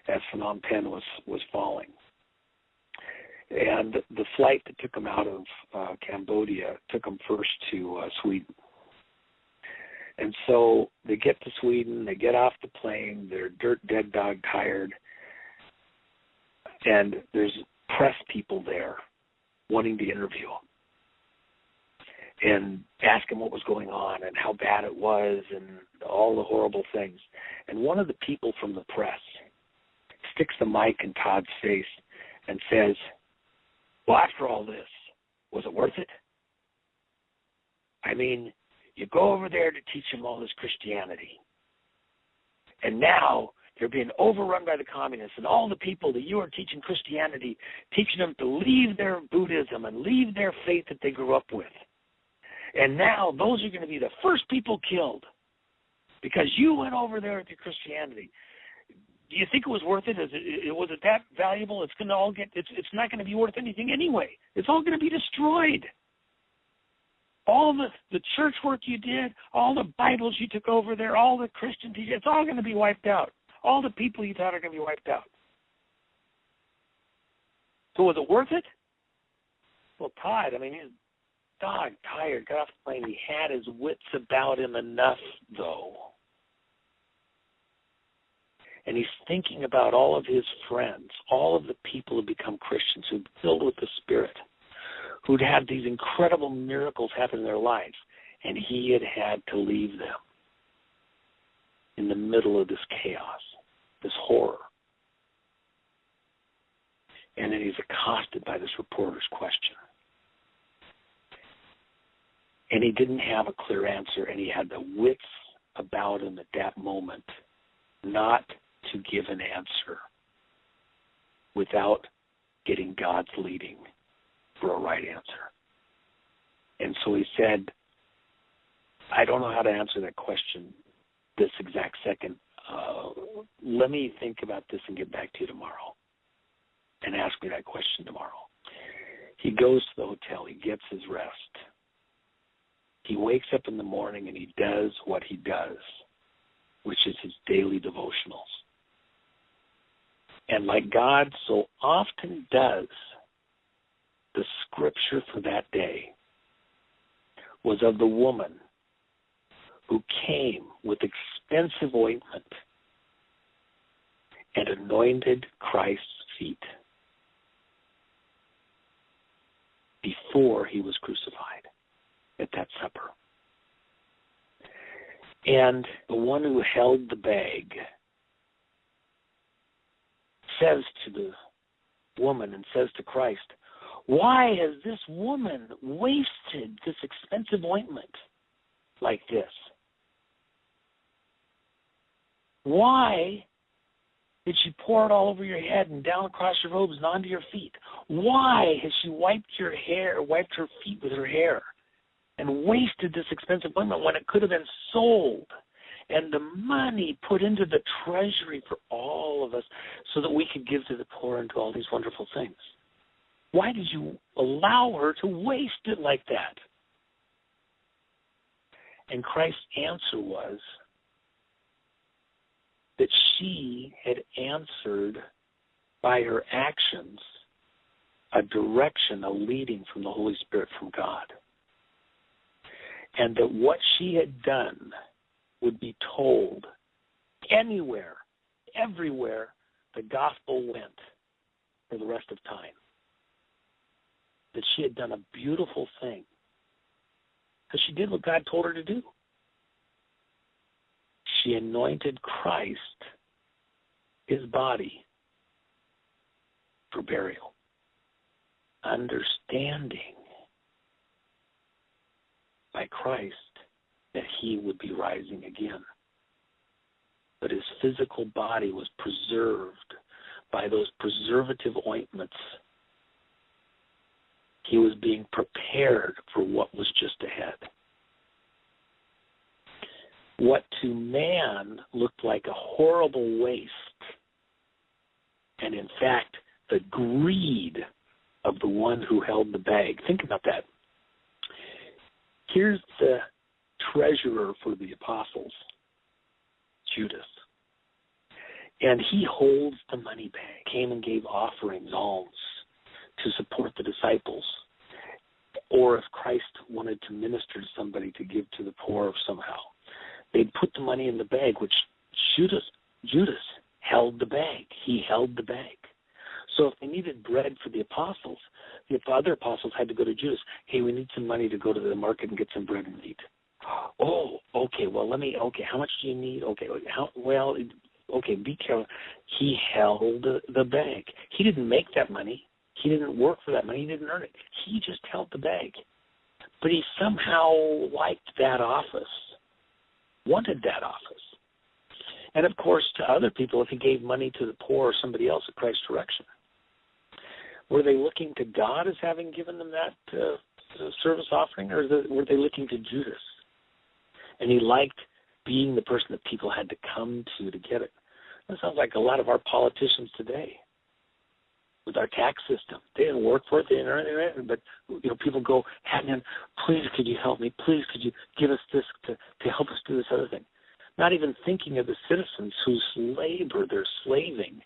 as Phnom Penh was falling, and the flight that took them out of Cambodia took them first to Sweden. And so they get to Sweden, they get off the plane, they're dirt dead dog tired, and there's press people there wanting to interview them and ask them what was going on and how bad it was and all the horrible things. And one of the people from the press sticks the mic in Todd's face and says, well, after all this, was it worth it? I mean, you go over there to teach them all this Christianity, and now they're being overrun by the communists, and all the people that you are teaching Christianity, teaching them to leave their Buddhism and leave their faith that they grew up with. And now those are going to be the first people killed because you went over there with your Christianity. Do you think it was worth it? Was it that valuable? It's going to all get. It's not going to be worth anything anyway. It's all going to be destroyed. All the church work you did, all the Bibles you took over there, all the Christian teaching, it's all going to be wiped out. All the people you thought are going to be wiped out. So was it worth it? Well, Todd, I mean, he's dog tired, got off the plane. He had his wits about him enough, though. And he's thinking about all of his friends, all of the people who become Christians, who've filled with the Spirit, who'd had these incredible miracles happen in their lives. And he had to leave them in the middle of this chaos, this horror. And then he's accosted by this reporter's question. And he didn't have a clear answer, and he had the wits about him at that moment not to give an answer without getting God's leading for a right answer. And so he said, I don't know how to answer that question this exact second. Let me think about this and get back to you tomorrow and ask me that question tomorrow. He goes to the hotel. He gets his rest. He wakes up in the morning and he does what he does, which is his daily devotionals. And like God so often does, the scripture for that day was of the woman who came with expensive ointment and anointed Christ's feet before he was crucified at that supper. And the one who held the bag says to the woman and says to Christ, why has this woman wasted this expensive ointment like this? Why did she pour it all over your head and down across your robes and onto your feet? Why has she wiped her feet with her hair and wasted this expensive ointment when it could have been sold and the money put into the treasury for all of us so that we could give to the poor and to all these wonderful things? Why did you allow her to waste it like that? And Christ's answer was that she had answered by her actions a direction, a leading from the Holy Spirit from God. And that what she had done would be told anywhere, everywhere the gospel went for the rest of time. That she had done a beautiful thing because she did what God told her to do. She anointed Christ, his body, for burial, understanding by Christ that he would be rising again. But his physical body was preserved by those preservative ointments. He was being prepared for what was just ahead. What to man looked like a horrible waste, and in fact, the greed of the one who held the bag. Think about that. Here's the treasurer for the apostles, Judas. And he holds the money bag, came and gave offerings, alms, to support the disciples. Or if Christ wanted to minister to somebody to give to the poor somehow, they'd put the money in the bag, which Judas held the bag. He held the bag. So if they needed bread for the apostles, the other apostles had to go to Judas. Hey, we need some money to go to the market and get some bread and eat. Oh, okay, well, how much do you need? Okay, be careful. He held the bag. He didn't make that money. He didn't work for that money. He didn't earn it. He just held the bag. But he somehow liked that office, wanted that office. And, of course, to other people, if he gave money to the poor or somebody else at Christ's direction, were they looking to God as having given them that service offering, or were they looking to Judas? And he liked being the person that people had to come to get it. That sounds like a lot of our politicians today with our tax system. They didn't work for it, they didn't earn it, but people go, Hagmann, please could you help me? Please could you give us this to help us do this other thing? Not even thinking of the citizens whose labor they're slaving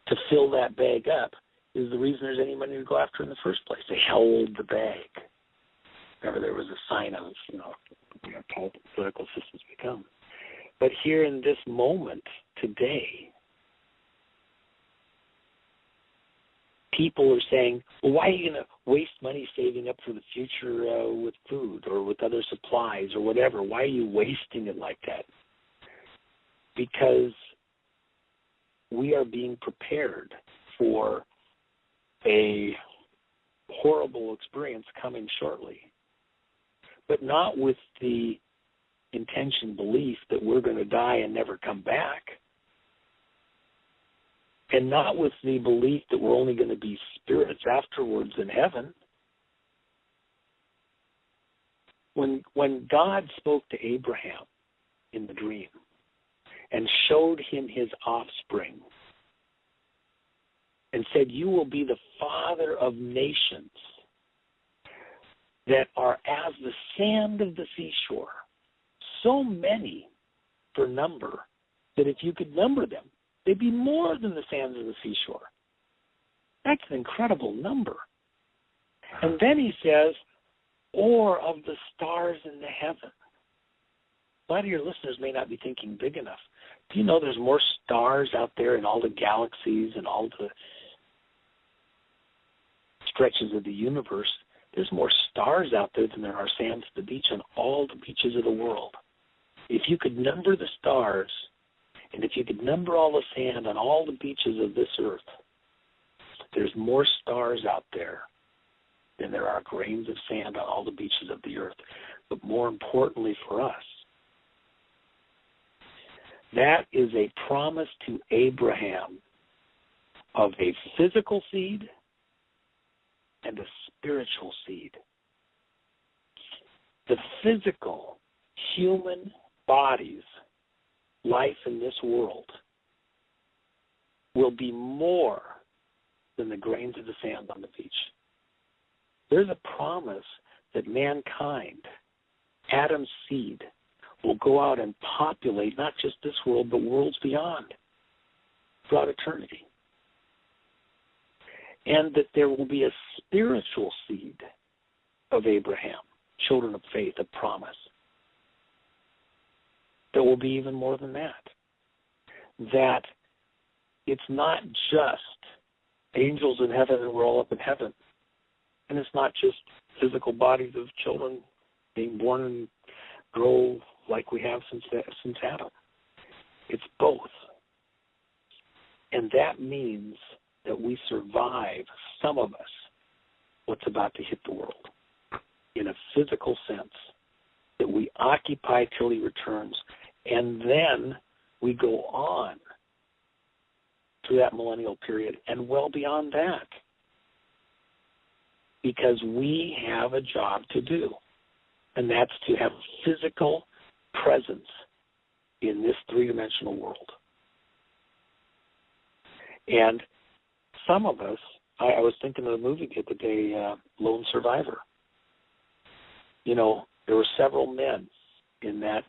to fill that bag up is the reason there's any money to go after in the first place. They held the bag. Remember, there was a sign of, political systems become. But here in this moment today, people are saying, well, why are you going to waste money saving up for the future with food or with other supplies or whatever? Why are you wasting it like that? Because we are being prepared for a horrible experience coming shortly, but not with the intention, belief that we're going to die and never come back, and not with the belief that we're only going to be spirits afterwards in heaven. When God spoke to Abraham in the dream and showed him his offspring and said, you will be the father of nations that are as the sand of the seashore, so many for number that if you could number them, they'd be more than the sands of the seashore. That's an incredible number. And then he says, or of the stars in the heaven. A lot of your listeners may not be thinking big enough. Do you know there's more stars out there in all the galaxies and all the stretches of the universe? There's more stars out there than there are sands at the beach on all the beaches of the world. If you could number the stars, and if you could number all the sand on all the beaches of this earth, there's more stars out there than there are grains of sand on all the beaches of the earth. But more importantly for us, that is a promise to Abraham of a physical seed and a spiritual seed. The physical, human bodies, life in this world, will be more than the grains of the sand on the beach. There's a promise that mankind, Adam's seed, will go out and populate not just this world, but worlds beyond, throughout eternity. And that there will be a spiritual seed of Abraham, children of faith, of promise, that will be even more than that. That it's not just angels in heaven and we're all up in heaven. And it's not just physical bodies of children being born and grow like we have since Adam. It's both. And that means that we survive, some of us, what's about to hit the world in a physical sense, that we occupy till he returns, and then we go on through that millennial period and well beyond that, because we have a job to do, and that's to have physical presence in this three-dimensional world. And some of us, I was thinking of the movie the other day, Lone Survivor. You know, there were several men in that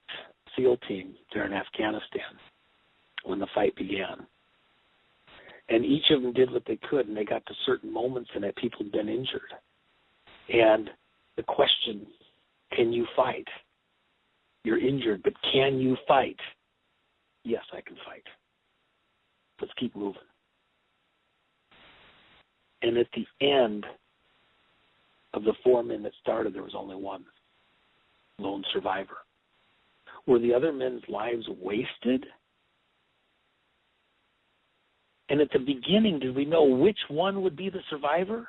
SEAL team there in Afghanistan when the fight began. And each of them did what they could, and they got to certain moments in that people had been injured. And the question, can you fight? You're injured, but can you fight? Yes, I can fight. Let's keep moving. And at the end of the 4 men that started, there was only one lone survivor. Were the other men's lives wasted? And at the beginning, did we know which one would be the survivor?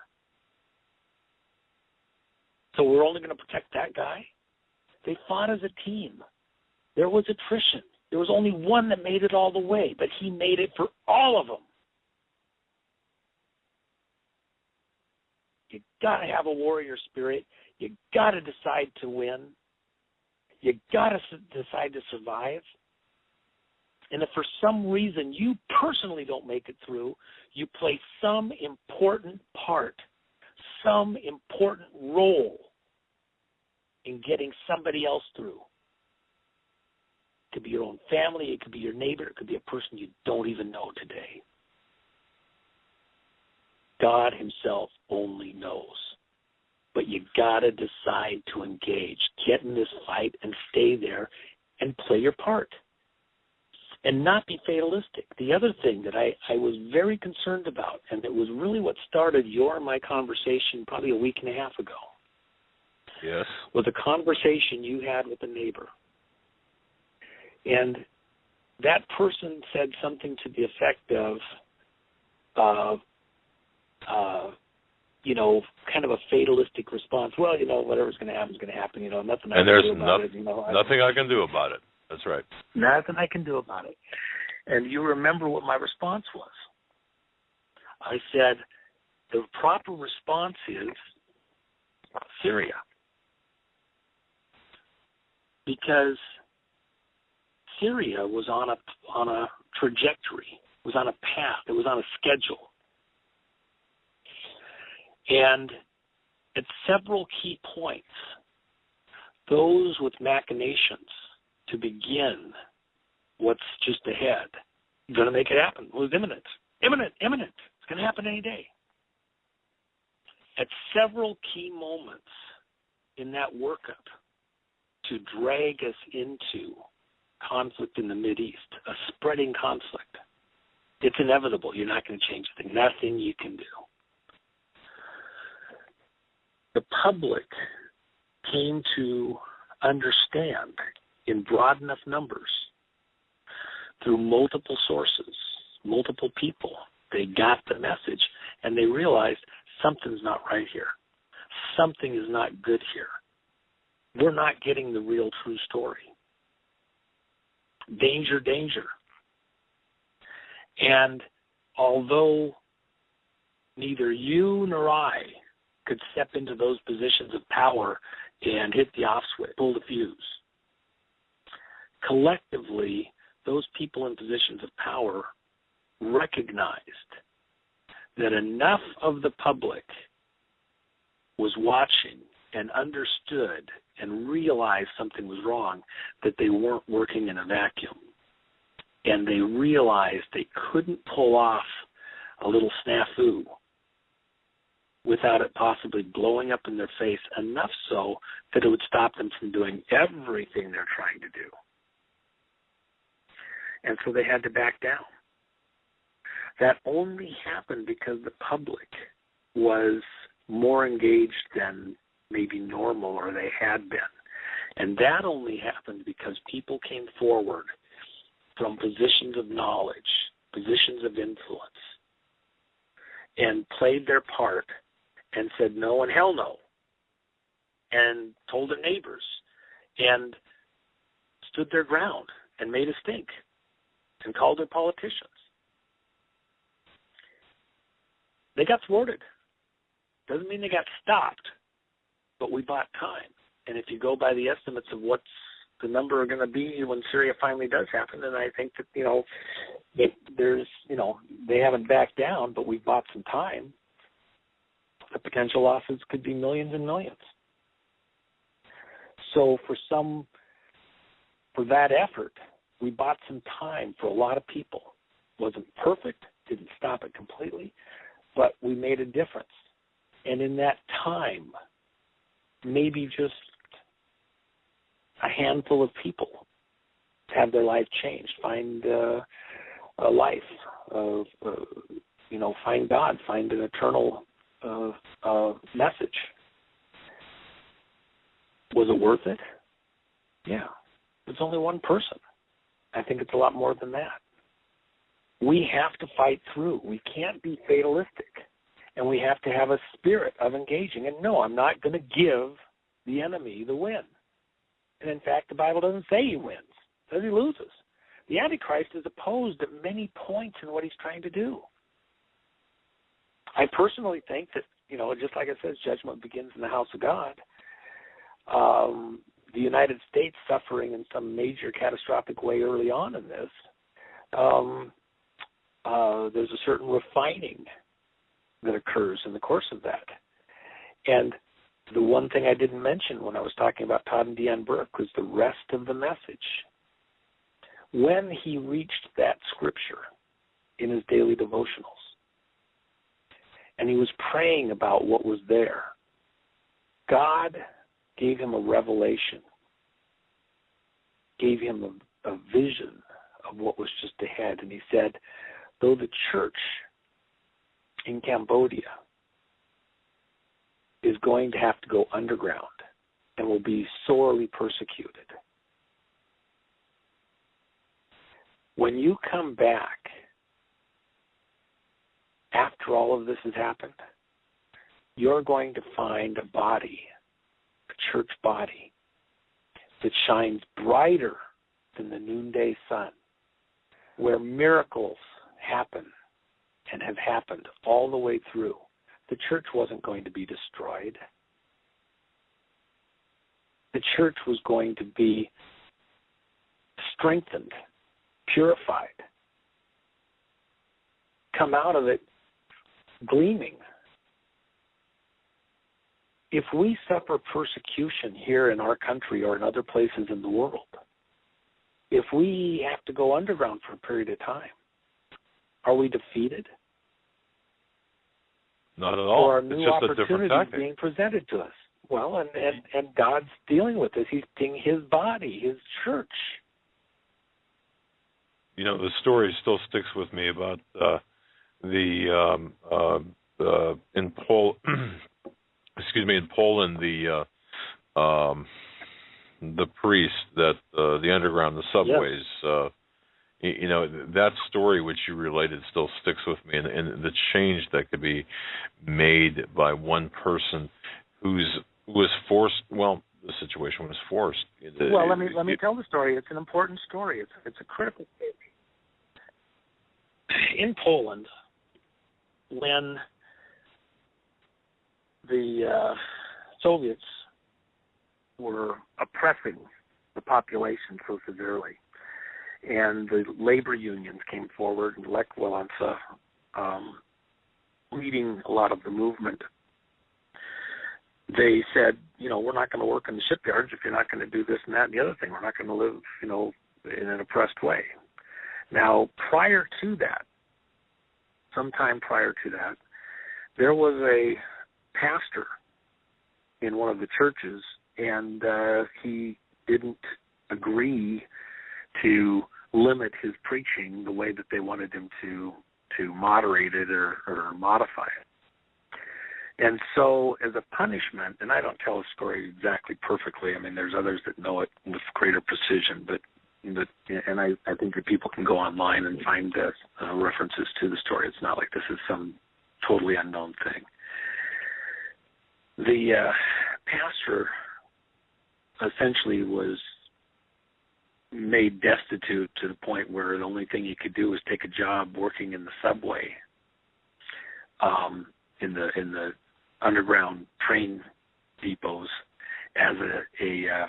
So we're only going to protect that guy? They fought as a team. There was attrition. There was only one that made it all the way, but he made it for all of them. You got to have a warrior spirit. You got to decide to win. You got to decide to survive. And if for some reason you personally don't make it through, you play some important part, some important role in getting somebody else through. It could be your own family, it could be your neighbor, it could be a person you don't even know today. God himself only knows. But you got to decide to engage. Get in this fight and stay there and play your part. and not be fatalistic. The other thing that I was very concerned about, and it was really what started your and my conversation probably a week and a half ago, yes, was a conversation you had with a neighbor. And that person said something to the effect of, kind of a fatalistic response. Well, whatever's going to happen is going to happen. Nothing I can do about it. Nothing I can do about it. That's right. Nothing I can do about it. And you remember what my response was. I said, the proper response is Syria. Because Syria was on a trajectory, was on a path, it was on a schedule. And at several key points, those with machinations to begin what's just ahead, going to make it happen. It was imminent. It's going to happen any day. At several key moments in that workup to drag us into conflict in the Mideast, a spreading conflict, it's inevitable. You're not going to change the thing. Nothing you can do. The public came to understand in broad enough numbers through multiple sources, multiple people. They got the message and they realized something's not right here. Something is not good here. We're not getting the real true story. Danger, danger. And although neither you nor I could step into those positions of power and hit the off switch, pull the fuse, collectively, those people in positions of power recognized that enough of the public was watching and understood and realized something was wrong, that they weren't working in a vacuum. And they realized they couldn't pull off a little snafu without it possibly blowing up in their face enough so that it would stop them from doing everything they're trying to do. And so they had to back down. That only happened because the public was more engaged than maybe normal or they had been. And that only happened because people came forward from positions of knowledge, positions of influence, and played their part and said no and hell no, and told their neighbors, and stood their ground and made a stink, and called their politicians. They got thwarted. Doesn't mean they got stopped, but we bought time. And if you go by the estimates of what's the number going to be when Syria finally does happen, then I think that, that there's, they haven't backed down, but we've bought some time. The potential losses could be millions and millions. So for that effort, we bought some time for a lot of people. Wasn't perfect, didn't stop it completely, but we made a difference. And in that time, maybe just a handful of people have their life changed, find a life, find God, find an eternal message. Was it worth it? Yeah. It's only one person. I think it's a lot more than that. We have to fight through. We can't be fatalistic. And we have to have a spirit of engaging. And no, I'm not going to give the enemy the win. And in fact, the Bible doesn't say he wins. It says he loses. The Antichrist is opposed at many points in what he's trying to do. I personally think that, just like it says, judgment begins in the house of God. The United States suffering in some major catastrophic way early on in this, there's a certain refining that occurs in the course of that. And the one thing I didn't mention when I was talking about Todd and Deanne Burke was the rest of the message. When he reached that scripture in his daily devotionals, and he was praying about what was there, God gave him a revelation, gave him a vision of what was just ahead. And he said, though the church in Cambodia is going to have to go underground and will be sorely persecuted, when you come back after all of this has happened, you're going to find a body, a church body, that shines brighter than the noonday sun, where miracles happen and have happened all the way through. The church wasn't going to be destroyed. The church was going to be strengthened, purified, come out of it gleaming. If we suffer persecution here in our country or in other places in the world, if we have to go underground for a period of time, are we defeated? Not at all. Or are it's new just a different opportunities tactic. being presented to us? Well, and God's dealing with this. He's taking his body, his church. You know, the story still sticks with me about in Poland, the priest that the underground, the subways. Yes. You know, that story which you related still sticks with me, and the change that could be made by one person who was forced. Well, the situation was forced. Well, let me tell the story. It's an important story. It's a critical story. In Poland, when the Soviets were oppressing the population so severely, and the labor unions came forward, and Lech Walesa leading a lot of the movement, they said, we're not going to work in the shipyards if you're not going to do this and that and the other thing. We're not going to live, in an oppressed way. Now, prior to that, sometime prior to that, there was a pastor in one of the churches, and he didn't agree to limit his preaching the way that they wanted him to moderate it or modify it. And so as a punishment, and I don't tell a story exactly perfectly, I mean, there's others that know it with greater precision, but I think that people can go online and find references to the story. It's not like this is some totally unknown thing. The pastor essentially was made destitute to the point where the only thing he could do was take a job working in the subway, in the underground train depots as a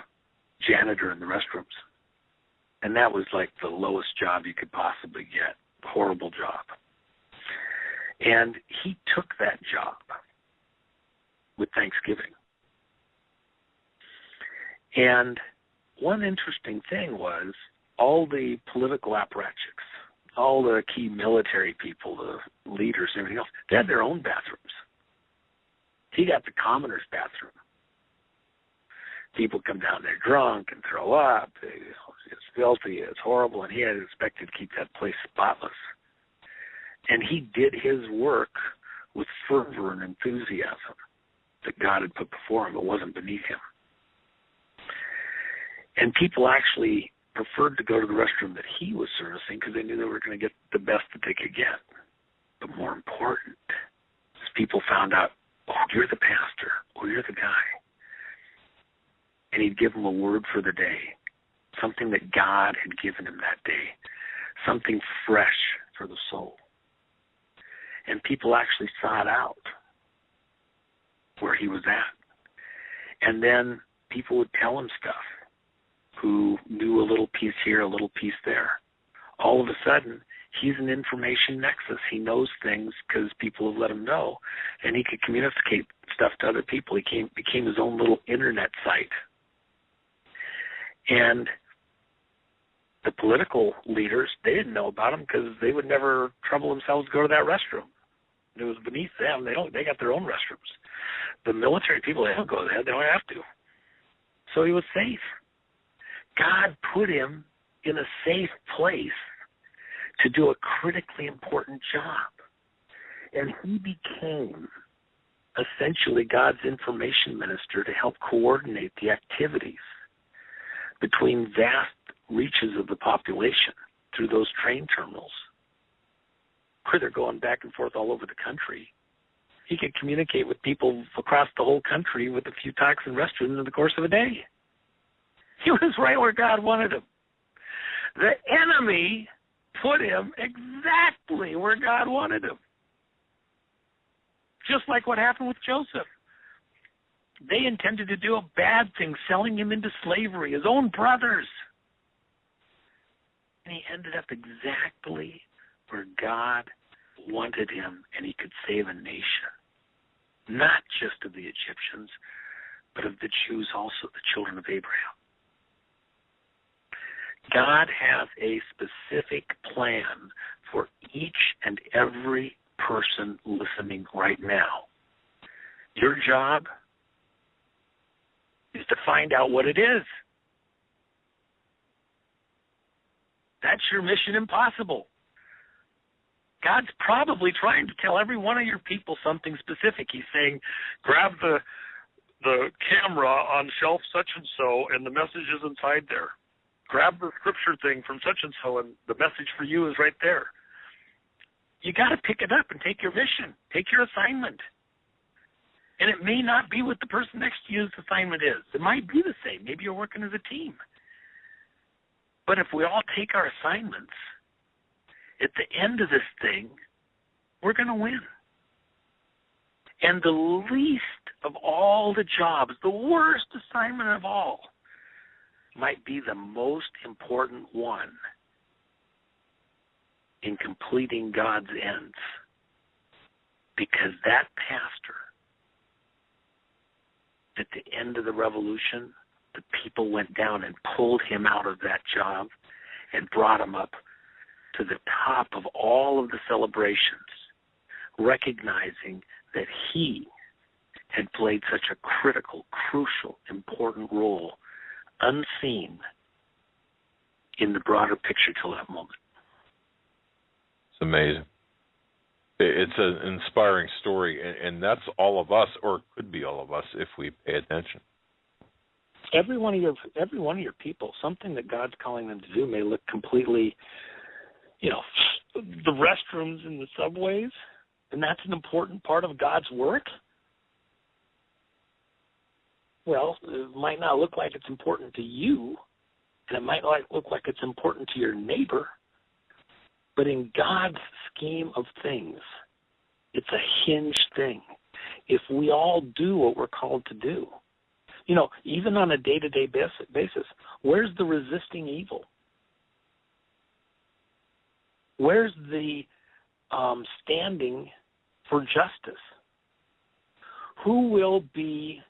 janitor in the restrooms. And that was like the lowest job you could possibly get. Horrible job. And he took that job with Thanksgiving. And one interesting thing was all the political apparatchiks, all the key military people, the leaders and everything else, they had their own bathrooms. He got the commoner's bathroom. People come down there drunk and throw up. It's filthy. It's horrible. And he had expected to keep that place spotless. And he did his work with fervor and enthusiasm that God had put before him. It wasn't beneath him. And people actually preferred to go to the restroom that he was servicing because they knew they were going to get the best that they could get. But more important is people found out, oh, you're the pastor. Oh, you're the guy. And he'd give them a word for the day, something that God had given him that day, something fresh for the soul. And people actually sought out where he was at. And then people would tell him stuff, who knew a little piece here, a little piece there. All of a sudden, he's an information nexus. He knows things because people have let him know, and he could communicate stuff to other people. He became his own little internet site. And the political leaders, they didn't know about him because they would never trouble themselves to go to that restroom. It was beneath them. They got their own restrooms. The military people, they don't go there. They don't have to. So he was safe. God put him in a safe place to do a critically important job. And he became essentially God's information minister to help coordinate the activities between vast reaches of the population through those train terminals, where they're going back and forth all over the country. He could communicate with people across the whole country with a few talks and restrooms in the course of a day. He was right where God wanted him. The enemy put him exactly where God wanted him. Just like what happened with Joseph. They intended to do a bad thing, selling him into slavery, his own brothers. And he ended up exactly where God wanted him, and he could save a nation. Not just of the Egyptians, but of the Jews also, the children of Abraham. God has a specific plan for each and every person listening right now. Your job is to find out what it is. That's your mission impossible. God's probably trying to tell every one of your people something specific. He's saying, grab the camera on shelf such and so, and the message is inside there. Grab the scripture thing from such and so, and the message for you is right there. You got to pick it up and take your mission, take your assignment. And it may not be what the person next to you's assignment is. It might be the same. Maybe you're working as a team. But if we all take our assignments, at the end of this thing, we're going to win. And the least of all the jobs, the worst assignment of all, might be the most important one in completing God's ends. Because that pastor, at the end of the revolution, the people went down and pulled him out of that job and brought him up to the top of all of the celebrations, recognizing that he had played such a critical, crucial, important role, unseen in the broader picture till that moment. It's amazing. It's an inspiring story, and that's all of us, or it could be all of us, if we pay attention. Every one of your people, something that God's calling them to do may look completely, the restrooms in the subways, and that's an important part of God's work. Well, it might not look like it's important to you, and it might look like it's important to your neighbor, but in God's scheme of things, it's a hinged thing. If we all do what we're called to do, even on a day-to-day basis, where's the resisting evil? Where's the standing for justice? Who will be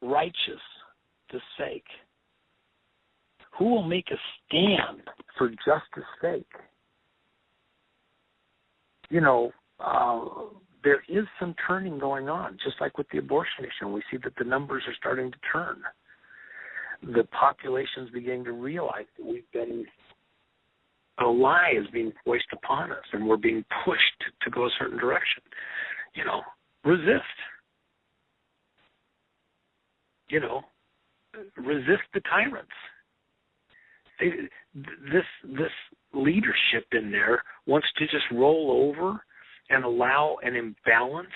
righteous to sake? Who will make a stand for justice' sake? There is some turning going on, just like with the abortion issue. We see that the numbers are starting to turn. The population's beginning to realize that a lie is being foisted upon us, and we're being pushed to go a certain direction. Resist. Resist the tyrants. This leadership in there wants to just roll over and allow an imbalance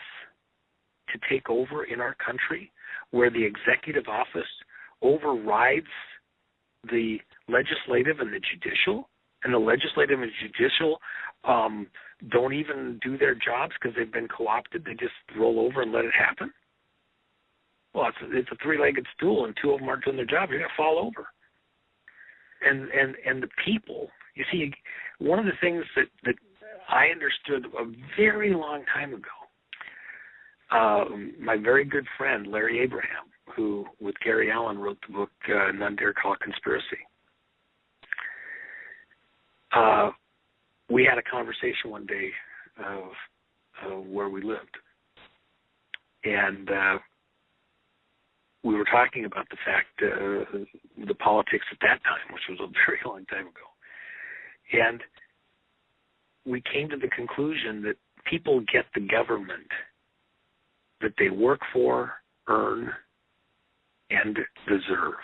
to take over in our country, where the executive office overrides the legislative and the judicial, and the legislative and judicial don't even do their jobs because they've been co-opted. They just roll over and let it happen. Well, it's a three-legged stool, and two of them aren't doing their job. You're going to fall over. And the people, you see, one of the things that I understood a very long time ago, my very good friend Larry Abraham, who with Gary Allen wrote the book None Dare Call It Conspiracy. We had a conversation one day of where we lived, and we were talking about the fact, the politics at that time, which was a very long time ago. And we came to the conclusion that people get the government that they work for, earn, and deserve.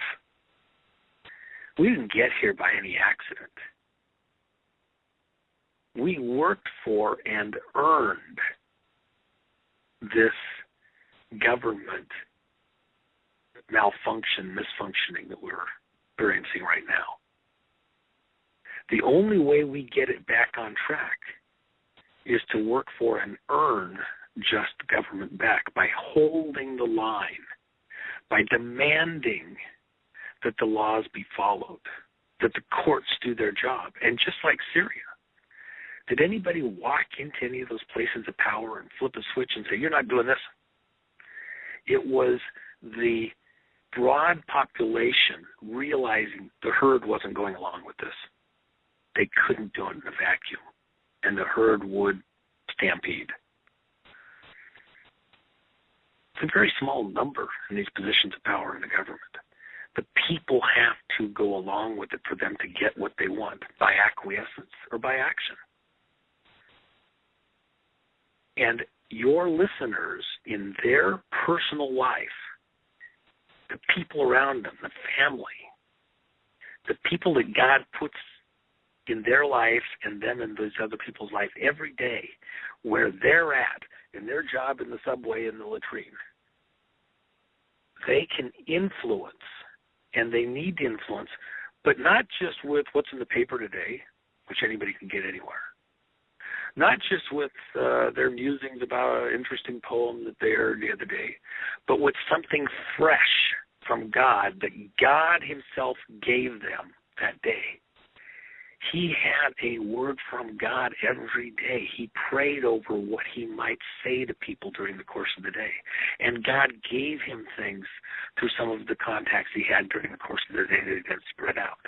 We didn't get here by any accident. We worked for and earned this government misfunctioning that we're experiencing right now. The only way we get it back on track is to work for and earn just government back by holding the line, by demanding that the laws be followed, that the courts do their job. And just like Syria, did anybody walk into any of those places of power and flip a switch and say, you're not doing this? It was the broad population realizing the herd wasn't going along with this. They couldn't do it in a vacuum, and the herd would stampede. It's a very small number in these positions of power in the government. The people have to go along with it for them to get what they want, by acquiescence or by action. And your listeners in their personal life, the people around them, the family, the people that God puts in their life and them in those other people's life every day, where they're at, in their job, in the subway, in the latrine, they can influence, and they need to influence, but not just with what's in the paper today, which anybody can get anywhere. Not just with their musings about an interesting poem that they heard the other day, but with something fresh from God that God himself gave them that day. He had a word from God every day. He prayed over what he might say to people during the course of the day. And God gave him things through some of the contacts he had during the course of the day that got spread out.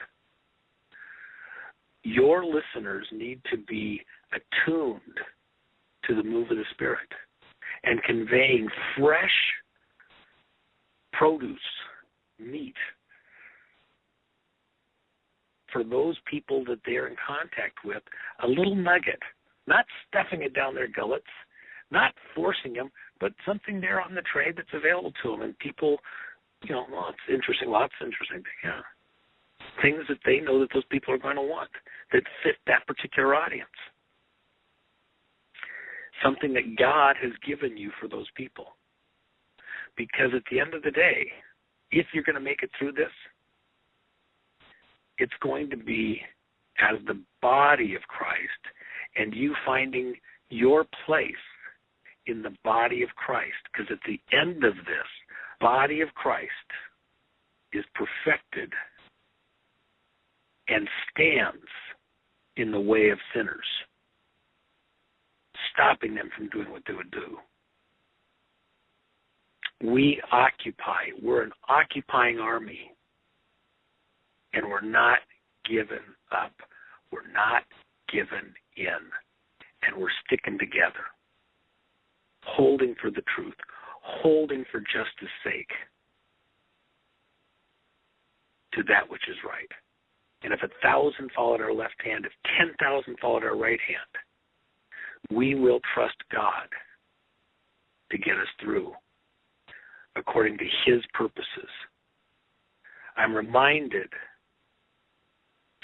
Your listeners need to be attuned to the move of the Spirit and conveying fresh produce, meat, for those people that they're in contact with, a little nugget, not stuffing it down their gullets, not forcing them, but something there on the tray that's available to them. And people, well, it's interesting, lots of interesting things, yeah. Things that they know that those people are going to want, that fit that particular audience. Something that God has given you for those people. Because at the end of the day, if you're going to make it through this, it's going to be as the body of Christ and you finding your place in the body of Christ. Because at the end of this, body of Christ is perfected and stands in the way of sinners, stopping them from doing what they would do. We occupy. We're an occupying army. And we're not given up. We're not given in. And we're sticking together, holding for the truth, holding for justice sake to that which is right. And if 1,000 fall at our left hand, if 10,000 fall at our right hand, we will trust God to get us through according to his purposes. I'm reminded,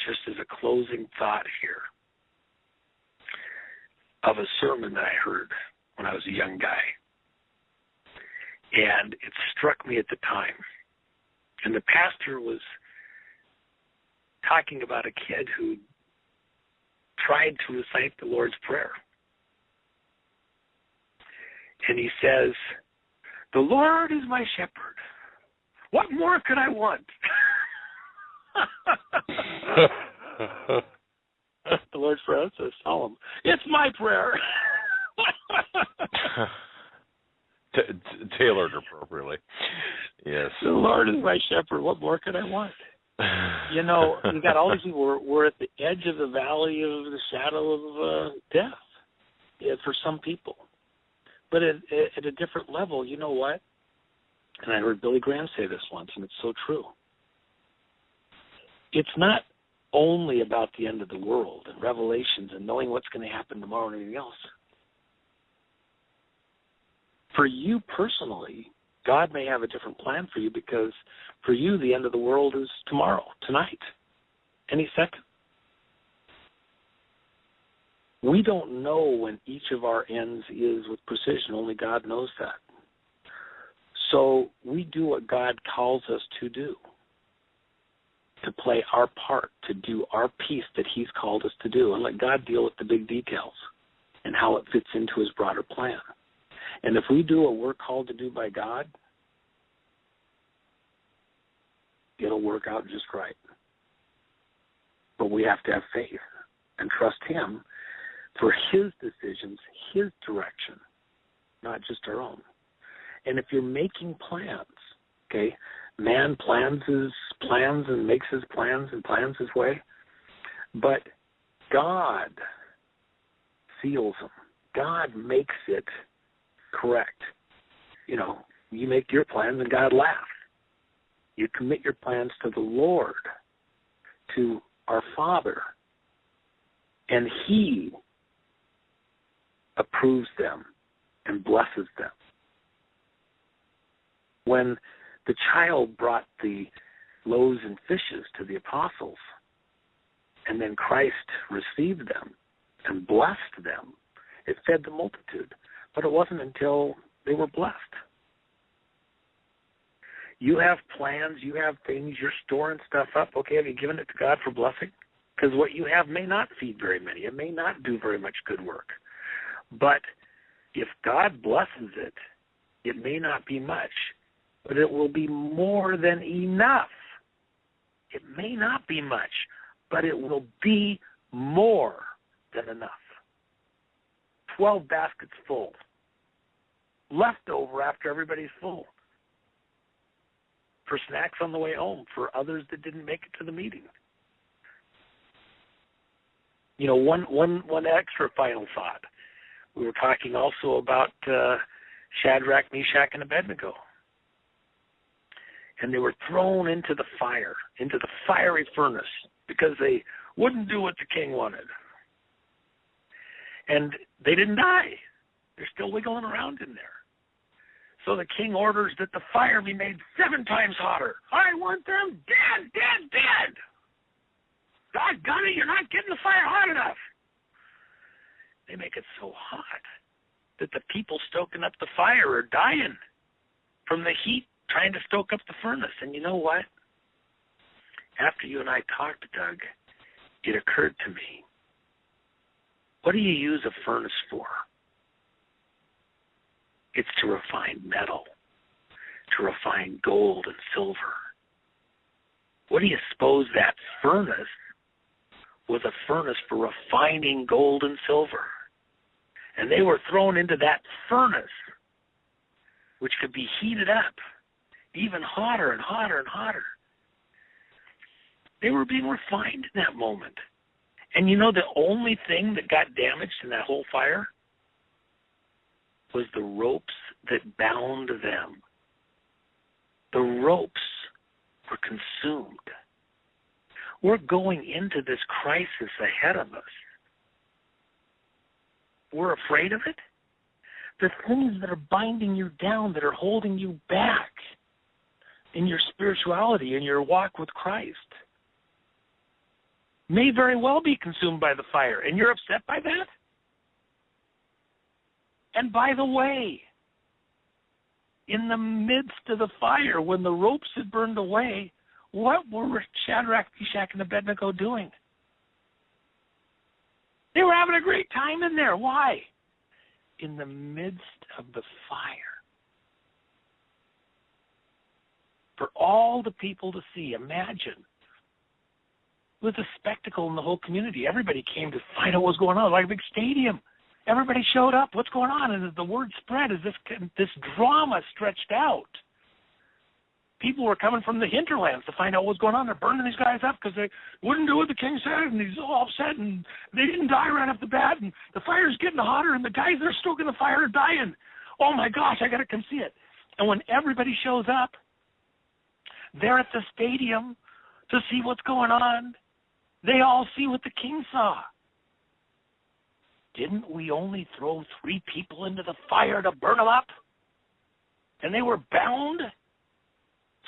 just as a closing thought here, of a sermon that I heard when I was a young guy. And it struck me at the time. And the pastor was talking about a kid who tried to recite the Lord's Prayer. And he says, "The Lord is my shepherd. What more could I want?" The Lord's Prayer, that's so solemn. It's my prayer. Tailored appropriately. Yes. The Lord is my shepherd. What more could I want? You got all these people. We're at the edge of the valley of the shadow of death for some people. But at a different level, you know what? And I heard Billy Graham say this once, and it's so true. It's not only about the end of the world and revelations and knowing what's going to happen tomorrow and anything else. For you personally, God may have a different plan for you, because for you, the end of the world is tomorrow, tonight, any second. We don't know when each of our ends is with precision. Only God knows that. So we do what God calls us to do, to play our part, to do our piece that he's called us to do, and let God deal with the big details and how it fits into his broader plan. And if we do what we're called to do by God, it'll work out just right. But we have to have faith and trust him for his decisions, his direction, not just our own. And if you're making plans, okay, man plans his plans and makes his plans and plans his way, but God seals them. God makes it correct. You know, you make your plans and God laughs. You commit your plans to the Lord, to our Father, and he approves them and blesses them. When the child brought the loaves and fishes to the apostles, and then Christ received them and blessed them, it fed the multitude. But it wasn't until they were blessed. You have plans, you have things, you're storing stuff up. Okay, have you given it to God for blessing? Because what you have may not feed very many. It may not do very much good work. But if God blesses it, it may not be much, but it will be more than enough. It may not be much, but it will be more than enough. 12 baskets full, left over after everybody's full, for snacks on the way home, for others that didn't make it to the meeting. You know, one extra final thought. We were talking also about Shadrach, Meshach, and Abednego. And they were thrown into the fire, into the fiery furnace, because they wouldn't do what the king wanted. And they didn't die. They're still wiggling around in there. So the king orders that the fire be made 7 times hotter. I want them dead, dead, dead. Doggone it, you're not getting the fire hot enough. They make it so hot that the people stoking up the fire are dying from the heat trying to stoke up the furnace. And you know what? After you and I talked, Doug, it occurred to me, what do you use a furnace for? It's to refine metal, to refine gold and silver. What do you suppose that furnace was a furnace for refining gold and silver? And they were thrown into that furnace, which could be heated up even hotter and hotter and hotter. They were being refined in that moment. And you know, the only thing that got damaged in that whole fire was the ropes that bound them. The ropes were consumed. We're going into this crisis ahead of us. We're afraid of it. The things that are binding you down, that are holding you back in your spirituality, in your walk with Christ, may very well be consumed by the fire, and you're upset by that? And by the way, in the midst of the fire, when the ropes had burned away, what were Shadrach, Meshach, and Abednego doing? They were having a great time in there. Why? In the midst of the fire. For all the people to see, imagine. It was a spectacle in the whole community. Everybody came to find out what was going on, like a big stadium. Everybody showed up. What's going on? And as the word spread, as this drama stretched out, people were coming from the hinterlands to find out what's going on. They're burning these guys up because they wouldn't do what the king said, and he's all upset, and they didn't die right off the bat, and the fire's getting hotter, and the guys that are stoking the fire are dying. Oh, my gosh, I got to come see it. And when everybody shows up, they're at the stadium to see what's going on. They all see what the king saw. Didn't we only throw 3 people into the fire to burn them up? And they were bound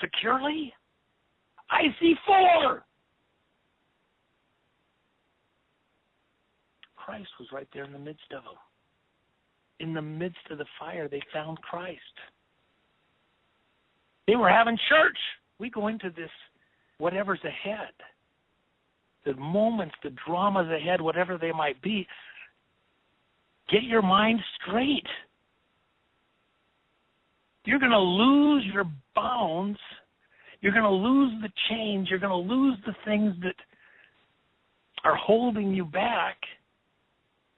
securely? I see 4. Christ was right there in the midst of them. In the midst of the fire, they found Christ. They were having church. We go into this, whatever's ahead. The moments, the dramas ahead, whatever they might be. Get your mind straight. You're going to lose your bounds. You're going to lose the change. You're going to lose the things that are holding you back.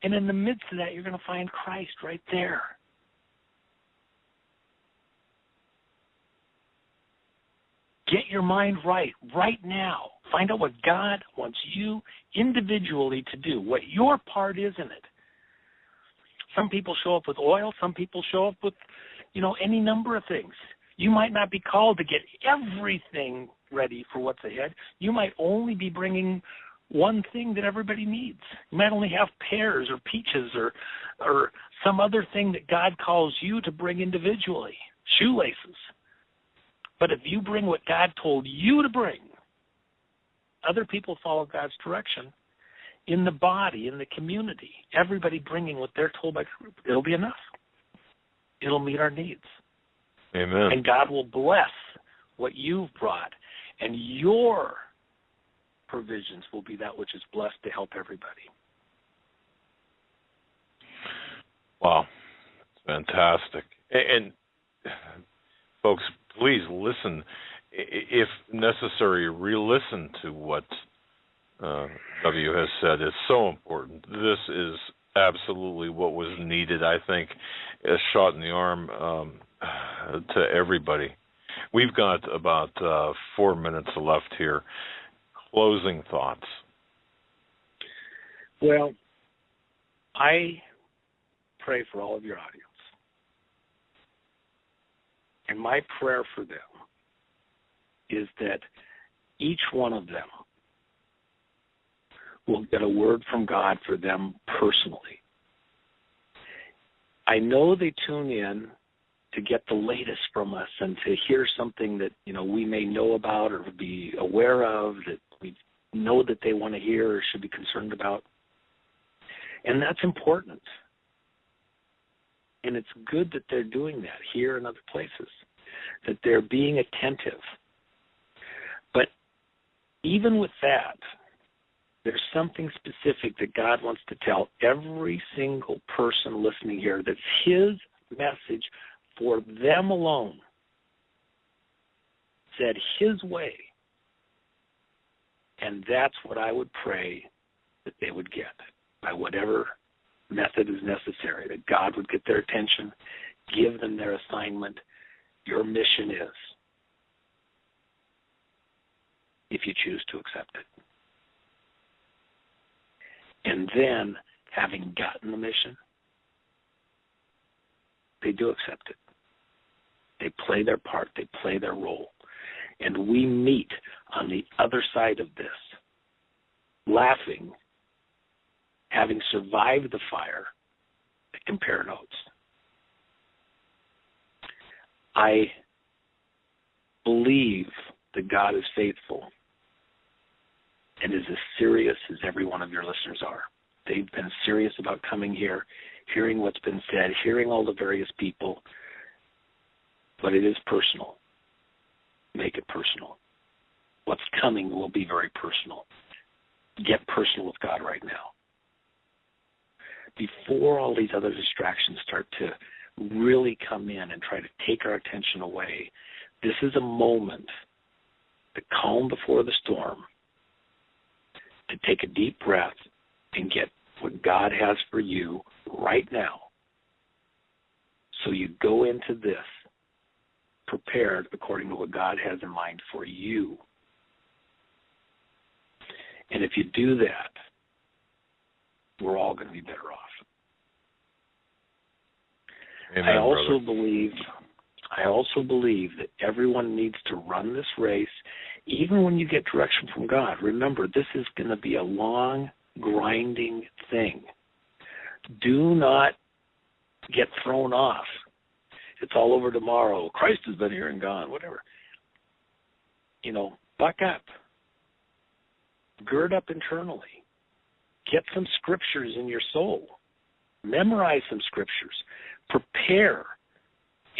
And in the midst of that, you're going to find Christ right there. Get your mind right now. Find out what God wants you individually to do, what your part is in it. Some people show up with oil. Some people show up with, any number of things. You might not be called to get everything ready for what's ahead. You might only be bringing one thing that everybody needs. You might only have pears or peaches or some other thing that God calls you to bring individually, shoelaces. But if you bring what God told you to bring, other people follow God's direction in the body, in the community, everybody bringing what they're told by group, it'll be enough. It'll meet our needs. Amen. And God will bless what you've brought, and your provisions will be that which is blessed to help everybody. Wow. It's fantastic. And folks, please listen. If necessary, re-listen to what W has said. It's so important. This is absolutely what was needed, I think, a shot in the arm to everybody. We've got about 4 minutes left here. Closing thoughts. Well, I pray for all of your audience. And my prayer for them is that each one of them will get a word from God for them personally. I know they tune in to get the latest from us and to hear something that, we may know about or be aware of, that we know that they want to hear or should be concerned about. And that's important. And it's good that they're doing that here and other places, that they're being attentive. But even with that, there's something specific that God wants to tell every single person listening here that's His message for them alone, said His way. And that's what I would pray that they would get by whatever method is necessary, that God would get their attention, give them their assignment. Your mission is, if you choose to accept it. And then, having gotten the mission, they do accept it. They play their part. They play their role. And we meet on the other side of this, laughing, having survived the fire, to compare notes. I believe that God is faithful and is as serious as every one of your listeners are. They've been serious about coming here, hearing what's been said, hearing all the various people, but it is personal. Make it personal. What's coming will be very personal. Get personal with God right now. Before all these other distractions start to really come in and try to take our attention away, this is a moment, the calm before the storm, to take a deep breath and get what God has for you right now. So you go into this prepared according to what God has in mind for you. And if you do that, we're all going to be better off. Amen, I also brother. believe I also believe that everyone needs to run this race, even when you get direction from God. Remember, this is going to be a long, grinding thing. Do not get thrown off. It's all over tomorrow. Christ has been here and gone, whatever. Buck up. Gird up internally. Get some scriptures in your soul. Memorize some scriptures. Prepare.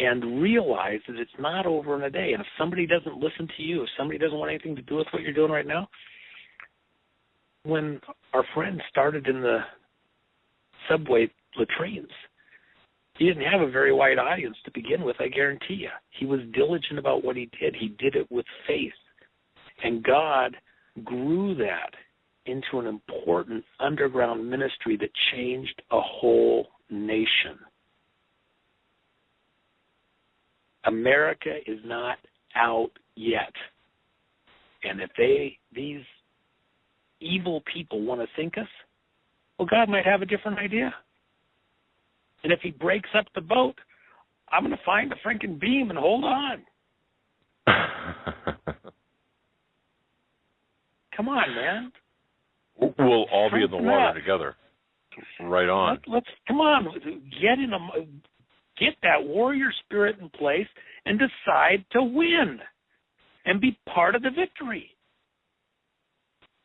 And realize that it's not over in a day. And if somebody doesn't listen to you, if somebody doesn't want anything to do with what you're doing right now, when our friend started in the subway latrines, he didn't have a very wide audience to begin with, I guarantee you. He was diligent about what he did. He did it with faith. And God grew that into an important underground ministry that changed a whole nation. America is not out yet. And if these evil people want to sink us, well, God might have a different idea. And if he breaks up the boat, I'm going to find a freaking beam and hold on. Come on, man. We'll all be in the water together. Right on. Let's come on. Get that warrior spirit in place and decide to win and be part of the victory.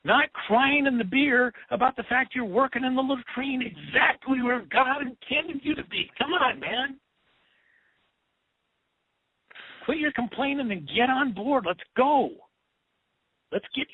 Not crying in the beer about the fact you're working in the latrine exactly where God intended you to be. Come on, man. Quit your complaining and get on board. Let's go. Let's get